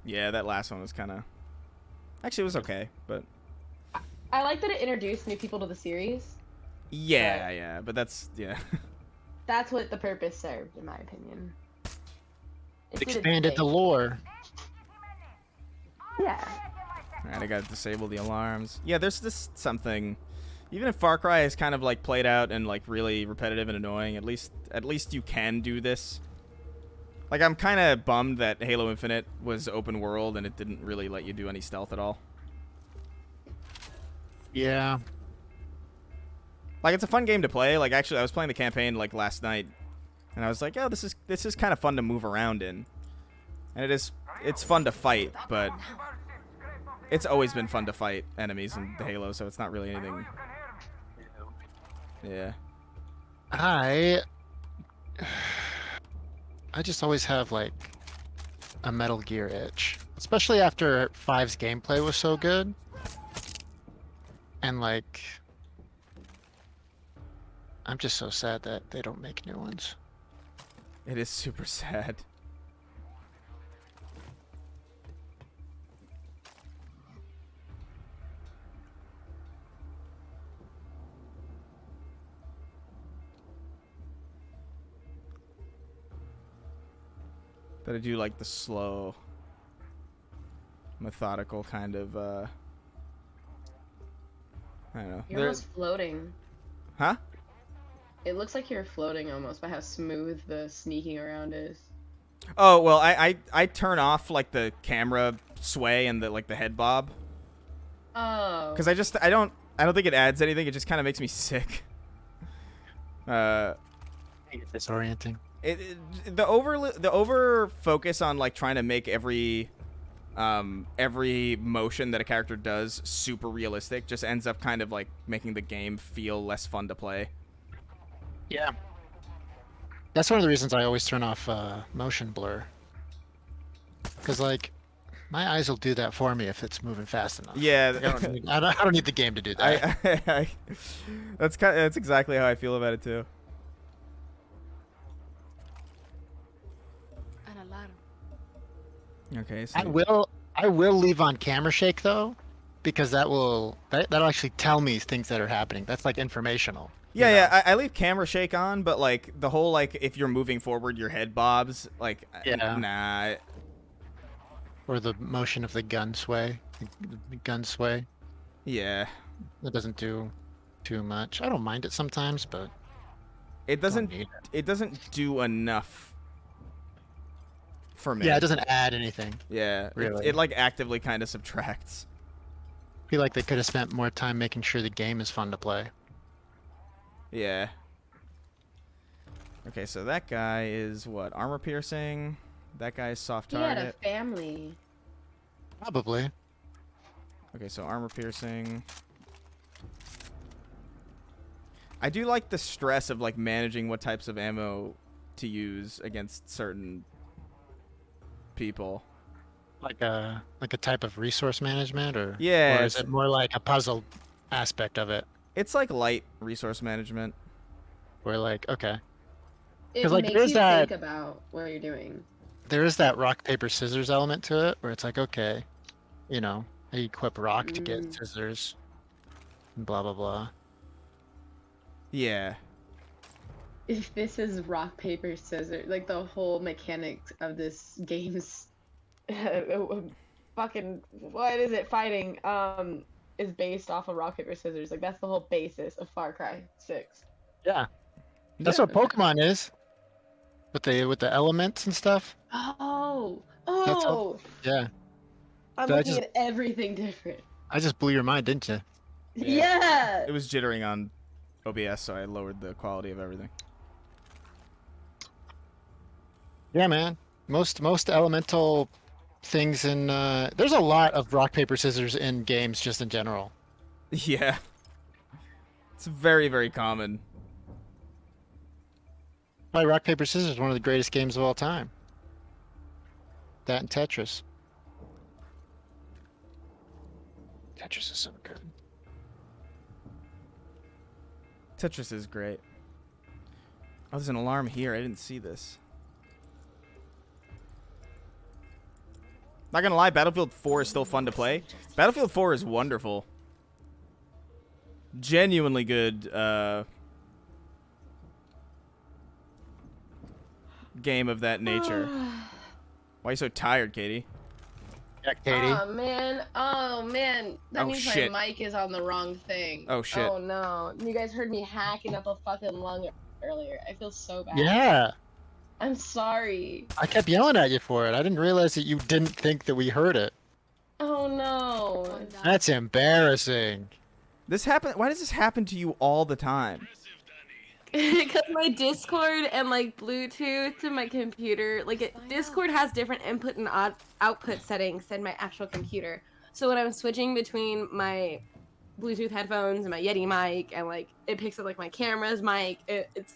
Yeah, that last one was kind of. Actually, it was okay, but. I like that it introduced new people to the series. Yeah, but that's yeah. That's what the purpose served, in my opinion. It did its Expanded the thing. lore. Yeah. Alright, I gotta disable the alarms. Yeah, there's this something. Even if Far Cry is kind of like played out and like really repetitive and annoying, at least you can do this. Like I'm kind of bummed that Halo Infinite was open world and it didn't really let you do any stealth at all. Yeah. Like it's a fun game to play. Like actually, I was playing the campaign like last night, and I was like, "Oh, this is kind of fun to move around in," and it's fun to fight, but it's always been fun to fight enemies in the Halo, so it's not really anything. Yeah. I just always have like a Metal Gear itch, especially after 5's gameplay was so good, and like. I'm just so sad that they don't make new ones. It is super sad. That I do like the slow, methodical kind of, I don't know. You're almost floating. Huh? It looks like you're floating almost by how smooth the sneaking around is. Oh, well, I turn off, like, the camera sway and the, like, the head bob. Oh. Because I don't think it adds anything. It just kind of makes me sick. It's disorienting. The over focus on, like, trying to make every motion that a character does super realistic just ends up kind of, like, making the game feel less fun to play. Yeah. That's one of the reasons I always turn off motion blur. Because, like, my eyes will do that for me if it's moving fast enough. Yeah. Like, I don't need the game to do that. That's exactly how I feel about it too. An alarm. Okay. So I will leave on camera shake though, because that'll actually tell me things that are happening. That's like informational. Yeah, you know? yeah. I leave camera shake on, but like the whole like if you're moving forward, your head bobs. Like, Yeah. nah. Or the motion of the gun sway. The gun sway. Yeah. That doesn't do too much. I don't mind it sometimes, but It doesn't. need It doesn't do enough. For me. yeah, it doesn't add anything. Yeah. Really. It like actively kind of subtracts. I feel like they could have spent more time making sure the game is fun to play. Yeah. Okay, so that guy is what? Armor piercing. That guy is soft He had a target. family. Probably. Okay, so armor piercing. I do like the stress of like managing what types of ammo to use against certain people. Like a type of resource management, or Yeah, or is it more like a puzzle aspect of it? It's like light resource management. Where like okay, It 'Cause, like, makes there's you that- think about what you're doing. there is that rock paper scissors element to it, where it's like okay, you know, I equip rock to get scissors, and blah blah blah. Yeah. If this is rock, paper, scissors, like the whole mechanics of this game's fucking, what is it, fighting, is based off of rock, paper, scissors. Like, that's the whole basis of Far Cry 6. Yeah, that's Yeah. what Pokemon is. With the elements and stuff. Oh! That's Oh! Yeah, I'm Did I looking just- at everything different. I just blew your mind, didn't you? Yeah! It was jittering on OBS, so I lowered the quality of everything. Yeah, man. Most elemental things in there's a lot of rock paper scissors in games just in general. Yeah. It's very, very common. Probably rock paper scissors is one of the greatest games of all time. That and Tetris. Tetris is so good. Tetris is great. Oh, there's an alarm here. I didn't see this. Not gonna lie, Battlefield 4 is still fun to play. Battlefield 4 is wonderful. Genuinely good game of that nature. Why are you so tired, Katie? Yeah, Katie. Oh man, that Oh, means shit. my mic is on the wrong thing. Oh, shit. Oh no, you guys heard me hacking up a fucking lung earlier. I feel so bad. Yeah. I'm sorry. I kept yelling at you for it. I didn't realize that you didn't think that we heard it. Oh no. That's embarrassing. This happen. Why does this happen to you all the time? Because my Discord and like Bluetooth to my computer, Discord has different input and output settings than my actual computer. So when I'm switching between my Bluetooth headphones and my Yeti mic, and like it picks up like my camera's mic, it's.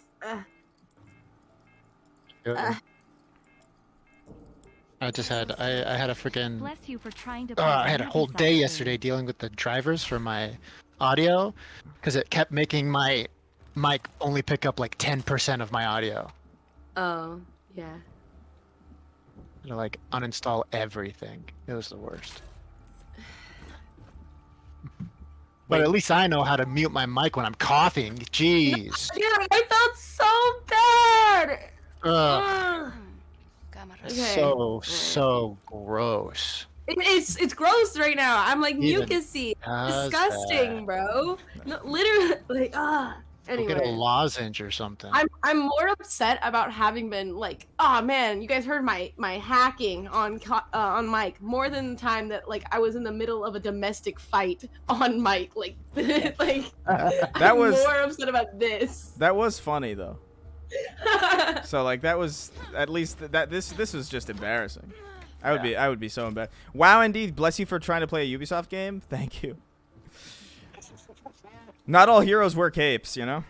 I just had I had a freaking Bless you for trying to. I had a whole day yesterday dealing with the drivers for my audio because it kept making my mic only pick up like 10% of my audio. Oh yeah. To like uninstall everything. It was the worst. But at least I know how to mute my mic when I'm coughing. Jeez. Dude, I felt so bad. Ugh. Cámara. So gross. It's gross right now. I'm like Even mucusy, does disgusting, bro. No, literally, like Go get a Anyway, lozenge or something. I'm more upset about having been like, oh man, you guys heard my hacking on mic more than the time that like I was in the middle of a domestic fight on mic. Like like That I'm was more upset about this. that was funny though. So like that was at least that this was just embarrassing. I would be so embarrassed. Wow, indeed. Bless you for trying to play a Ubisoft game. Thank you. Not all heroes wear capes, you know.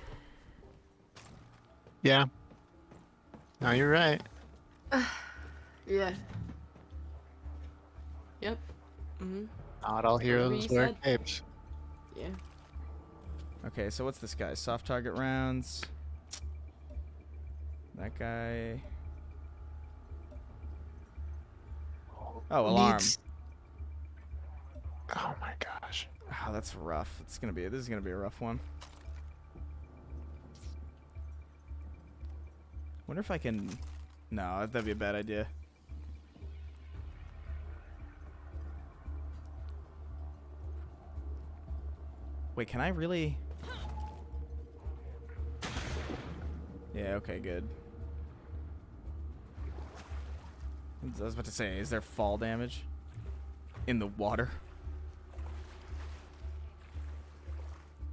Yeah. No, you're right. Yeah. Yep. Mhm. Not all heroes you wear said. capes. Yeah. Okay, so what's this guy? Soft target rounds. That guy. Oh, alarm. Oh my gosh. Oh, that's rough. This is gonna be a rough one. Wonder if I can. No, that'd be a bad idea. Wait, can I really? Yeah. Okay. Good. I was about to say, is there fall damage in the water?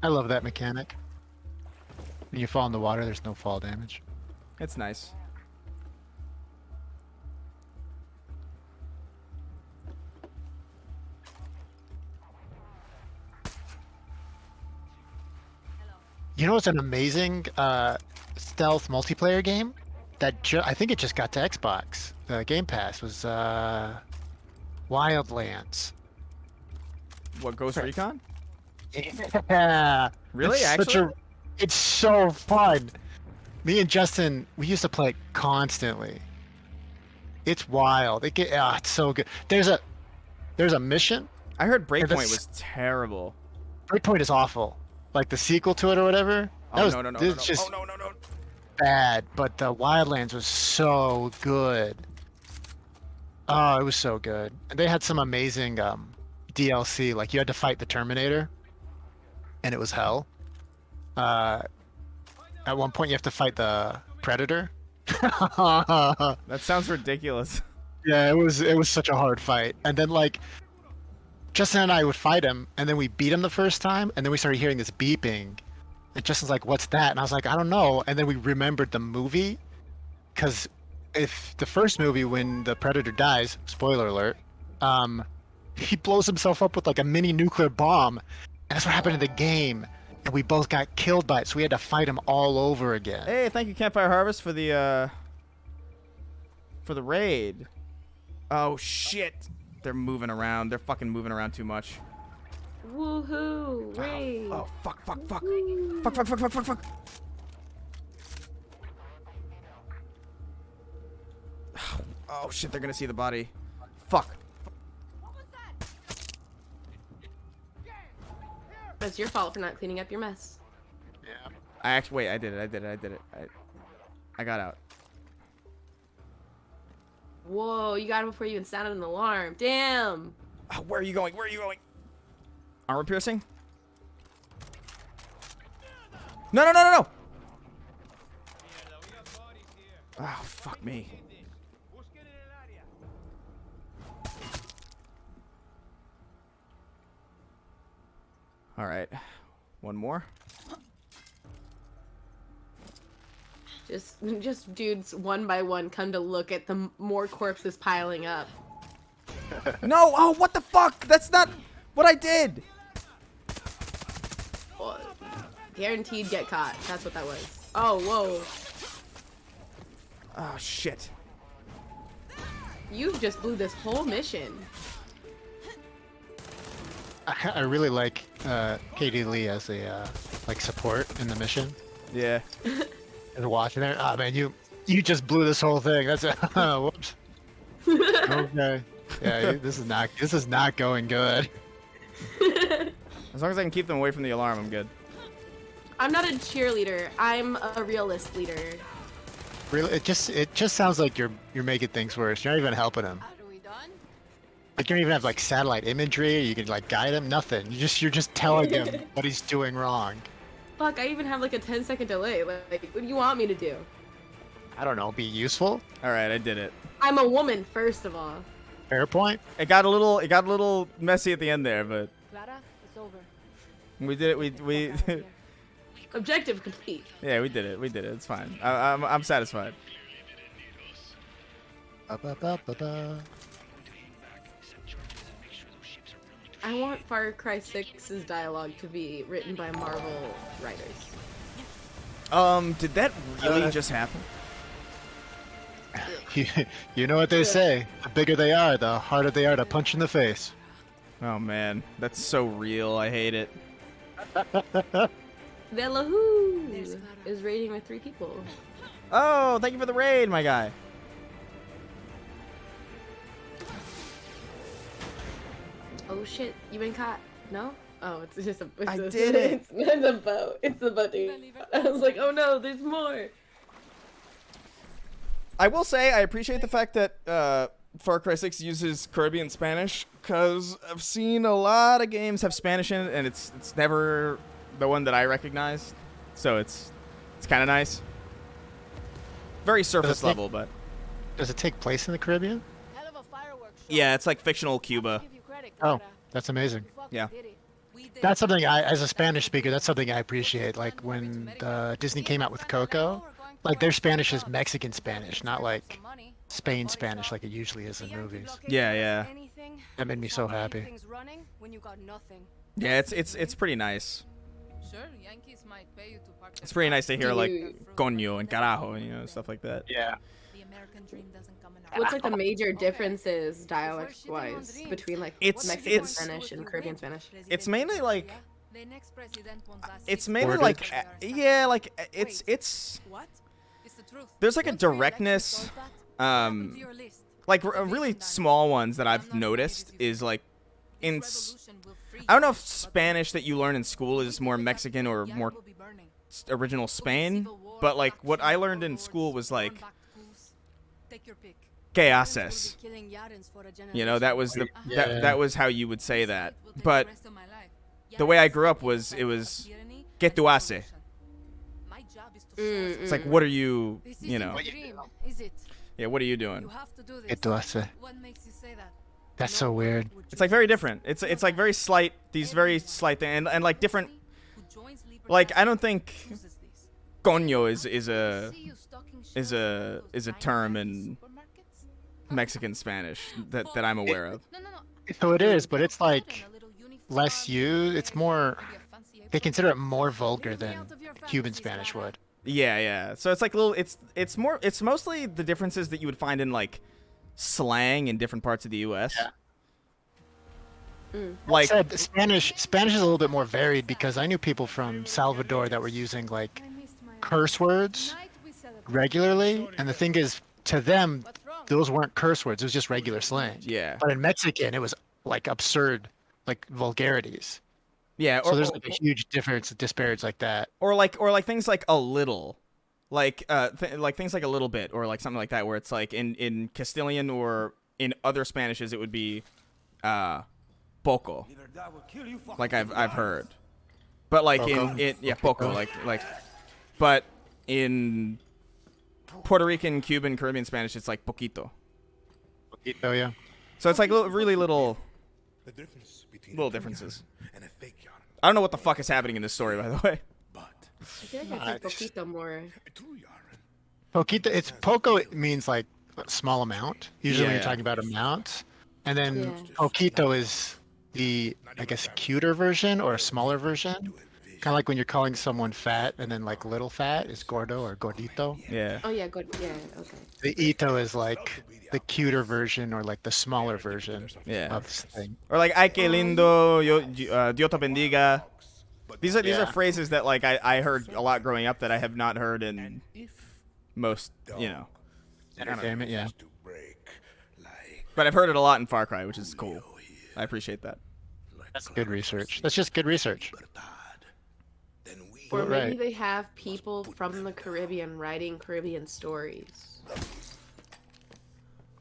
I love that mechanic. When you fall in the water, there's no fall damage. It's nice. You know what's an amazing stealth multiplayer game? That I think it just got to Xbox. The Game Pass was Wildlands. What, Ghost Recon? Yeah. Really? It's Actually? it's so fun. Me and Justin, we used to play it constantly. It's wild. It's so good. There's a mission. I heard Breakpoint that's- was terrible. Breakpoint is awful. Like the sequel to it or whatever. Oh, no. It's just bad. But the Wildlands was so good. Oh, it was so good. And they had some amazing DLC. Like you had to fight the Terminator, and it was hell. At one point, you have to fight the Predator. That sounds ridiculous. Yeah, it was such a hard fight. And then like Justin and I would fight him, and then we beat him the first time, and then we started hearing this beeping. And Justin's like, "What's that?" And I was like, "I don't know." And then we remembered the movie, because if the first movie, when the Predator dies, spoiler alert, he blows himself up with like a mini nuclear bomb, and that's what happened in the game. And we both got killed by it, so we had to fight him all over again. Hey, thank you, Campfire Harvest, for the raid. Oh shit! They're moving around. They're fucking moving around too much. Woohoo! Raid. Oh fuck! Woo. Fuck! Oh shit! They're gonna see the body. Fuck! That's your fault for not cleaning up your mess. Yeah. Wait. I did it. I got out. Whoa, you got it before you even sounded an alarm. Damn. Oh, where are you going? Armor piercing? No! Oh, fuck me. All right, one more. Just dudes one by one come to look at the more corpses piling up. No! Oh, what the fuck? That's not what I did. Oh, guaranteed get caught. That's what that was. Oh, whoa. Oh shit. You just blew this whole mission. I really like Katie Lee as a like support in the mission. Yeah. And watching it. Oh man, you just blew this whole thing. That's whoops. Okay. Yeah, this is not going good. As long as I can keep them away from the alarm, I'm good. I'm not a cheerleader. I'm a realist leader. Really, it just sounds like you're making things worse. You're not even helping him. Are we done? Like you don't even have like satellite imagery. You can like guide him. Nothing. You're just telling him what he's doing wrong. Fuck, I even have like a 10-second delay. Like, what do you want me to do? I don't know. Be useful. All right, I did it. I'm a woman, first of all. Fair point. It got a little messy at the end there, but Clara, it's over. we did it. We Get out of here. Objective complete. yeah, we did it. We did it. It's fine. I'm satisfied. Ba-ba-ba-ba-ba. I want Far Cry 6's dialogue to be written by Marvel writers. Did that really just happen? You know what they say. The bigger they are, the harder they are to punch in the face. Oh man, that's so real. I hate it. Velahu There's Clara. is raiding with 3 people. Oh, thank you for the raid, my guy. Oh shit, you been caught? No? Oh, it's just a. It's I a, did it. It's a boat. It's a boat, dude. I was like, oh no, there's more. I will say I appreciate the fact that Far Cry 6 uses Caribbean Spanish, because I've seen a lot of games have Spanish in it, and it's never the one that I recognize. So it's kind of nice. Very surface take- level, but Does it take place in the Caribbean? Hell of a fireworks show. yeah, it's like fictional Cuba. Give you credit, Oh, Clara. that's amazing. You fucking Yeah. did it. We did That's it. something as a Spanish speaker, that's something I appreciate. Like when Disney came out with Coco, like their Spanish is Mexican Spanish, not like Spain Spanish like it usually is in movies. Yeah, yeah. That made me so happy. Things running when you got nothing. Yeah, it's pretty nice. Sure, Yankees might pay you to park It's pretty nice to hear like Dude. coño and carajo, you know, stuff like that. Yeah. The American dream doesn't come in our What's like the major differences dialect-wise between like It's- Mexican it's- Spanish and Caribbean Spanish? It's mainly like The next president won't last it's 6 mainly Wordage. like yeah, like it's What? It's the truth. there's like a Once your election directness shows that, what happened to um your list? like really small ones that I've noticed is like in Revolution will free I don't know you, if but Spanish that you learn in school is more Mexican or Yan more will be burning. original Spain, Civil war, but like what I faction, learned in warlords, school was like run-back coups. Take your pick. ¿qué Yarans will haces? be killing Yarans for a You know, that was the Yeah. that was how you would say that. Will take But the rest of my life. the way I Yarans grew up will was fight it was tyranny ¿qué and tú haces? revolution. My job is to show us It's like what are you, this you isn't know? a dream, is it? Yeah, what are you You doing? have to do this. ¿Qué tú haces? What makes you say that? That's No so one weird. would It's like choose very us. different. It's like very slight these very slight things and like different Who joins like I libertarian don't think chooses this. coño is a See you stocking is shelves a of is a those term 99 in supermarkets? Mexican Spanish that I'm aware of. No. So it is, but it's Put on like a little uniform, less used. It's more. maybe a fancy They apron. consider it more vulgar Leave me than out of your Cuban fantasies, Spanish Lara. would. Yeah, yeah. So it's like little it's more it's mostly the differences that you would find in like slang in different parts of the US. Yeah. Like Said Spanish is a little bit more varied because I knew people from Salvador that were using like I missed my curse words night we celebrate. regularly, and the thing is, to them, What's wrong? those weren't curse words. It was just regular slang. yeah. But in Mexican, it was like absurd, like vulgarities. Yeah, So there's like a huge difference, disparage like that. or like things like a little. Like like things like a little bit or like something like that where it's like in Castilian or in other Spanishes it would be poco. Like I've heard. But like Poco? in yeah, poco like but in Puerto Rican, Cuban, Caribbean Spanish it's like poquito. Oh yeah. So it's like really little The difference between little a true differences. yarn and a fake yarn. I don't know what the fuck is happening in this story by the way. But I feel like I think poquito more. a true yarn. Poquito. It's poco. It means like a small amount. Usually when Yeah. you're talking about amounts, and then Yeah. poquito is the I guess cuter version or a smaller version. Kind of like when you're calling someone fat, and then like little fat is gordo or gordito. Yeah. Oh yeah, good. Yeah, okay. The ito is like the cuter version or like the smaller version Yeah. of thing. Or like ay que lindo, Dios te bendiga. These are Yeah. phrases that like I heard a lot growing up that I have not heard in If most, you know. Entertainment, yeah. to break like But I've heard it a lot in Far Cry, which is cool. I appreciate that. That's good research. That's just good research. libertad, then we Or Right. maybe they have people from the Caribbean writing Caribbean stories.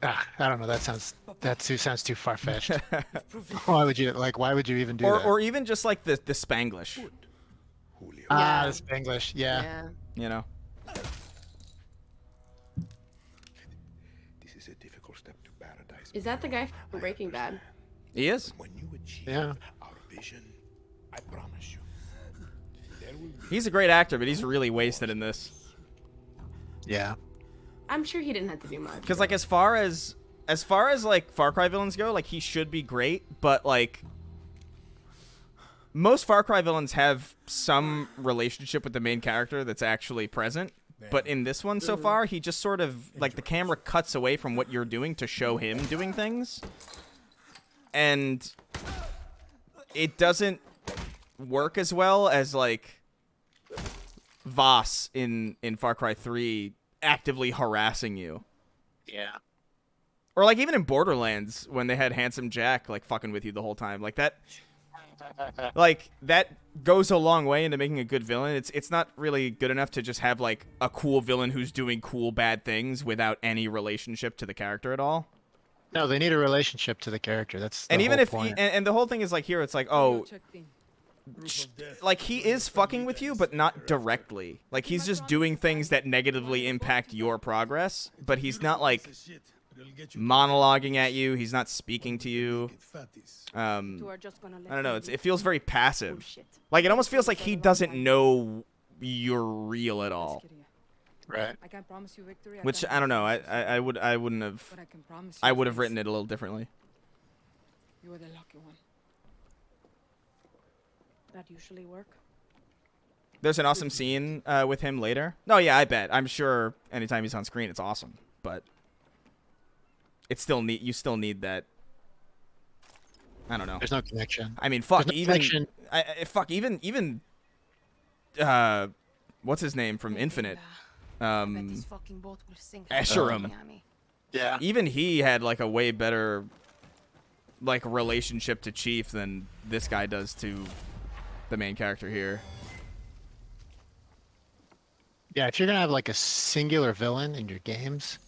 I don't know. That sounds too far fetched. Why would you even do that? or even just like the Spanglish, Julio. Yeah. the Spanglish. Yeah. you know. This is a difficult step to paradise. Is that the guy from Breaking Bad? He is. When you achieve Yeah. our vision, I promise you, there will be He's a great actor, but he's really wasted in this. Yeah. I'm sure he didn't have to do much. Because like as far as like Far Cry villains go, like he should be great, but like most Far Cry villains have some relationship with the main character that's actually present. But in this one so far, he just sort of like the camera cuts away from what you're doing to show him doing things. And it doesn't work as well as like Voss in Far Cry 3 actively harassing you. Yeah. Or like even in Borderlands when they had Handsome Jack like fucking with you the whole time. Like that goes a long way into making a good villain. It's not really good enough to just have like a cool villain who's doing cool bad things without any relationship to the character at all. No, they need a relationship to the character. That's the And even whole if point. and the whole thing is like here it's like, oh, like he is fucking with you but not directly. Like he's just doing things that negatively impact your progress, but he's not like monologuing at you, he's not speaking to you. I don't know, it feels very passive. Like it almost feels like he doesn't know you're real at all. Right. I can't promise you victory. Which I don't know, I would have written it a little differently. You are the lucky one. That usually work. There's an awesome scene with him later. No, yeah, I bet. I'm sure anytime he's on screen it's awesome, but it's still you still need that. I don't know. There's no connection. I mean, fuck, There's no even connection. fuck, even what's his name from Infinite? Fucking boat will sink. Escharum. Yeah. Even he had like a way better like relationship to Chief than this guy does to the main character here. Yeah, if you're gonna have like a singular villain in your games,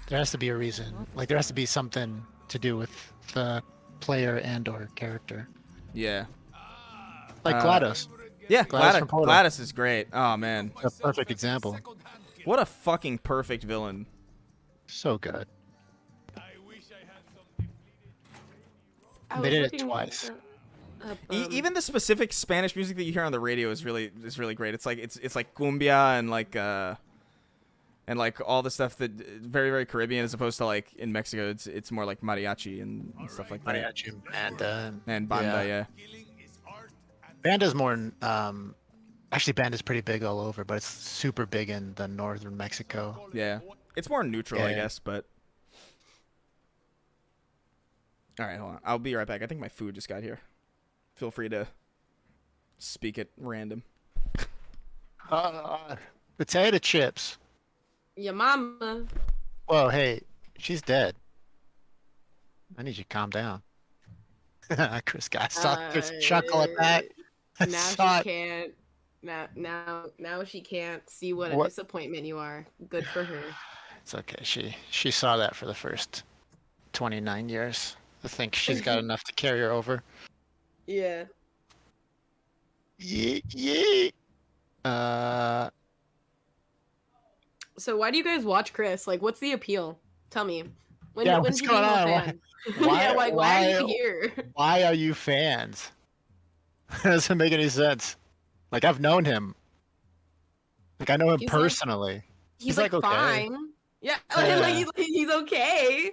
there has to be a reason. Like there has to be something to do with the player and/or character. Yeah. Like GLaDOS. Yeah, GLaDOS from Portal. GLaDOS is great. Oh man, A perfect example. what a fucking perfect villain. So good. I They was did it looking twice. up, Even the specific Spanish music that you hear on the radio is really great. It's like cumbia and like all the stuff that very very Caribbean as opposed to like in Mexico it's more like mariachi and stuff like that. Mariachi And banda, yeah. Banda's more. Actually, Banda's pretty big all over, but it's super big in the northern Mexico. Yeah. It's more neutral, I Yeah. guess, but all right, hold on. I'll be right back. I think my food just got here. Feel free to speak at random. Potato chips. your mama. Whoa, hey, she's dead. I need you to calm down. Chris Chris chuckle at that. I Now saw she it. can't. Now she can't see what a What? disappointment you are. Good for her. It's okay. She saw that for the first 29 years. I think she's got enough to carry her over. Yeah. Yeah. So why do you guys watch Chris? Like, what's the appeal? Tell me. When, Yeah, when what's did you going become a on? fan? Why- yeah, like, why are you why- here? Why are you fans? That doesn't make any sense. Like I've known him. Like I know him He's like- personally. He's like, like, okay. fine. Yeah, Yeah. like he's okay.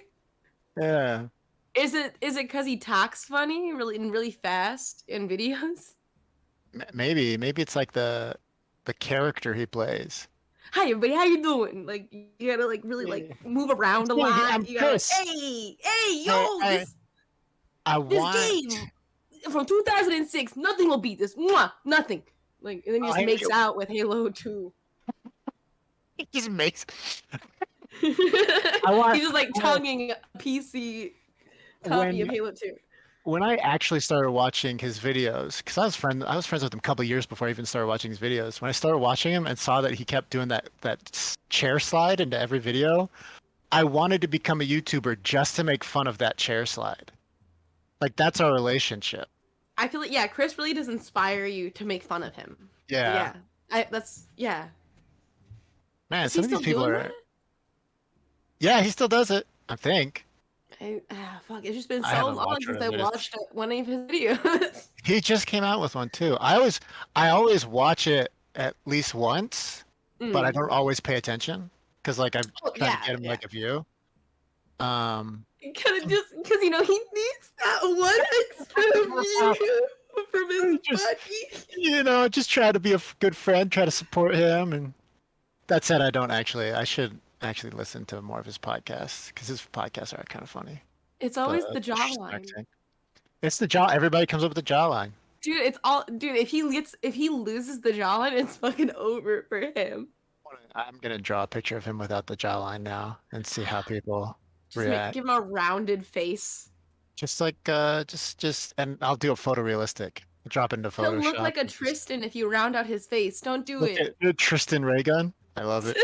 Yeah. Is it because he talks funny, really fast in videos? Maybe it's like the character he plays. Hi everybody, how you doing? Like you gotta like really like move around a Hey, lot. I'm You gotta, Chris. hey, yo, Hey, this I this want. game from 2006, nothing will beat this. Mwah, nothing. Like and then he Oh, just hey, makes yo. out with Halo 2. He just makes. He's want- just like tonguing a PC copy When- of Halo 2. when I actually started watching his videos, because I was friends with him a couple of years before I even started watching his videos. When I started watching him and saw that he kept doing that chair slide into every video, I wanted to become a YouTuber just to make fun of that chair slide. Like that's our relationship. I feel like Chris really does inspire you to make fun of him. Yeah. Man, Is some he of these still people doing are. that? Yeah, he still does it. I think Fuck, it's just been I so haven't long watched since one I of his. watched one of his videos. He just came out with one too. I always watch it at least once, but I don't always pay attention because like I'm trying to get him like a view. Kind of just because he needs that one extra view from his buddy. Just try to be a good friend, try to support him. And that said, I should actually listen to more of his podcasts because his podcasts are kind of funny. It's always the jawline. It's the jaw. Everybody comes up with the jawline. Dude, if he loses the jawline, it's fucking over for him. I'm gonna draw a picture of him without the jawline now and see how people Just react. give him a rounded face. Just like and I'll do a photorealistic. Drop into Photoshop. He'll look like a Tristan if you round out his face. Don't do it. Tristan Raygun. I love it.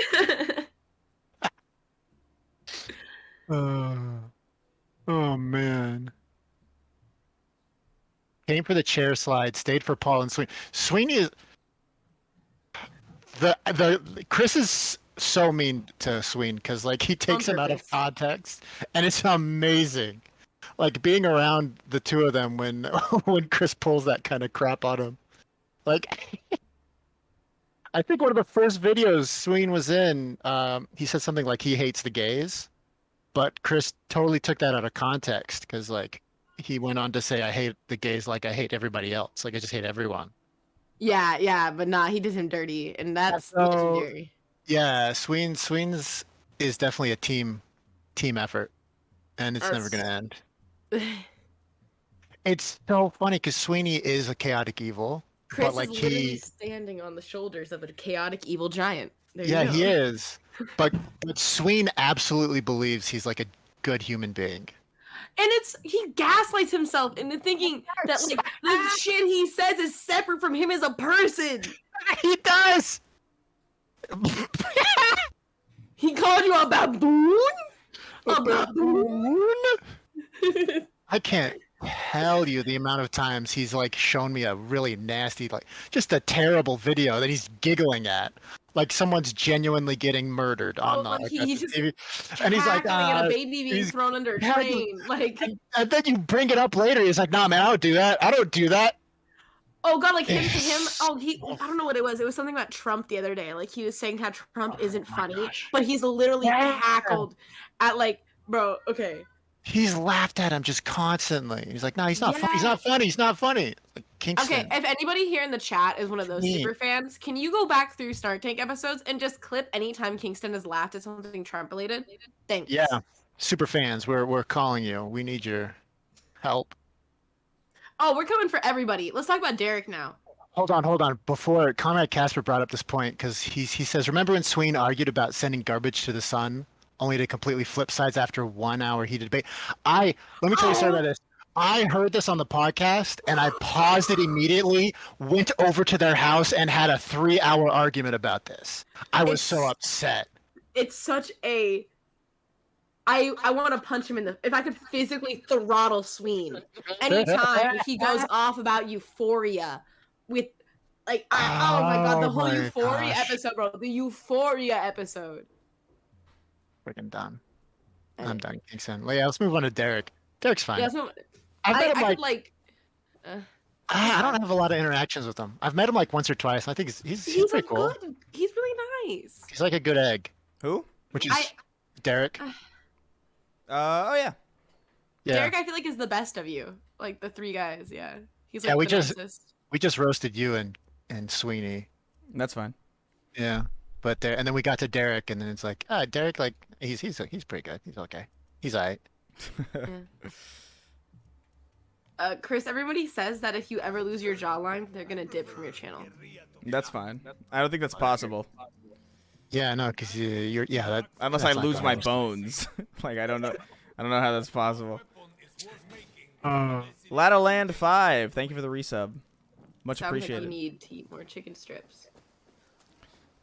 Oh man. Came for the chair slide, stayed for Paul and Sweeney. Sweeney is the Chris is so mean to Sweeney because like he takes him out of context and it's amazing. Like being around the two of them when Chris pulls that kind of crap on him. Like I think one of the first videos Sweeney was in, he said something like he hates the gays, but Chris totally took that out of context because like he went on to say I hate the gays like I hate everybody else, like I just hate everyone. Yeah, but nah, he did him dirty, and that's legendary. Yeah, Sweeney's is definitely a team effort, and it's never gonna end. It's so funny because Sweeney is a chaotic evil. Chris but like is literally standing on the shoulders of a chaotic evil giant. There he is. But Sweeney absolutely believes he's like a good human being. And he gaslights himself into thinking that like the shit he says is separate from him as a person. He does. He called you a baboon? A baboon? I can't tell you the amount of times he's like shown me a really nasty, like just a terrible video that he's giggling at. Like someone's genuinely getting murdered on the he's just TV. And he's like, at a baby being thrown under a train. Like, and then you bring it up later. He's like, nah, man, I don't do that. I don't do that. Oh god, like him. I don't know what it was. It was something about Trump the other day. Like he was saying how Trump isn't funny, but he's literally cackled at like, bro. Okay. He's laughed at him just constantly. He's like, no, he's not funny. He's not funny. He's not funny. Like, Kingston. Okay, if anybody here in the chat is one of those super fans, can you go back through Snark Tank episodes and just clip anytime Kingston has laughed at something Trump related? Thanks. Yeah, super fans, we're calling you. We need your help. Oh, we're coming for everybody. Let's talk about Derek now. Hold on. Before Conrad Casper brought up this point, because he says, remember when Sweeney argued about sending garbage to the sun, only to completely flip sides after 1 hour heated debate? Let me tell you a story about this. I heard this on the podcast, and I paused it immediately, went over to their house, and had a 3-hour argument about this. I was so upset. It's such a... I want to punch him in the... If I could physically throttle Sweeney anytime he goes off about Euphoria with... Like, oh my god, the whole Euphoria episode, bro. The Euphoria episode. Freaking done. I'm done, Kingston. Yeah, let's move on to Derek. Derek's fine. Yeah, I don't have a lot of interactions with him. I've met him like once or twice. And I think he's pretty cool. He's really nice. He's like a good egg. Who? Which is Derek. Oh yeah. Derek, I feel like is the best of you. Like the three guys. Yeah. He's like we just roasted you and Sweeney. That's fine. Yeah, but and then we got to Derek, and then it's like, Derek, like he's pretty good. He's okay. He's alright. Chris, everybody says that if you ever lose your jawline, they're gonna dip from your channel. That's fine. I don't think that's possible. Yeah, no, because you're unless I lose my bones. Like I don't know how that's possible. Ladoland 5, thank you for the resub. Much Sounds like appreciated. you need to eat more chicken strips.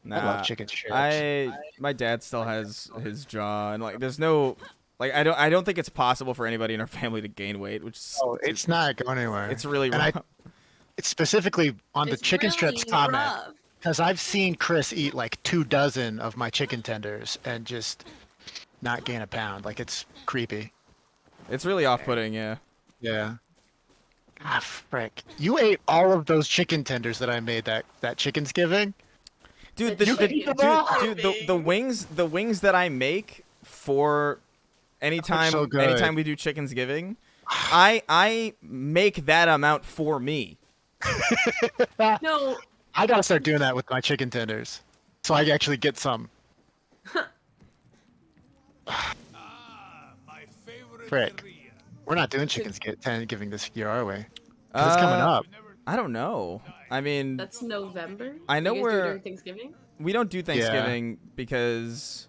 I love chicken strips. My dad still has his jaw, and like, there's no, like, I don't think it's possible for anybody in our family to gain weight, which is, Oh, it's not going anywhere. it's really And rough. it's specifically on the It's chicken really strips comment, rough. because I've seen Chris eat like 24 of my chicken tenders and just not gain a pound. Like, it's creepy. It's really off-putting, yeah. Yeah. Ah, frick. You ate all of those chicken tenders that I made that Chickensgiving? Dude, The the, the, chicken dude, the wings that I make for anytime so good. anytime we do Chickensgiving, I make that amount for me. No, I gotta start doing that with my chicken tenders, so I actually get some. My favorite Frick. area. We're not doing Chickensgiving this year, are we? 'Cause it's coming up. I don't know. I mean, that's November. I know You guys do it we're- during Thanksgiving. we don't do Thanksgiving because,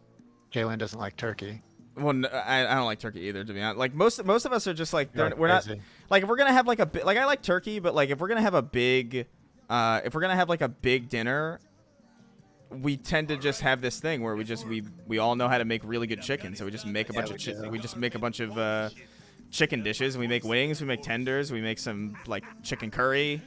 Jalen doesn't like turkey. well, I don't like turkey either, to be honest. Like most of us are just like, You're we're not crazy. like, if we're gonna have like like, I like turkey, but like if we're gonna have a big, dinner, we tend to just have this thing where we all know how to make really good chicken, so we just make a bunch of chicken dishes. We make wings, we make tenders, we make some like chicken curry,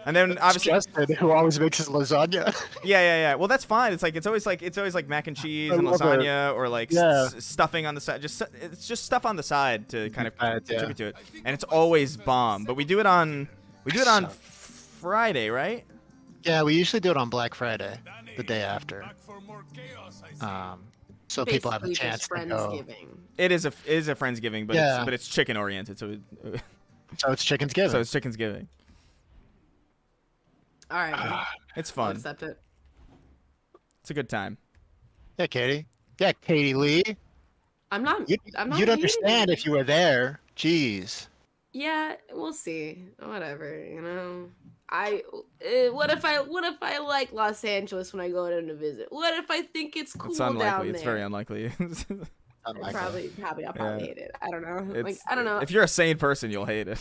and then obviously, Justin, who always makes his lasagna. yeah. Well, that's fine. It's always like mac and cheese I and love mayonnaise or like Yeah. stuffing on the side. It's just stuff on the side to kind of Yeah. contribute to it, and it's always bomb. But we do it on Friday, right? Yeah, we usually do it on Black Friday, the day after. Back for more chaos, I see. So people have a Basically chance just to go. Friendsgiving. It is a Friendsgiving, but Yeah. it's chicken oriented, so So it's Chickensgiving. so it's Chickensgiving. All right, It's I'll fun. accept it. It's a good time. Yeah, Katie. Yeah, Katie Lee. I'm not. You'd I'm not. you'd hating understand it. if you were there. Jeez. Yeah, we'll see. Whatever, you know. What if I like Los Angeles when I go in to visit? What if I think it's cool It's down unlikely. there? It's very unlikely. I'll probably Yeah. hate it. I don't know. It's, Like I don't know. If you're a sane person, you'll hate it.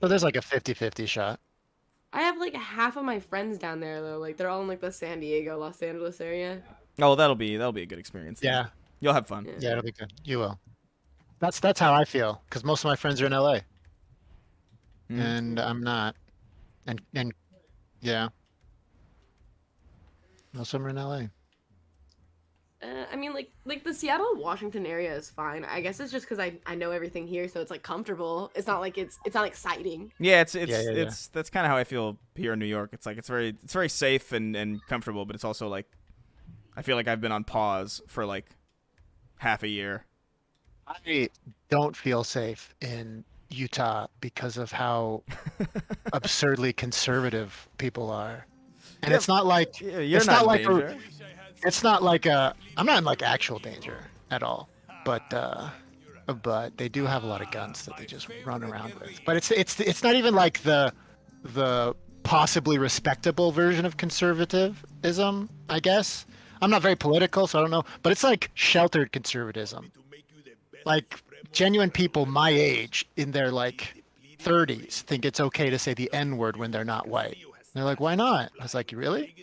So there's like a 50-50 shot. I have like half of my friends down there though. Like they're all in like the San Diego, Los Angeles area. Oh, that'll be a good experience. then. Yeah. You'll have fun. Yeah. Yeah, it'll be good. You will. That's how I feel, because most of my friends are in LA, Mm. and I'm not. And yeah. Most of them are in LA. I mean, like the Seattle, Washington area is fine. I guess it's just because I know everything here, so it's like comfortable. It's not like it's not exciting. Yeah, it's Yeah. that's kind of how I feel here in New York. It's like it's very safe and comfortable, but it's also like I feel like I've been on pause for like half a year. I don't feel safe in Utah because of how absurdly conservative people are. And Yeah, it's not like You're it's not not in like danger. it's not like I'm not in like actual danger at all. But they do have a lot of guns that they just run around with. But it's not even like the possibly respectable version of conservatism, I guess. I'm not very political, so I don't know, but it's like sheltered conservatism. Like genuine people my age in their like 30s think it's okay to say the N-word when they're not white. And they're like, why not? I was like, really?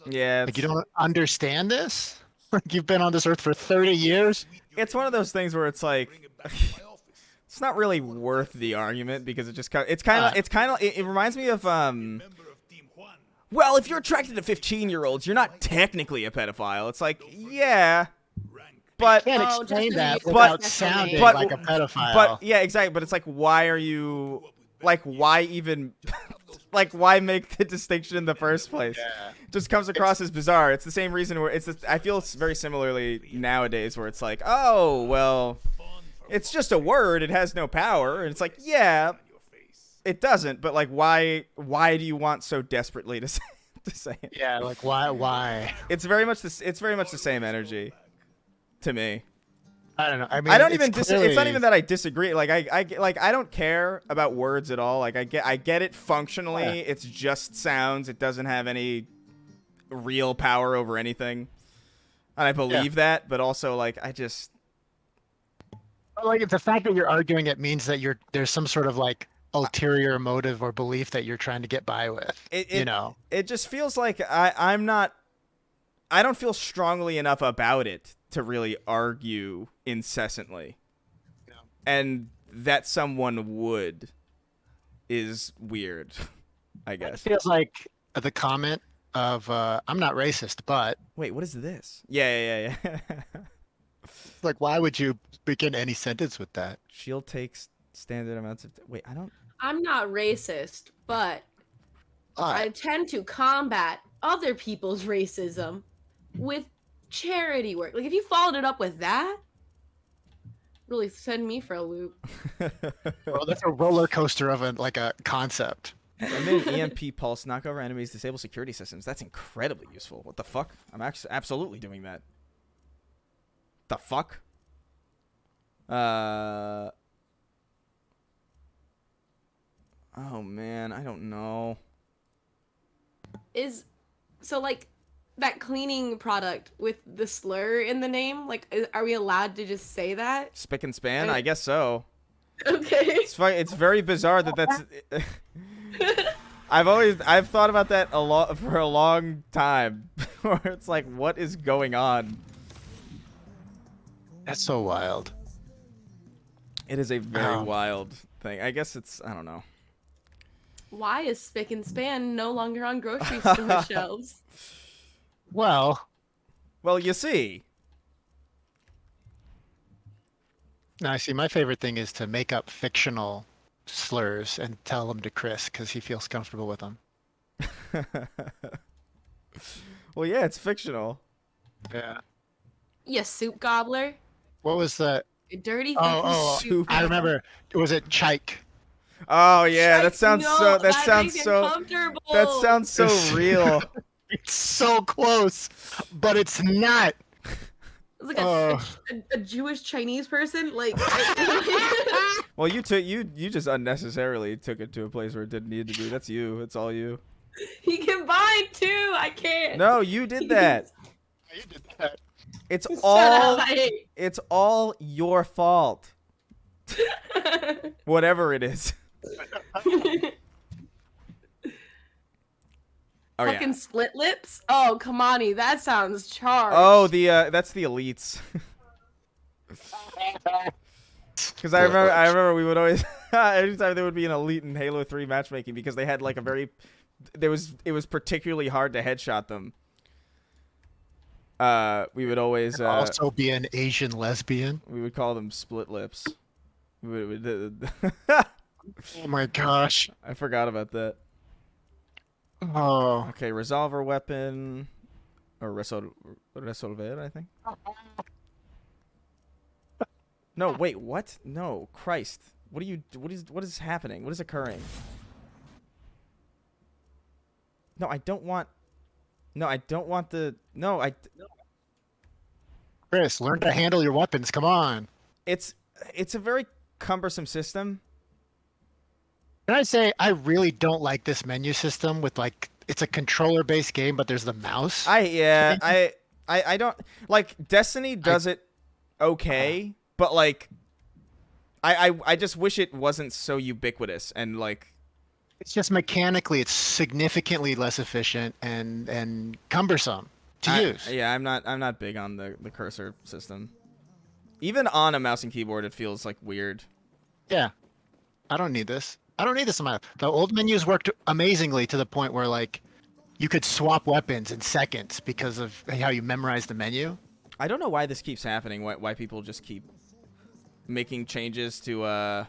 Yeah, Like you don't understand this? Like you've been on this earth for 30 years? it's one of those things where it's like it's not really worth the argument because it just it reminds me of well, if you're attracted to 15-year-olds, you're not technically a pedophile. It's like, yeah, but Can't Oh, explain just that because without that's sounding but- like a pedophile. but yeah, exactly. But it's like, why are you like, why even like, why make the distinction in the first place? Just comes across as bizarre. It's the same reason where I feel it's very similarly nowadays where it's like, oh well, it's just a word. It has no power, and it's like, yeah, it doesn't. But like, why do you want so desperately to say it? Yeah, like why? It's very much the same energy to me. I don't know. I mean, I don't it's even. It's not clearly- even that I disagree. Like I don't care about words at all. Like I get it functionally. Yeah. It's just sounds. It doesn't have any real power over anything, and I believe that. But also, like I just Like the fact that you're arguing it means that there's some sort of like ulterior motive or belief that you're trying to get by with. You know. It just feels like I don't feel strongly enough about it to really argue incessantly. No. And that someone would is weird, I It guess. feels like the comment of I'm not racist, but Wait, what is this? Yeah. like why would you begin any sentence with that? Shield takes standard amounts of. Wait, I don't. I'm not racist, but I tend to combat other people's racism with charity work. Like if you followed it up with that, really send me for a loop. Well, that's a roller coaster of a concept. Emit an EMP pulse, knock over enemies, disable security systems. That's incredibly useful. What the fuck? I'm actually absolutely doing that. The fuck? Oh man, I don't know. So like that cleaning product with the slur in the name, like are we allowed to just say that? Spick and span? I guess so. Okay. It's very bizarre that that's. I've thought about that for a long time, where it's like, what is going on? That's so wild. It is a very wild thing. I guess I don't know. Why is Spick and Span no longer on grocery store shelves? Well, you see. now I see my favorite thing is to make up fictional slurs and tell them to Chris because he feels comfortable with them. Well, yeah, it's fictional. Yeah. You soup gobbler. What was the? You dirty fucking soup. I remember. Was it Chike? Oh yeah, that Shite, sounds no, so. that makes it comfortable. That sounds so real. It's so close, but it's not. It's like a Jewish Chinese person. Like. Well, you just unnecessarily took it to a place where it didn't need to be. That's you. It's all you. He combined too. I can't. No, you did that. You did that. It's Shut all. up, It's all your fault. Whatever it is. Oh, Fucking yeah. split lips. Oh, Kamani, that sounds charged. Oh, that's the elites. Because I remember we would always anytime there would be an elite in Halo 3 matchmaking because they had like it was particularly hard to headshot them. We would always also be an Asian lesbian. We would call them split lips. Oh my gosh. I forgot about that. Oh. Okay, resolver weapon or resolver, I think. No, wait, what? No, Christ. What is happening? What is occurring? No, I don't want the Chris, learn to handle your weapons. Come on. It's a very cumbersome system. Can I say I really don't like this menu system with like it's a controller based game, but there's the mouse. I don't like Destiny does it okay, but like I just wish it wasn't so ubiquitous and like it's just mechanically it's significantly less efficient and cumbersome to use. Yeah, I'm not big on the cursor system. Even on a mouse and keyboard it feels like weird. Yeah. I don't need this. I don't need this in my. The old menus worked amazingly to the point where like you could swap weapons in seconds because of how you memorize the menu. I don't know why this keeps happening. Why people just keep making changes to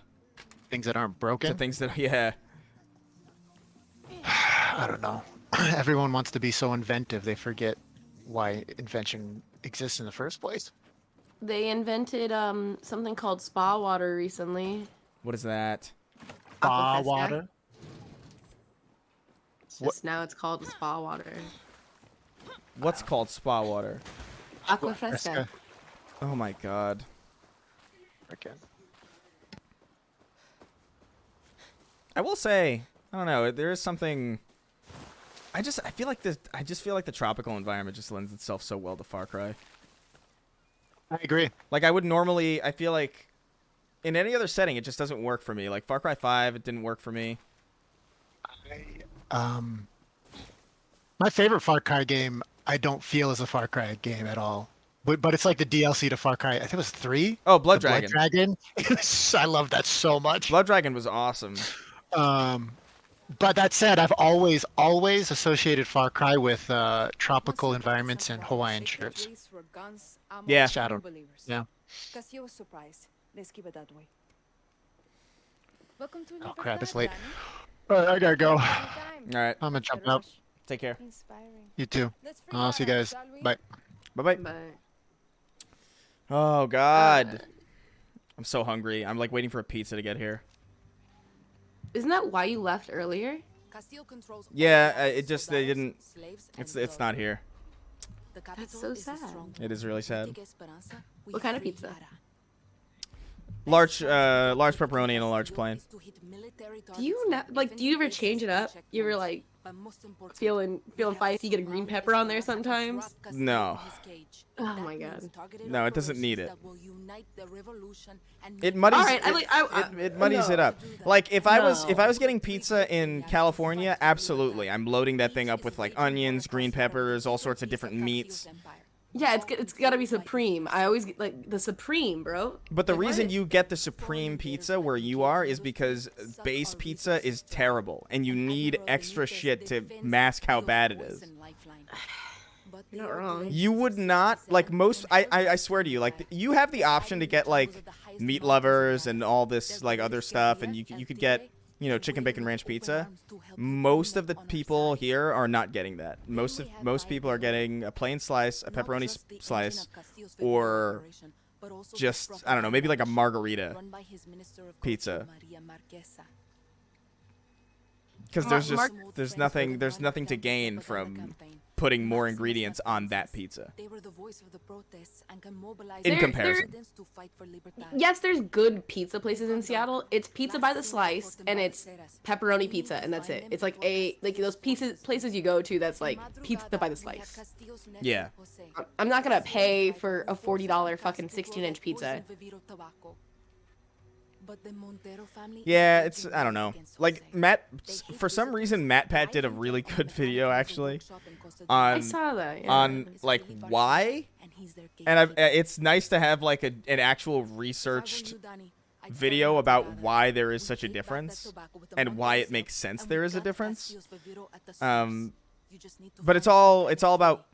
things that aren't broken. To things that yeah. I don't know. Everyone wants to be so inventive they forget why invention exists in the first place. They invented something called spa water recently. What is that? Spa water. Just now it's called spa water. What's called spa water? Aqua fresca. Oh my god. Okay. I will say, I don't know, there is something I just feel like the tropical environment just lends itself so well to Far Cry. I agree. Like I would normally I feel like in any other setting, it just doesn't work for me. Like Far Cry 5, it didn't work for me. My favorite Far Cry game, I don't feel is a Far Cry game at all. But it's like the DLC to Far Cry. I think it was 3. Oh, Blood The Dragon. Blood Dragon. I love that so much. Blood Dragon was awesome. But that said, I've always associated Far Cry with tropical environments and Hawaiian shirts. Yeah. Shadow. Yeah. Castillo was surprised. Let's keep it that way. Welcome to Oh crap! It's Libertad, late. All right, I gotta go. All right. I'm gonna jump out. Take care. Danny. Inspiring. You too. Let's freak I'll see you out, guys. shall we? Bye. Bye-bye. But Oh, God. I'm so hungry. I'm, like, waiting for a pizza to get here. isn't that why you left earlier? Castillo controls all Yeah, lands, it just, they soldados, didn't, slaves, it's and not here. the That's capital so is a sad. stronghold. It is really sad. Take Esperanza, we What kind of free pizza? Yara. Large pepperoni and a large plain. Is to hit military Do you targets like? Do you ever defensive change it up? bases and You ever checkpoints. like But most important, feeling we have feisty? Get a green surrounded pepper on there Esperanza and sometimes. trapped Castillo No. in his cage. Oh That my means God. targeted No, it doesn't need operations it. that will unite the revolution and It make muddies. All right, it muddies no. it up. Like if I was No. getting pizza in California, absolutely, I'm loading that thing up with like onions, green peppers, all sorts of different meats. Yeah, it's gotta be supreme. I always get like the supreme, bro. But the Like, reason what? you get the supreme pizza where you are is because base pizza is terrible, and you need extra shit to mask how bad it is. You're not wrong. You would not like most. I swear to you, like you have the option to get like meat lovers and all this like other stuff, and you could get chicken bacon ranch pizza. Most of the people here are not getting that. Most people are getting a plain slice, a pepperoni slice, or just I don't know, maybe like a margarita pizza. Because there's nothing to gain from putting more ingredients on that pizza. They were the voice of the protests and can mobilize In They're- comparison. citizens to fight for libertad. Yes, there's good pizza places in Seattle. It's pizza by the slice, and it's pepperoni pizza, and that's it. It's like those places you go to that's like pizza by the slice. Yeah. I'm not gonna pay for a $40 fucking 16-inch pizza. Yeah, it's I don't know. Like Matt, for some reason, MatPat did a really good video actually I on saw that. Yeah. on like why, and it's nice to have like an actual researched video about why there is such a difference and why it makes sense there is a difference. But it's all about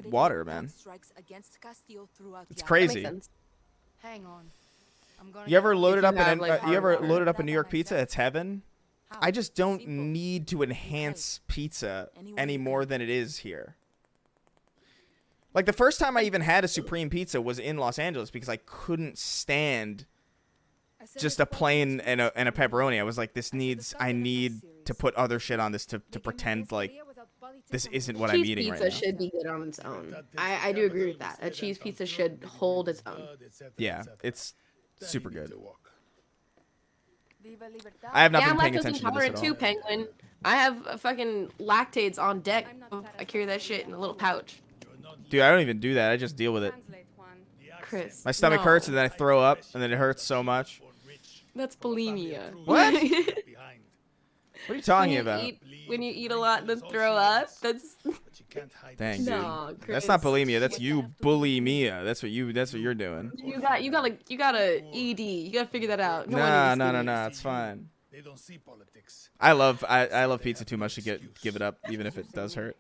water, man. It's That crazy. makes sense. Hang on. I'm gonna You ever get- loaded you up have, like, you ever hard water. loaded up a New York pizza? It's heaven. I just don't need to enhance pizza any more than it is here. Like the first time I even had a supreme pizza was in Los Angeles because I couldn't stand just a plain and a pepperoni. I was like, I need to put other shit on this to pretend like this isn't what I'm Cheese eating pizza right now. should be good on its own. I do agree with that. A cheese pizza should hold its own. Yeah, it's super good. Viva Libertad. I have not Yeah, been I'm paying lactose attention to this intolerant at too, all. Penguin. I have a fucking lactates on deck. I carry that shit in a little pouch. Dude, I don't even do that. I just deal with it. Chris. My stomach no. hurts and then I throw up and then it hurts so much. That's bulimia. What? when What are you talking you about? when you eat a lot and then throw up, that's Dang, dude. no. Chris. That's not bulimia. That's you bulimia. That's what you're doing. You got a ED. You gotta figure that out. No Nah, one no, needs to. it's fine. They don't see politics. I love pizza too much to give it up, even if it does hurt.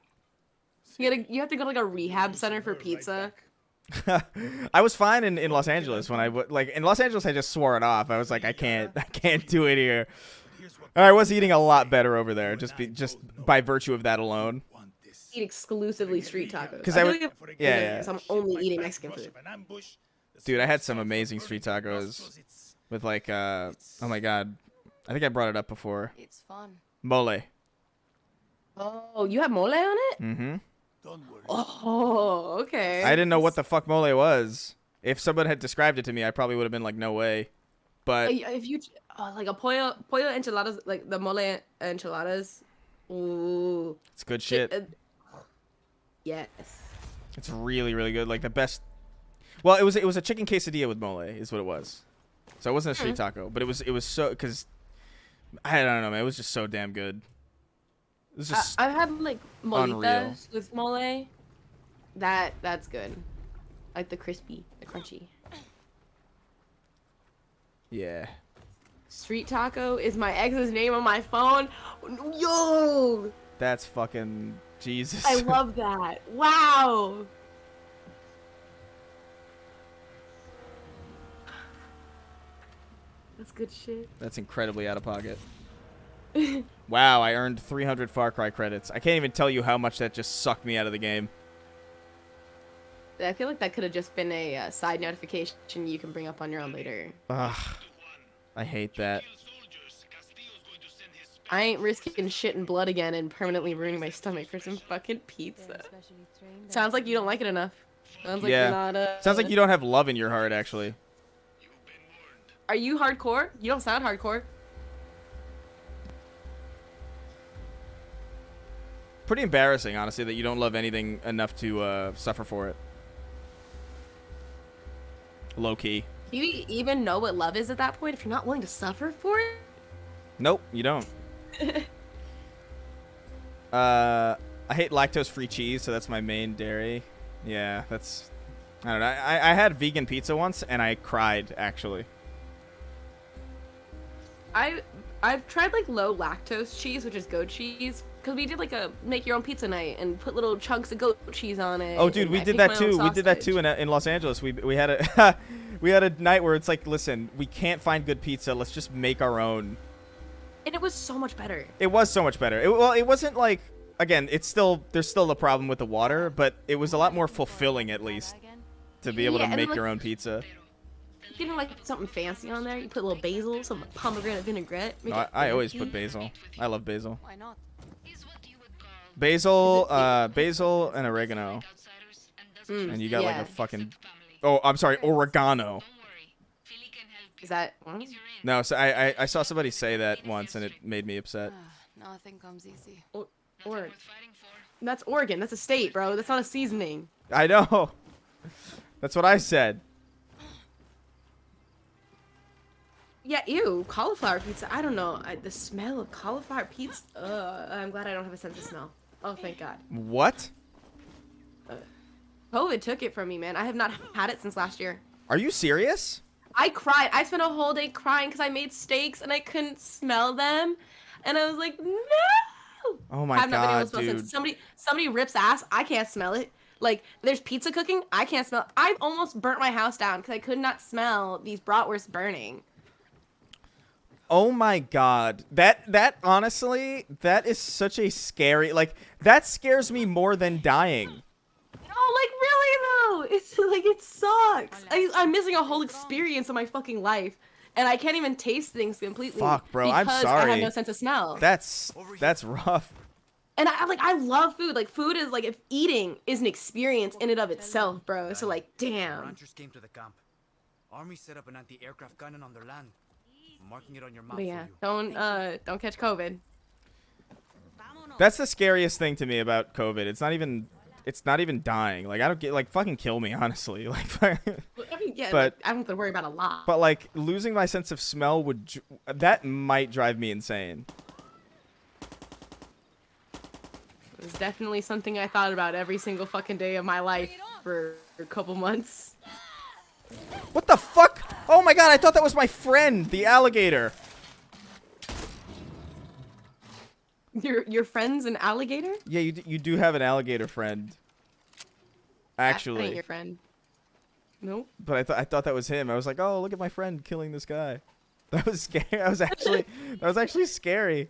You have to go to like a rehab center for pizza. I was fine in Los Angeles when in Los Angeles I just swore it off. I was like I can't do it here. I was eating a lot better over there just by virtue of that alone. Eat exclusively street tacos. 'Cause I feel would- like yeah. I'm only eating Mexican food. Dude, I had some amazing street tacos with like oh my god. I think I brought it up before. It's fun. Mole. Oh, you have mole on it? Mm-hmm. Oh, okay. I didn't know what the fuck mole was. If someone had described it to me, I probably would have been like, no way. But If you like a pollo enchiladas, like the mole enchiladas. Ooh. it's good shit. Yes. It's really, really good. Like the best. Well, it was a chicken quesadilla with mole, is what it was. So it wasn't a street taco, but it was so because I don't know, man. It was just so damn good. It was just I've had like unreal. molitas with mole. That's good. Like the crispy, the crunchy. Yeah. Street taco is my ex's name on my phone. Yo, That's fucking Jesus. I love that. Wow. That's good shit. That's incredibly out of pocket. Wow, I earned 300 Far Cry credits. I can't even tell you how much that just sucked me out of the game. I feel like that could have just been a side notification you can bring up on your own later. Ugh. I hate that. I ain't risking shit and blood again and permanently ruining my stomach for some fucking pizza. Sounds like you don't like it enough. Sounds like Yeah. you're not. Sounds like you don't have love in your heart, actually. Are you hardcore? You don't sound hardcore. Pretty embarrassing, honestly, that you don't love anything enough to suffer for it. Low key. Do you even know what love is at that point if you're not willing to suffer for it? Nope, you don't. I hate lactose-free cheese, so that's my main dairy. Yeah, that's... I don't know. I had vegan pizza once, and I cried, actually. I've tried like low lactose cheese, which is goat cheese, because we did like a make your own pizza night and put little chunks of goat cheese on it. Oh, dude, and we I did make that my own too. We did that sausage. too in Los Angeles. We had a we had a night where it's like, listen, we can't find good pizza. Let's just make our own. And it was so much better. It was so much better. Well, it wasn't like, again, there's still the problem with the water, but it was a lot more fulfilling at least to be able Yeah, to and make like- your own pizza. You know, like something fancy on there. You put a little basil, some pomegranate vinaigrette. make No, it I always fancy. put basil. I love basil. Why not? Basil, basil and oregano, and you got like yeah. a fucking. Oh, I'm sorry, oregano. Is that? No, so I saw somebody say that once, and it made me upset. Nothing comes easy. Or that's Oregon. That's a state, bro. That's not a seasoning. I know. That's what I said. Yeah, ew, cauliflower pizza. I don't know. The smell of cauliflower pizza. I'm glad I don't have a sense of smell. Oh, thank God. What? COVID took it from me, man. I have not had it since last year. Are you serious? I cried. I spent a whole day crying because I made steaks and I couldn't smell them, and I was like, no. Oh my I've not been able god, to smell dude. since somebody rips ass. I can't smell it. Like there's pizza cooking. I can't smell. I almost burnt my house down because I could not smell these bratwursts burning. Oh my god. That honestly, that is such a scary, like, that scares me more than dying. No, like really though. It's like it sucks. I'm missing a whole experience of my fucking life, and I can't even taste things completely. Fuck, bro, I'm because I sorry. have no sense of smell. That's rough. And I love food. Like food is like, if eating is an experience in and of itself, bro. So like, damn. Ranchers came to the camp. Army set up an anti-aircraft cannon on their land. I'm marking it on your map But yeah, for you. don't catch COVID. That's the scariest thing to me about COVID. It's not even dying. Like, I don't get, like, fucking kill me, honestly. Like, I mean, yeah, But- like, I don't have to worry about a lot. but like losing my sense of smell that might drive me insane. It's definitely something I thought about every single fucking day of my life for a couple months. What the fuck? Oh my god, I thought that was my friend, the alligator. Your friend's an alligator? Yeah, you do have an alligator friend. That ain't Actually. your friend. Nope. But I thought that was him. I was like, "Oh, look at my friend killing this guy." That was scary. That was actually scary.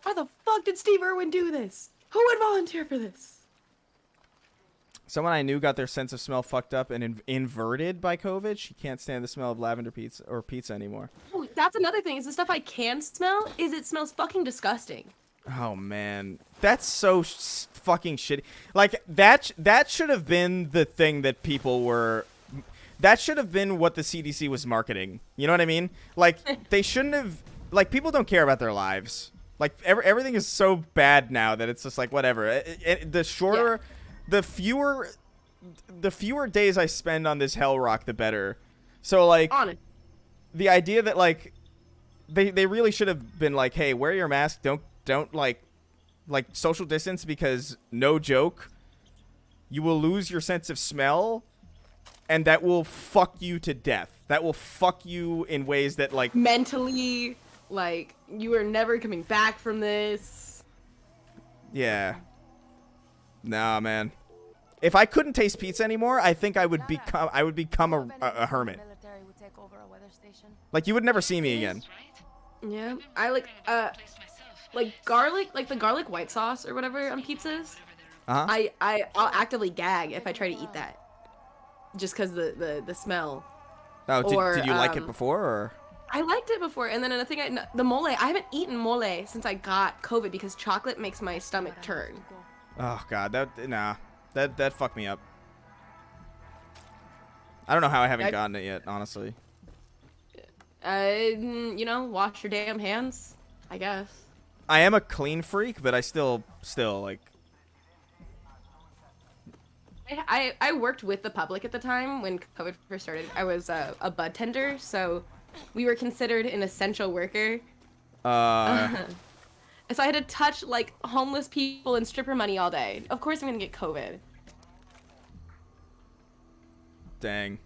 Why the fuck did Steve Irwin do this? Who would volunteer for this? Someone I knew got their sense of smell fucked up and inverted by COVID. She can't stand the smell of lavender pizza anymore. Oh, that's another thing. Is the stuff I can smell is it smells fucking disgusting. Oh man, that's so fucking shitty. Like that should have been the thing that people were. That should have been what the CDC was marketing. You know what I mean? Like they shouldn't have. Like people don't care about their lives. Like everything is so bad now that it's just like whatever. The shorter. the fewer days I spend on this Hell Rock, the better. So like, Honest. the idea that like they really should have been like, hey, wear your mask, don't like social distance, because no joke, you will lose your sense of smell, and that will fuck you to death. That will fuck you in ways that like Mentally, like, you are never coming back from this. yeah. Nah, man. If I couldn't taste pizza anymore, I think I would become a hermit. Like, you would never see me again. Yeah, I like garlic, like the garlic white sauce or whatever on pizzas. Uh-huh. I'll actively gag if I try to eat that, just because the smell. Oh, Or, did you like it before, or? I liked it before, and then another thing, the mole. I haven't eaten mole since I got COVID because chocolate makes my stomach turn. Oh god, that fucked me up. I don't know how I haven't gotten it yet, honestly. You know, wash your damn hands, I guess. I am a clean freak, but I still like. I worked with the public at the time when COVID first started. I was a bud tender, so we were considered an essential worker. So I had to touch like homeless people and stripper money all day. Of course I'm gonna get COVID. Dang.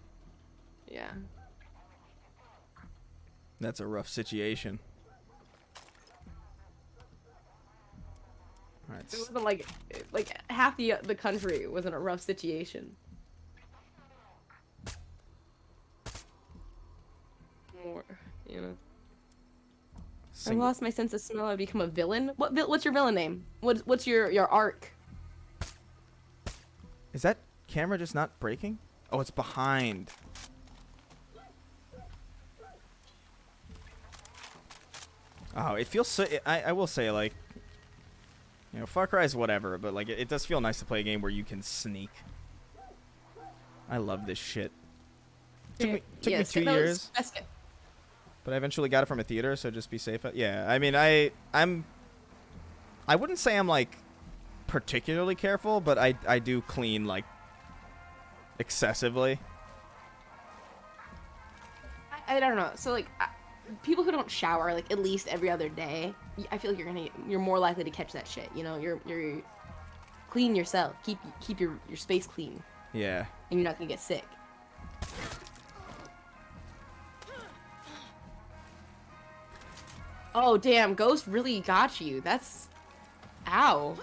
Yeah. That's a rough situation. All right. It wasn't like half the country was in a rough situation. More, you know. I lost my sense of smell. I become a villain. What's your villain name? What's your arc? Is that camera just not breaking? Oh, it's behind. Oh, it feels so. I will say, like, you know, Far Cry is whatever, but like it does feel nice to play a game where you can sneak. I love this shit. Took me 2 years, but I eventually got it from a theater, so just be safe. Yeah, I mean, I wouldn't say I'm like particularly careful, but I do clean like excessively. I don't know. So like, people who don't shower like at least every other day, I feel like you're more likely to catch that shit. You know, you're clean yourself. Keep your space clean. Yeah. And you're not gonna get sick. Oh damn, Ghost really got you. That's, ow.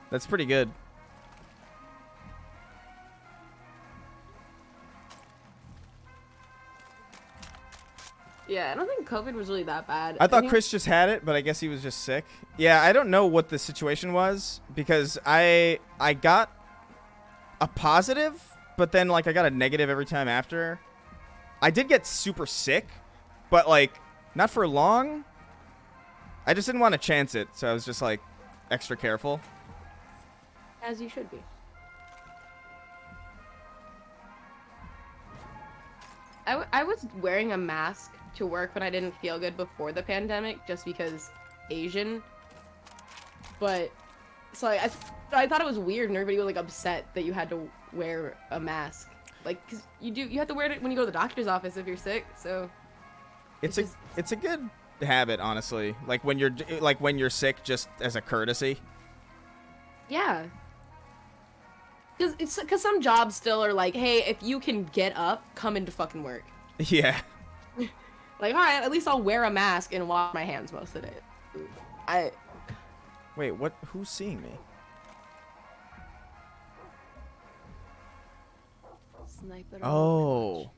That's pretty good. Yeah, I don't think COVID was really that bad. I thought think... Chris just had it, but I guess he was just sick. Yeah, I don't know what the situation was, because I got a positive, but then like I got a negative every time after. I did get super sick, but like not for long. I just didn't want to chance it, so I was just like extra careful. As you should be. I was wearing a mask to work when I didn't feel good before the pandemic, just because Asian. But so I thought it was weird, and everybody was like upset that you had to wear a mask, like, cause you have to wear it when you go to the doctor's office if you're sick. So it's a good habit, honestly. Like when you're sick, just as a courtesy. Yeah. Because some jobs still are like, hey, if you can get up, come into fucking work. Yeah. Like, all right, at least I'll wear a mask and wash my hands most of the day. Wait, what? Who's seeing me? Sniper. Oh.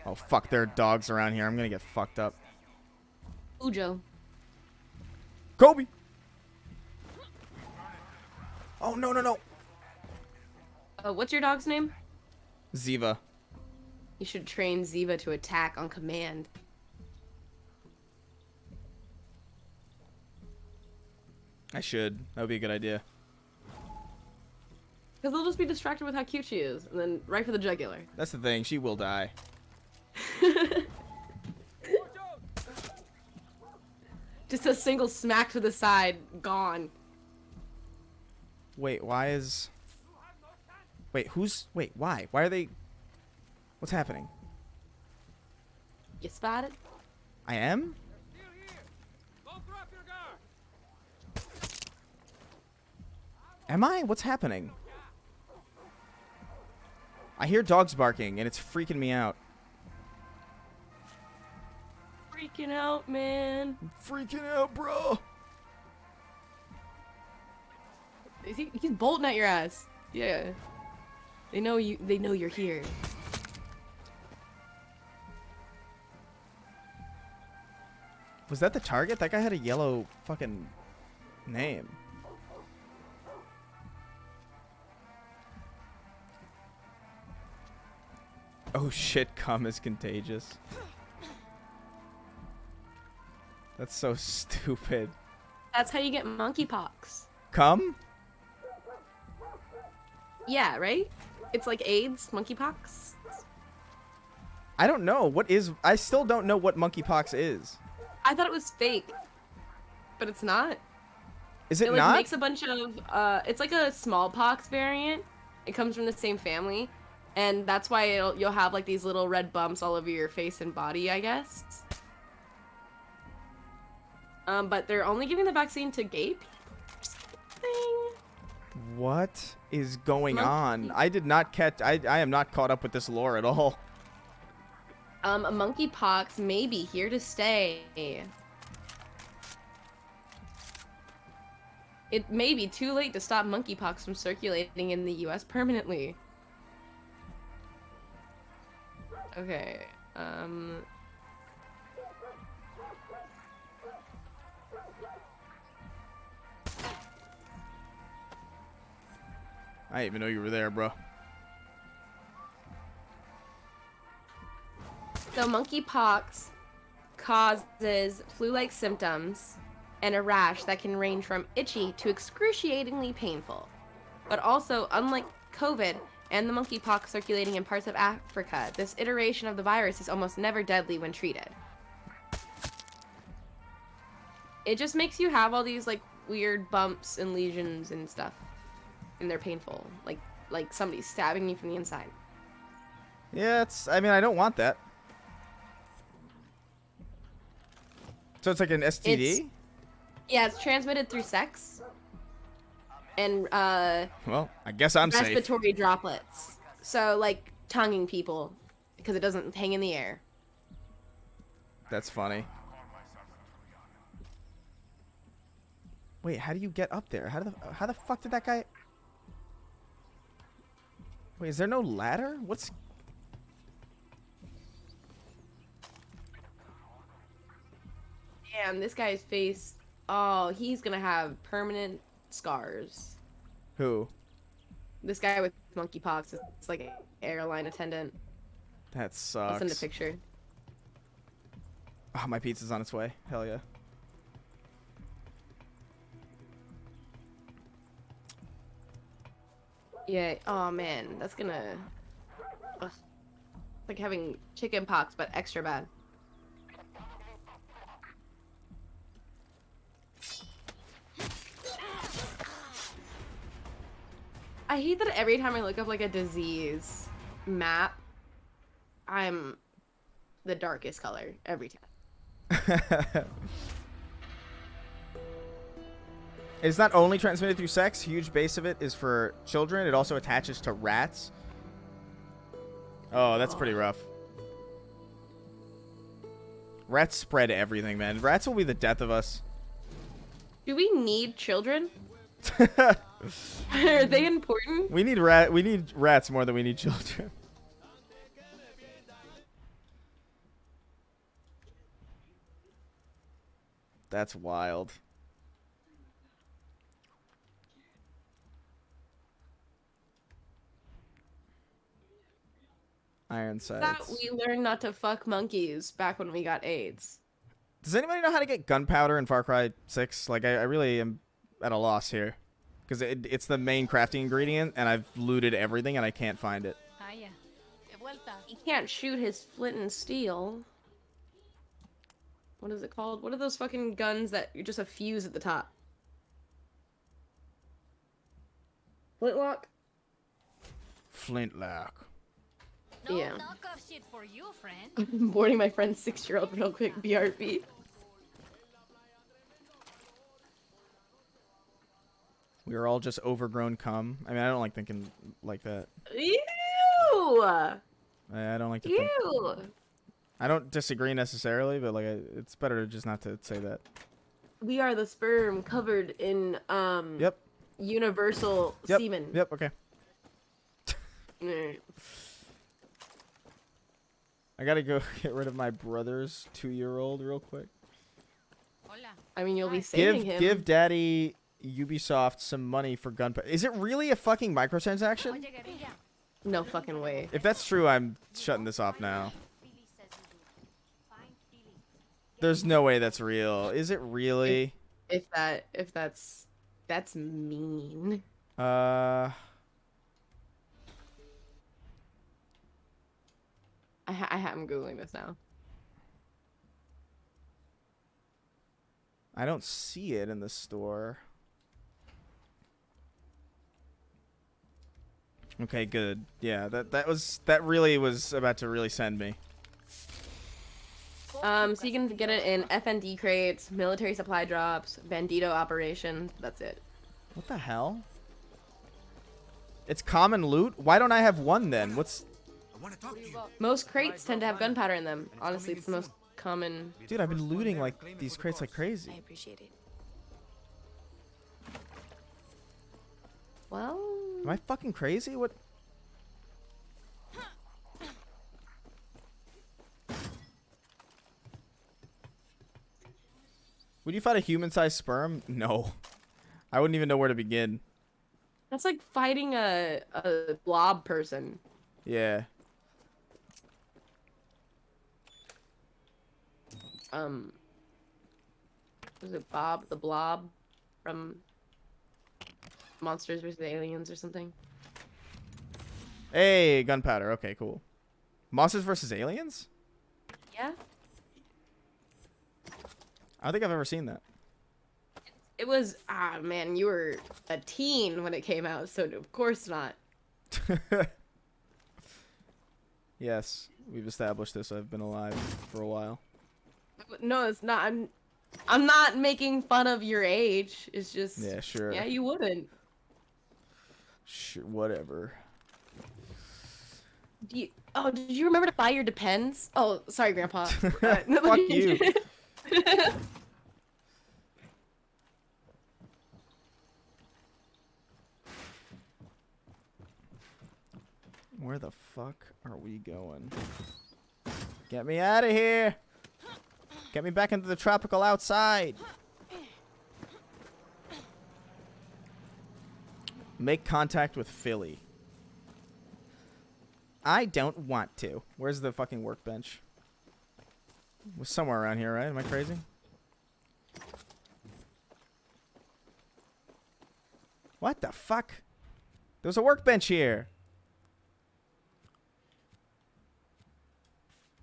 Oh fuck! There are dogs around here. I'm gonna get fucked up. Ujo. Kobe. Oh no. What's your dog's name? Ziva. You should train Ziva to attack on command. I should. That would be a good idea. Because they'll just be distracted with how cute she is, and then right for the jugular. That's the thing. She will die. Just a single smack to the side, gone. Wait, why is... Wait, who's... Wait, why? Why are they... What's happening? You spotted? I am? Am I? What's happening? I hear dogs barking, and it's freaking me out. Freaking out, man. I'm freaking out, bro. He's bolting at your ass. Yeah. They know you. They know you're here. Was that the target? That guy had a yellow fucking name. Oh shit, cum is contagious. That's so stupid. That's how you get monkeypox. Cum? Yeah, right? It's like AIDS, monkeypox. I don't know. What is... I still don't know what monkeypox is. I thought it was fake, but it's not. Is it like not? Makes a bunch of it's like a smallpox variant. It comes from the same family, and that's why you'll have like these little red bumps all over your face and body, I guess. But they're only giving the vaccine to gay people or something. What is going on? I did not catch... I am not caught up with this lore at all. Monkeypox may be here to stay. It may be too late to stop monkeypox from circulating in the US permanently. Okay, I didn't even know you were there, bro. So monkeypox causes flu-like symptoms and a rash that can range from itchy to excruciatingly painful. But also, unlike COVID and the monkeypox circulating in parts of Africa, this iteration of the virus is almost never deadly when treated. It just makes you have all these like weird bumps and lesions and stuff, and they're painful, like somebody's stabbing you from the inside. Yeah, it's... I mean, I don't want that. So it's like an STD? Yeah, it's transmitted through sex. And, Well, I guess I'm safe. respiratory droplets. So, like, tonguing people. Because it doesn't hang in the air. That's funny. Wait, how do you get up there? How the fuck did that guy... Wait, is there no ladder? What's... Damn, this guy's face... Oh, he's gonna have permanent scars. Who? This guy with monkeypox. It's like an airline attendant. That sucks. I'll send a picture. Oh, my pizza's on its way. Hell yeah. Yeah, oh man, that's gonna... Ugh. It's like having chicken pox, but extra bad. I hate that every time I look up like a disease map, I'm the darkest color every time. It's not only transmitted through sex. Huge base of it is for children. It also attaches to rats. Oh, that's pretty rough. Rats spread everything, man. Rats will be the death of us. Do we need children? Are they important? We need rats more than we need children. That's wild. Iron sights. That we learned not to fuck monkeys back when we got AIDS. Does anybody know how to get gunpowder in Far Cry 6? Like, I really am at a loss here. because it's the main crafting ingredient, and I've looted everything and I can't find it. Vaya. De vuelta. He can't shoot his flint and steel. What is it called? What are those fucking guns that you're just a fuse at the top? Flintlock? Flintlock. No Yeah. knockoff shit for you, friend. I'm boarding my friend's 6-year-old real quick, BRB. We are all just overgrown cum. I mean, I don't like thinking like that. Ew! I don't like to think. Ew! I don't disagree necessarily, but like, it's better to just not to say that. We are the sperm covered in, Yep. universal Yep. semen. Yep. Okay. Mm. I gotta go get rid of my brother's 2-year-old real quick. Hola. I mean, you'll be saving him. Give Daddy Ubisoft some money for gunpowder. Is it really a fucking microtransaction? Oye, guerrilla. No fucking way. If that's true, I'm shutting this off now. There's no way that's real. Is it really? If that's mean. I'm googling this now. I don't see it in the store. Okay, good. Yeah, that really was about to really send me. So you can get it in FND crates, military supply drops, bandito operations. That's it. What the hell? It's common loot? Why don't I have one then? What's... Most crates tend to have gunpowder in them. Honestly, it's the most common. Dude, I've been looting like these crates like crazy. I appreciate it. Well, Am I fucking crazy? What? Would you fight a human-sized sperm? No. I wouldn't even know where to begin. that's like fighting a blob person. Yeah. Was it Bob the Blob from Monsters vs. Aliens or something? Hey, gunpowder. Okay, cool. Monsters vs. Aliens? Yeah. I don't think I've ever seen that. It was man, you were a teen when it came out, so of course not. Yes, we've established this. I've been alive for a while. No, it's not. I'm not making fun of your age. It's just Yeah, sure. Yeah, you wouldn't. Sure, whatever. Did you remember to buy your Depends? Oh, sorry, Grandpa. Fuck you. Where the fuck are we going? Get me out of here! Get me back into the tropical outside! Make contact with Philly. I don't want to. Where's the fucking workbench? It was somewhere around here, right? Am I crazy? What the fuck? There's a workbench here.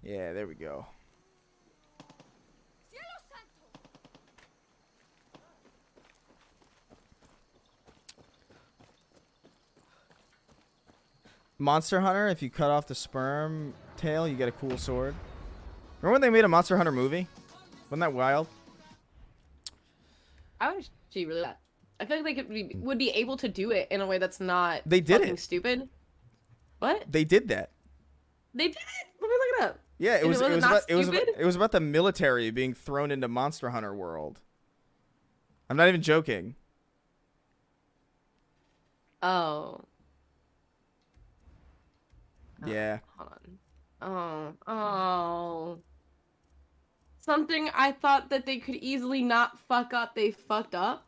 Yeah, there we go. Monster Hunter, if you cut off the sperm tail, you get a cool sword. Remember when they made a Monster Hunter movie? Wasn't that wild? I would actually really. I feel like they would be able to do it in a way that's not. They did fucking it. Stupid. What? They did that. They did it. Let me look it up. Yeah, it And was. it It was not about. stupid? It was about the military being thrown into Monster Hunter world. I'm not even joking. Oh. Yeah. Hold on. Oh. Something I thought that they could easily not fuck up, they fucked up.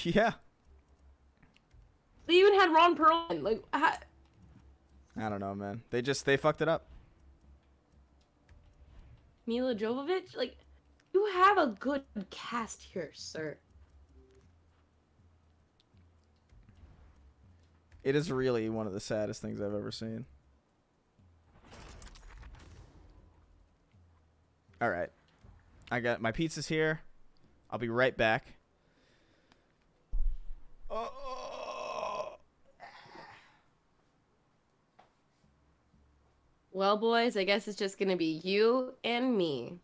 Yeah. They even had Ron Perlman. Like, I don't know, man. They fucked it up. Mila Jovovich? Like, you have a good cast here, sir. It is really one of the saddest things I've ever seen. All right. I got my pizzas here. I'll be right back. Well, boys, I guess it's just gonna be you and me.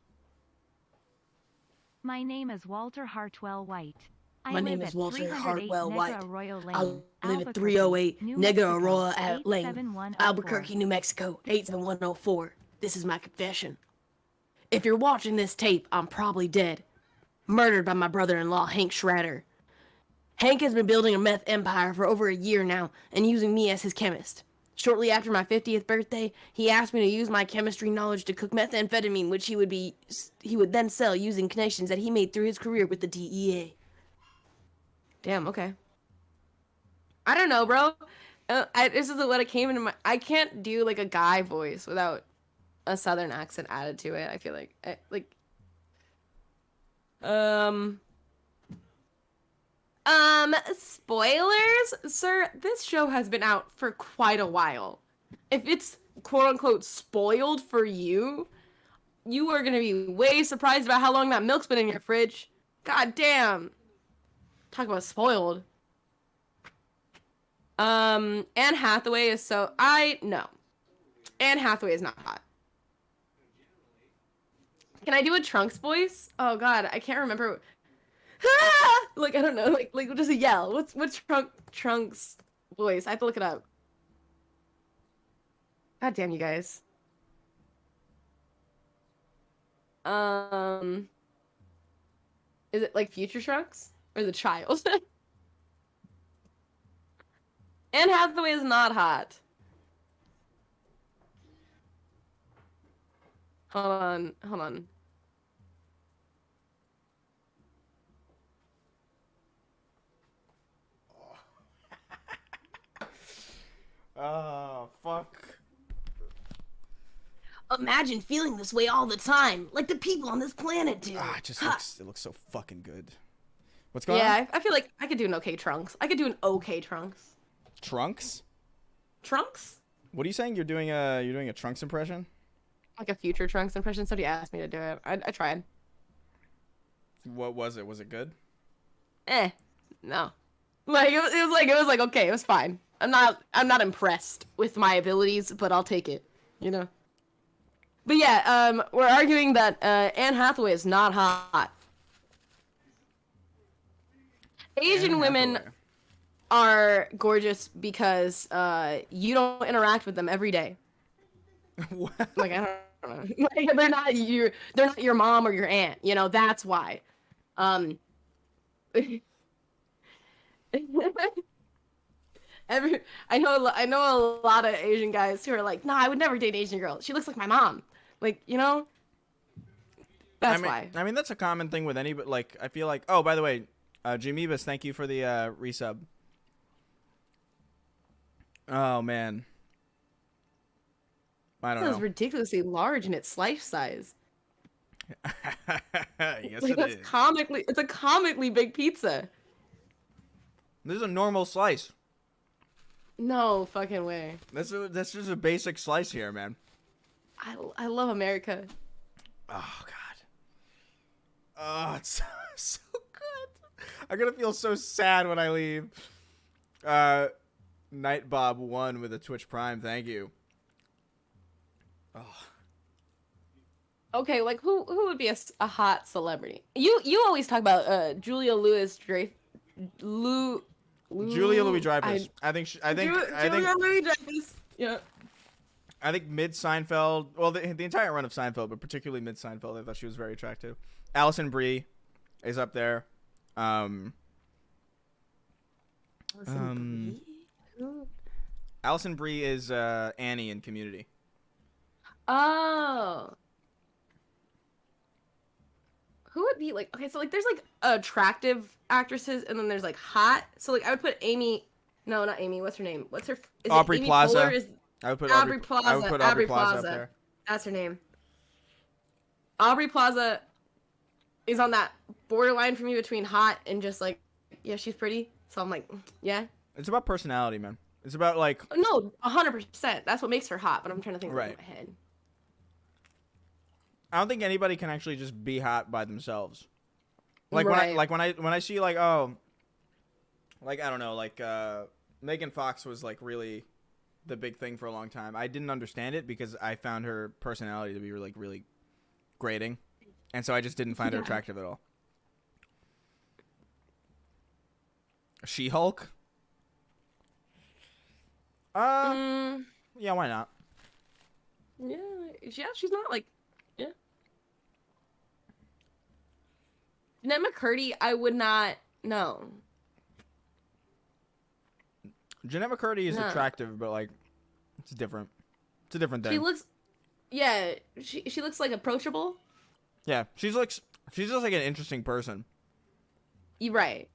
My name is Walter Hartwell White. My name is Walter Hartwell White. I live at Albuquerque, 308 New Nega Mexico, Arroyo Lane, 87104. Albuquerque, New Mexico, 87104. This is my confession. If you're watching this tape, I'm probably dead. Murdered by my brother-in-law, Hank Schrader. Hank has been building a meth empire for over a year now and using me as his chemist. Shortly after my 50th birthday, he asked me to use my chemistry knowledge to cook methamphetamine, which he would then sell using connections that he made through his career with the DEA. Damn, okay. I don't know, bro. This is what it came into my... I can't do, like, a guy voice without a southern accent added to it. I feel like... Spoilers? Sir, this show has been out for quite a while. If it's quote-unquote spoiled for you, you are gonna be way surprised about how long that milk's been in your fridge. God damn. Talk about spoiled. Anne Hathaway is so... No. Anne Hathaway is not hot. Can I do a Trunks voice? Oh god, I can't remember... Ah! Like, I don't know, like just a yell. What's Trunks voice? I have to look it up. God damn you guys. Is it like Future Trunks? Or the child? Anne Hathaway is not hot. Hold on. Oh, fuck. Imagine feeling this way all the time, like the people on this planet do. It looks so fucking good. What's going on? Yeah, I feel like I could do an okay Trunks. I could do an okay Trunks. Trunks? Trunks? What are you saying? You're doing a Trunks impression? Like a future Trunks impression. Somebody asked me to do it. I tried. What was it? Was it good? No. Like it was like okay, it was fine. I'm not impressed with my abilities, but I'll take it. You know. But yeah, we're arguing that Anne Hathaway is not hot. Asian women are gorgeous because you don't interact with them every day. What? Like I don't know. Like, they're not your mom or your aunt. You know, that's why. I know a lot of Asian guys who are like, nah, I would never date an Asian girl. She looks like my mom. Like, you know? That's why. I mean, that's a common thing with anybody. Like, I feel like... Oh, by the way, Jimibus, thank you for the resub. Oh, man. I don't know. It's ridiculously large in its slice size. Yes, like, it is. It's a comically big pizza. This is a normal slice. No fucking way. That's just a basic slice here, man. I love America. Oh god. Oh, it's so good. I'm gonna feel so sad when I leave. Nightbob1 with a Twitch Prime, thank you. Oh. Okay, like who would be a hot celebrity? You always talk about Julia Louis-Dreyfus. Julia Louis-Dreyfus. I think Julia Louis-Dreyfus. Yeah. I think mid Seinfeld. Well, the entire run of Seinfeld, but particularly mid Seinfeld, I thought she was very attractive. Alison Brie is up there. Alison Brie is Annie in Community. Oh. Who would be like? Okay, so like there's like attractive actresses, and then there's like hot. So like I would put Amy. No, not Amy. What's her name? What's her? Is Aubrey it Amy Plaza. Poehler? I would put Aubrey Plaza. I would put Aubrey Plaza up there. That's her name. Aubrey Plaza is on that borderline for me between hot and just like, yeah, she's pretty. So I'm like, yeah. It's about personality, man. It's about like No, 100%. That's what makes her hot. But I'm trying to think Right. in my head. I don't think anybody can actually just be hot by themselves. Like Right. when I see like oh, like I don't know, like Megan Fox was like really the big thing for a long time. I didn't understand it because I found her personality to be like really grating, and so I just didn't find her Yeah. attractive at all. She-Hulk? Yeah, why not? Yeah, she's not like, yeah. Jeanette McCurdy, I would not know. Jeanette McCurdy is No. attractive, but like, it's different. It's a different thing. She looks, yeah, she looks like approachable. Yeah, she's just like an interesting person. You're right.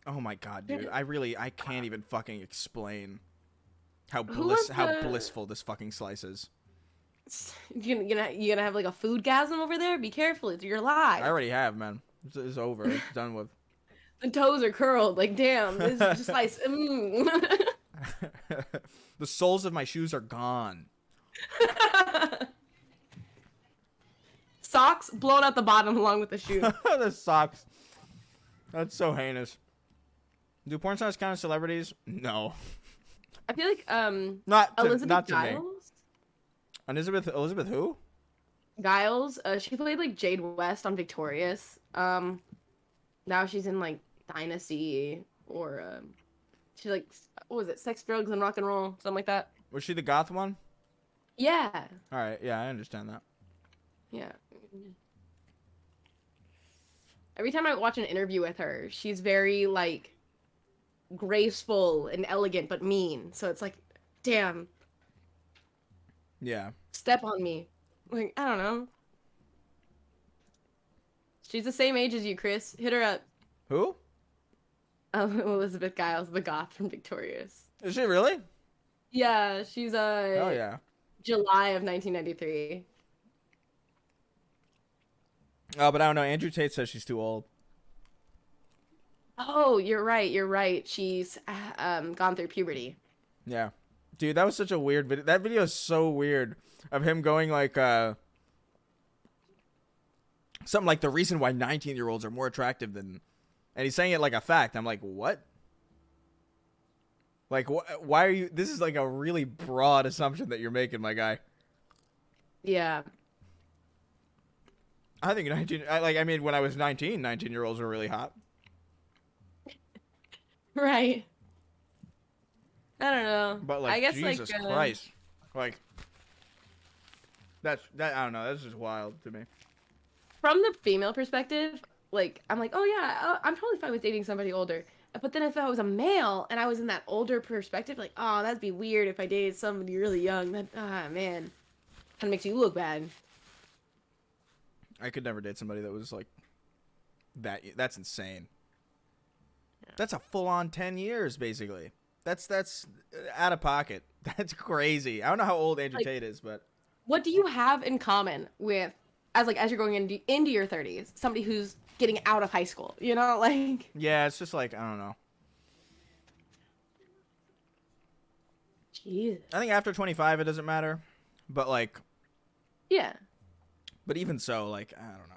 Oh my god, dude! I can't even fucking explain how Who was the- blissful this fucking slice is. You gonna have like a food gasm over there? Be careful, it's your live. I already have, man. It's over. It's done with. The toes are curled. Like, damn, this is just like. The soles of my shoes are gone. Socks blown out the bottom along with the shoe. The socks. That's so heinous. Do porn stars count as celebrities? No. I feel like Not to, Elizabeth not to me. Giles. Elizabeth who? Giles. She played like Jade West on Victorious. Now she's in like Dynasty or she like what was it? Sex, Drugs, and Rock and Roll, something like that. Was she the goth one? Yeah. All right. Yeah, I understand that. Yeah. Every time I watch an interview with her, she's very like graceful and elegant but mean. So it's like, damn, Yeah. step on me. Like, I don't know. She's the same age as you, Chris. Hit her up. Who? Elizabeth Giles, the goth from Victorious. Is she really? Yeah, she's Oh yeah. July of 1993. Oh, but I don't know. Andrew Tate says she's too old. Oh, you're right. You're right. She's gone through puberty. Yeah. Dude, that was such a weird video. That video is so weird of him going like something like the reason why 19-year-olds are more attractive than, and he's saying it like a fact. I'm like, what? Like, why are you? This is like a really broad assumption that you're making, my guy. Yeah. I think 19. I mean, when I was 19, 19-year-olds were really hot. Right. I don't know. But like, I guess Jesus like Christ, like that. I don't know. That's just wild to me. from the female perspective, like I'm like, oh yeah, I'm totally fine with dating somebody older. But then if I was a male and I was in that older perspective, like, oh, that'd be weird if I dated somebody really young. That man, kind of makes you look bad. I could never date somebody that was like that. That's insane. That's a full-on 10 years, basically. That's out of pocket. That's crazy. I don't know how old Andrew Like- Tate is, but What do you have in common with as you're going into your 30s, somebody who's getting out of high school? You know, like yeah, it's just like I don't know. Jeez. I think after 25 it doesn't matter, but like, Yeah. but even so, like I don't know.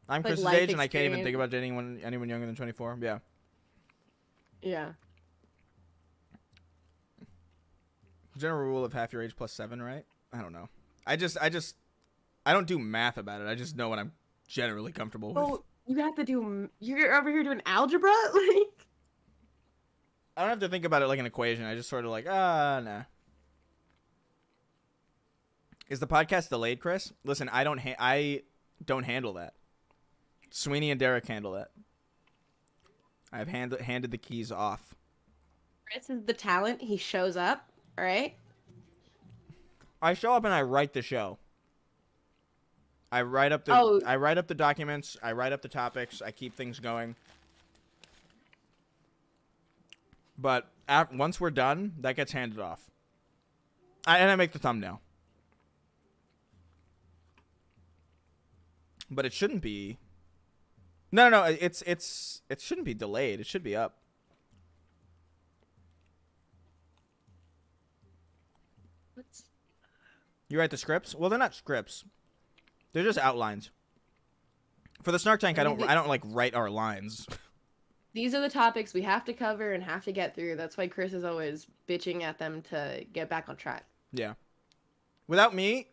I'm Like Chris's life age, and I can't even think experience. about dating anyone younger than 24. Yeah. Yeah. General rule of half your age plus 7, right? I don't know. I don't do math about it. I just know what I'm generally comfortable with. Oh, you have to do. You're over here doing algebra, like. I don't have to think about it like an equation. I just sort of like, nah. Is the podcast delayed, Chris? Listen, I don't handle that. Sweeney and Derek handle that. I've handed the keys off. Chris is the talent. He shows up, all right? I show up and I write the show. I write up the documents. I write up the topics. I keep things going. But once we're done, that gets handed off. And I make the thumbnail. But it shouldn't be. No, it shouldn't be delayed. It should be up. What's... You write the scripts? Well, they're not scripts. They're just outlines. For the Snark Tank, I don't like write our lines. These are the topics we have to cover and have to get through. That's why Chris is always bitching at them to get back on track. Yeah. Without me,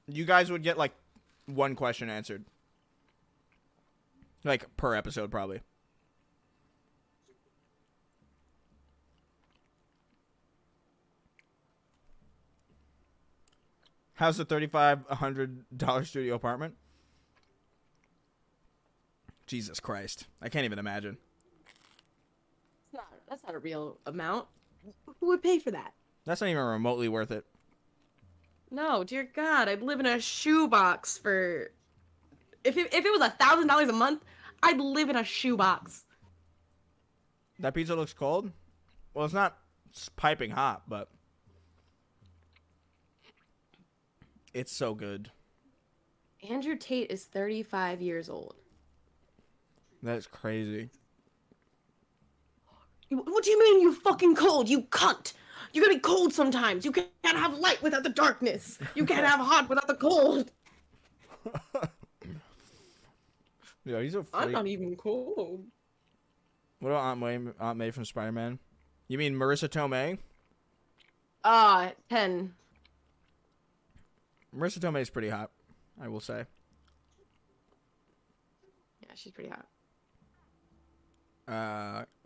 you guys would get like one question answered. Like per episode, probably. How's the $3,500 studio apartment? Jesus Christ. I can't even imagine. That's not a real amount. Who would pay for that? That's not even remotely worth it. No, dear God, I'd live in a shoebox for... If it was $1,000 a month, I'd live in a shoebox. That pizza looks cold? Well, it's not piping hot, but... It's so good. Andrew Tate is 35 years old. That is crazy. What do you mean you fucking cold, you cunt? You gotta be cold sometimes. You can't have light without the darkness. You can't have hot without the cold. Yeah, he's a freak. I'm not even cold. What about Aunt May from Spider-Man? You mean Marissa Tomei? 10. Marissa Tomei is pretty hot, I will say. Yeah, she's pretty hot.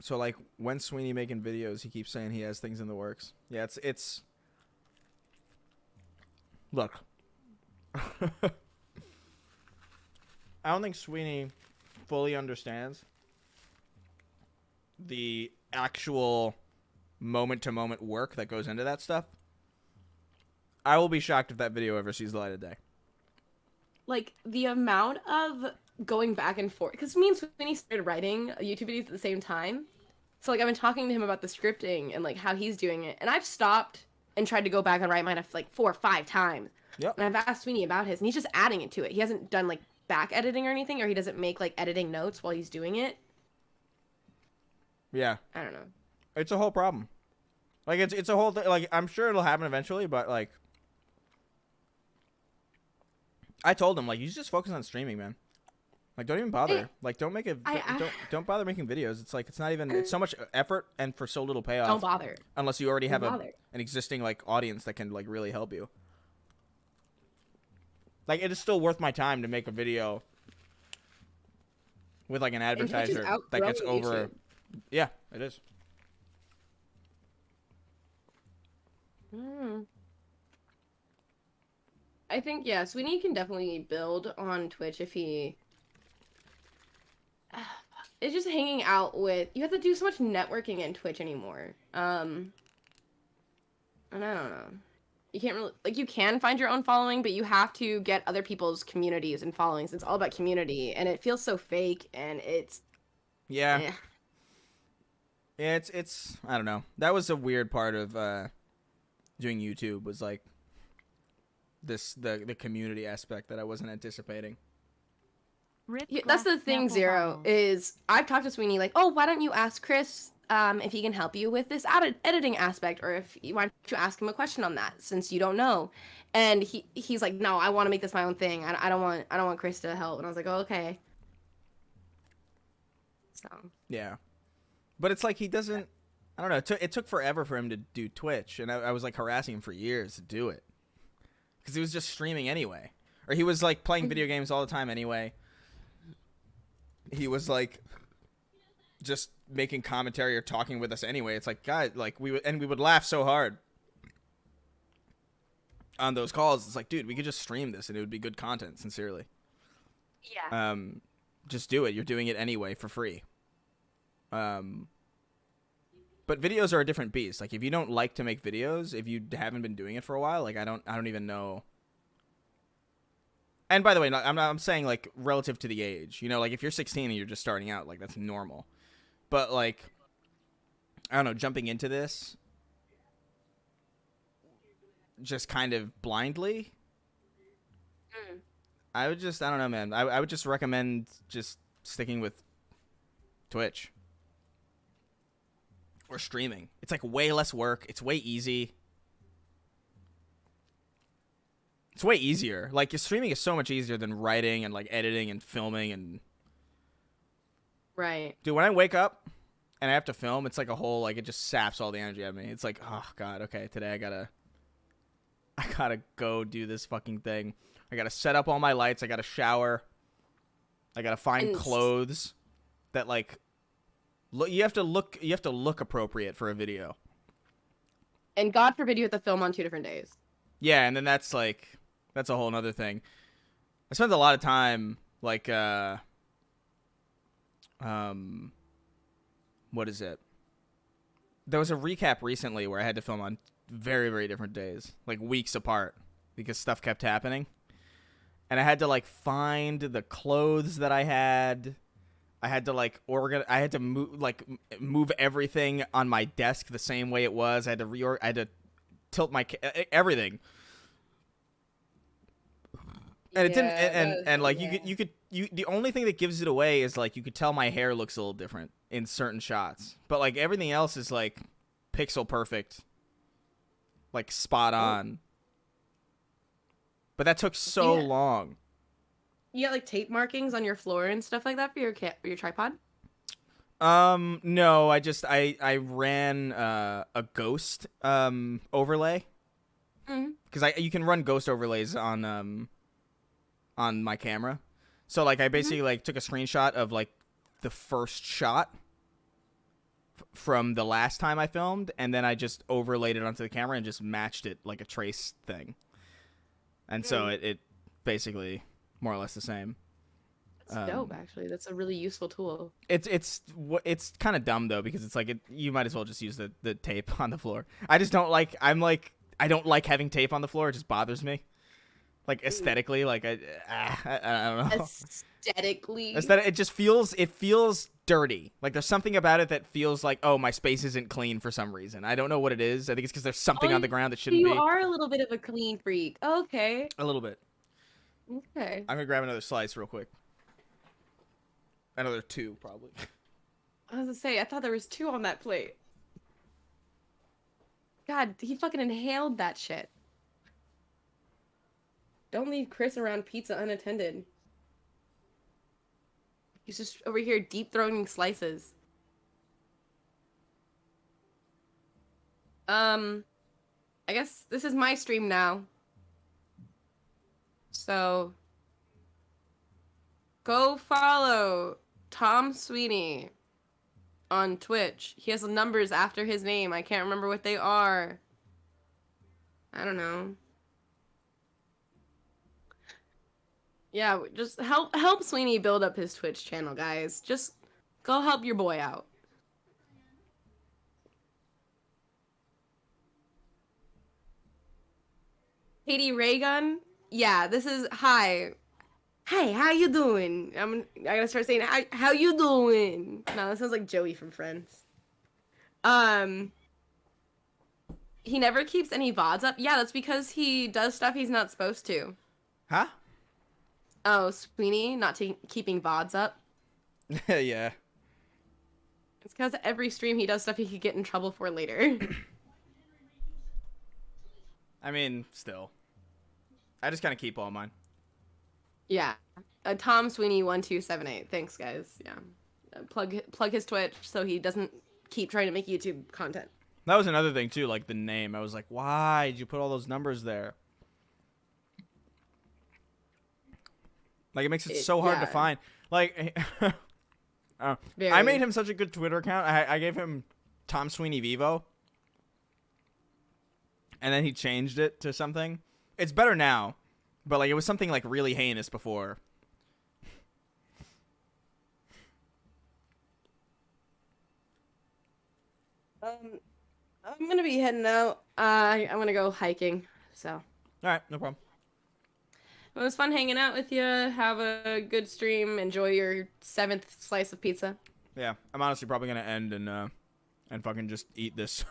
So like when Sweeney making videos, he keeps saying he has things in the works. Yeah, it's look. I don't think Sweeney fully understands the actual moment-to-moment work that goes into that stuff. I will be shocked if that video ever sees the light of day. Like, the amount of going back and forth, because me and Sweeney started writing YouTube videos at the same time. So, like, I've been talking to him about the scripting and, like, how he's doing it. And I've stopped and tried to go back and write mine, like, 4 or 5 times. Yep. And I've asked Sweeney about his, and he's just adding it to it. He hasn't done, like, back editing or anything, or he doesn't make, like, editing notes while he's doing it. Yeah. I don't know. It's a whole problem. Like, it's a whole thing. Like, I'm sure it'll happen eventually, but, like... I told him, like, you should just focus on streaming, man. Like, don't even bother. Like, don't make it. Don't bother making videos. It's like it's not even. It's so much effort and for so little payoff. Don't bother. Unless you already have an existing like audience that can like really help you. Like, it is still worth my time to make a video with like an advertiser that gets over. Yeah, it is. I think, yeah, Sweeney can definitely build on Twitch if he... It's just hanging out with... You have to do so much networking in Twitch anymore. And I don't know. You can't really... Like, you can find your own following, but you have to get other people's communities and followings. It's all about community, and it feels so fake, and it's... Yeah. Yeah, it's... I don't know. That was a weird part of doing YouTube, was like... the community aspect that I wasn't anticipating. Yeah, that's the thing, Zero, is I've talked to Sweeney like, oh, why don't you ask Chris if he can help you with this editing aspect, or if why don't you ask him a question on that since you don't know? And he's like, no, I want to make this my own thing. I don't want Chris to help. And I was like, oh, okay. So yeah, but it's like he doesn't. I don't know. It took forever for him to do Twitch, and I was like harassing him for years to do it. Because he was just streaming anyway. Or he was, like, playing video games all the time anyway. He was, like, just making commentary or talking with us anyway. It's like, God, like, we would laugh so hard on those calls. It's like, dude, we could just stream this and it would be good content, sincerely. Yeah. Just do it. You're doing it anyway for free. But videos are a different beast. Like, if you don't like to make videos, if you haven't been doing it for a while, like, I don't even know. And by the way, I'm saying, like, relative to the age. You know, like, if you're 16 and you're just starting out, like, that's normal. But, like, I don't know, jumping into this just kind of blindly, I don't know, man. I would just recommend just sticking with Twitch or streaming. It's like way less work. It's way easy. It's way easier. Like, streaming is so much easier than writing and like editing and filming and. Right. Dude, when I wake up and I have to film, it's like a whole, like, it just saps all the energy out of me. It's like, oh god, okay, today I gotta go do this fucking thing. I gotta set up all my lights. I gotta shower. I gotta find clothes that like. You have to look appropriate for a video. And God forbid you have to film on 2 different days. Yeah, and then that's a whole nother thing. I spent a lot of time like what is it? There was a recap recently where I had to film on very, very different days, like weeks apart, because stuff kept happening. And I had to like find the clothes that I had. I had to like I had to move everything on my desk the same way it was. I had to tilt my everything. And it didn't and like you could the only thing that gives it away is like you could tell my hair looks a little different in certain shots. But like everything else is like pixel perfect. Like spot on. But that took so long. You got like tape markings on your floor and stuff like that for your tripod? No, I ran a ghost overlay. Because you can run ghost overlays on my camera. So like I basically like took a screenshot of like the first shot from the last time I filmed, and then I just overlaid it onto the camera and just matched it like a trace thing. And so it basically more or less the same. That's dope, actually. That's a really useful tool. It's kind of dumb though, because it's like you might as well just use the tape on the floor. I just don't like. I don't like having tape on the floor. It just bothers me. Like aesthetically, like I don't know. Aesthetically, it just feels dirty. Like there's something about it that feels like, oh, my space isn't clean for some reason. I don't know what it is. I think it's because there's something on the ground that shouldn't be. You are a little bit of a clean freak. Okay. A little bit. Okay. I'm gonna grab another slice real quick. Another 2, probably. I was gonna say, I thought there was 2 on that plate. God, he fucking inhaled that shit. Don't leave Chris around pizza unattended. He's just over here deep-throating slices. I guess this is my stream now. So, go follow Tom Sweeney on Twitch. He has numbers after his name. I can't remember what they are. I don't know. Yeah, just help Sweeney build up his Twitch channel, guys. Just go help your boy out. Katie Raygun? Yeah, this is hi. Hey, how you doing? I gotta start saying how you doing? No, that sounds like Joey from Friends. He never keeps any VODs up. Yeah, that's because he does stuff he's not supposed to. Huh? Oh, Sweeney not keeping VODs up. Yeah. It's because every stream he does stuff he could get in trouble for later. I mean, still. I just kind of keep all mine. Yeah. Tom Sweeney 1278. Thanks, guys. Yeah. Plug his Twitch so he doesn't keep trying to make YouTube content. That was another thing too, like the name. I was like, why did you put all those numbers there? Like it makes it so hard to find. Like, I made him such a good Twitter account. I gave him Tom Sweeney Vivo, and then he changed it to something. It's better now, but like it was something like really heinous before. I'm gonna be heading out. I'm gonna go hiking. So. All right, no problem. It was fun hanging out with you. Have a good stream. Enjoy your 7th slice of pizza. Yeah, I'm honestly probably gonna end and fucking just eat this.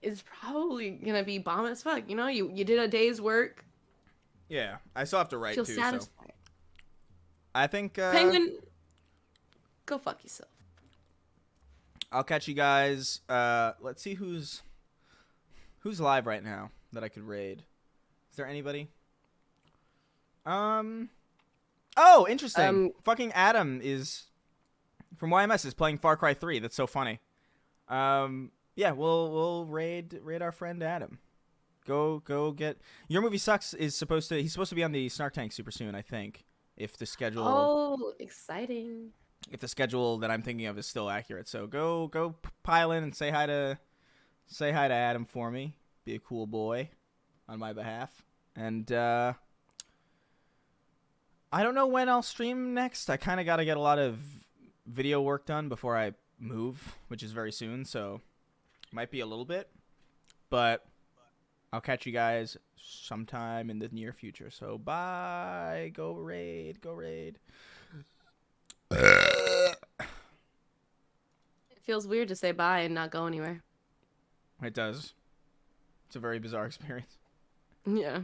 It's probably gonna be bomb as fuck. You know, you did a day's work. Yeah, I still have to write Feel too. satisfied. So. I think Penguin, go fuck yourself. I'll catch you guys. Let's see who's live right now that I could raid. Is there anybody? Oh, interesting. Fucking Adam is from YMS is playing Far Cry 3. That's so funny. Yeah, we'll raid our friend Adam. Go get Your Movie Sucks he's supposed to be on the Snark Tank super soon, I think. If the schedule Oh, exciting. If the schedule that I'm thinking of is still accurate. So go pile in and say hi to Adam for me. Be a cool boy on my behalf. And I don't know when I'll stream next. I kind of got to get a lot of video work done before I move, which is very soon, so might be a little bit. But I'll catch you guys sometime in the near future. So bye. Go raid. It feels weird to say bye and not go anywhere. It does. It's a very bizarre experience. Yeah.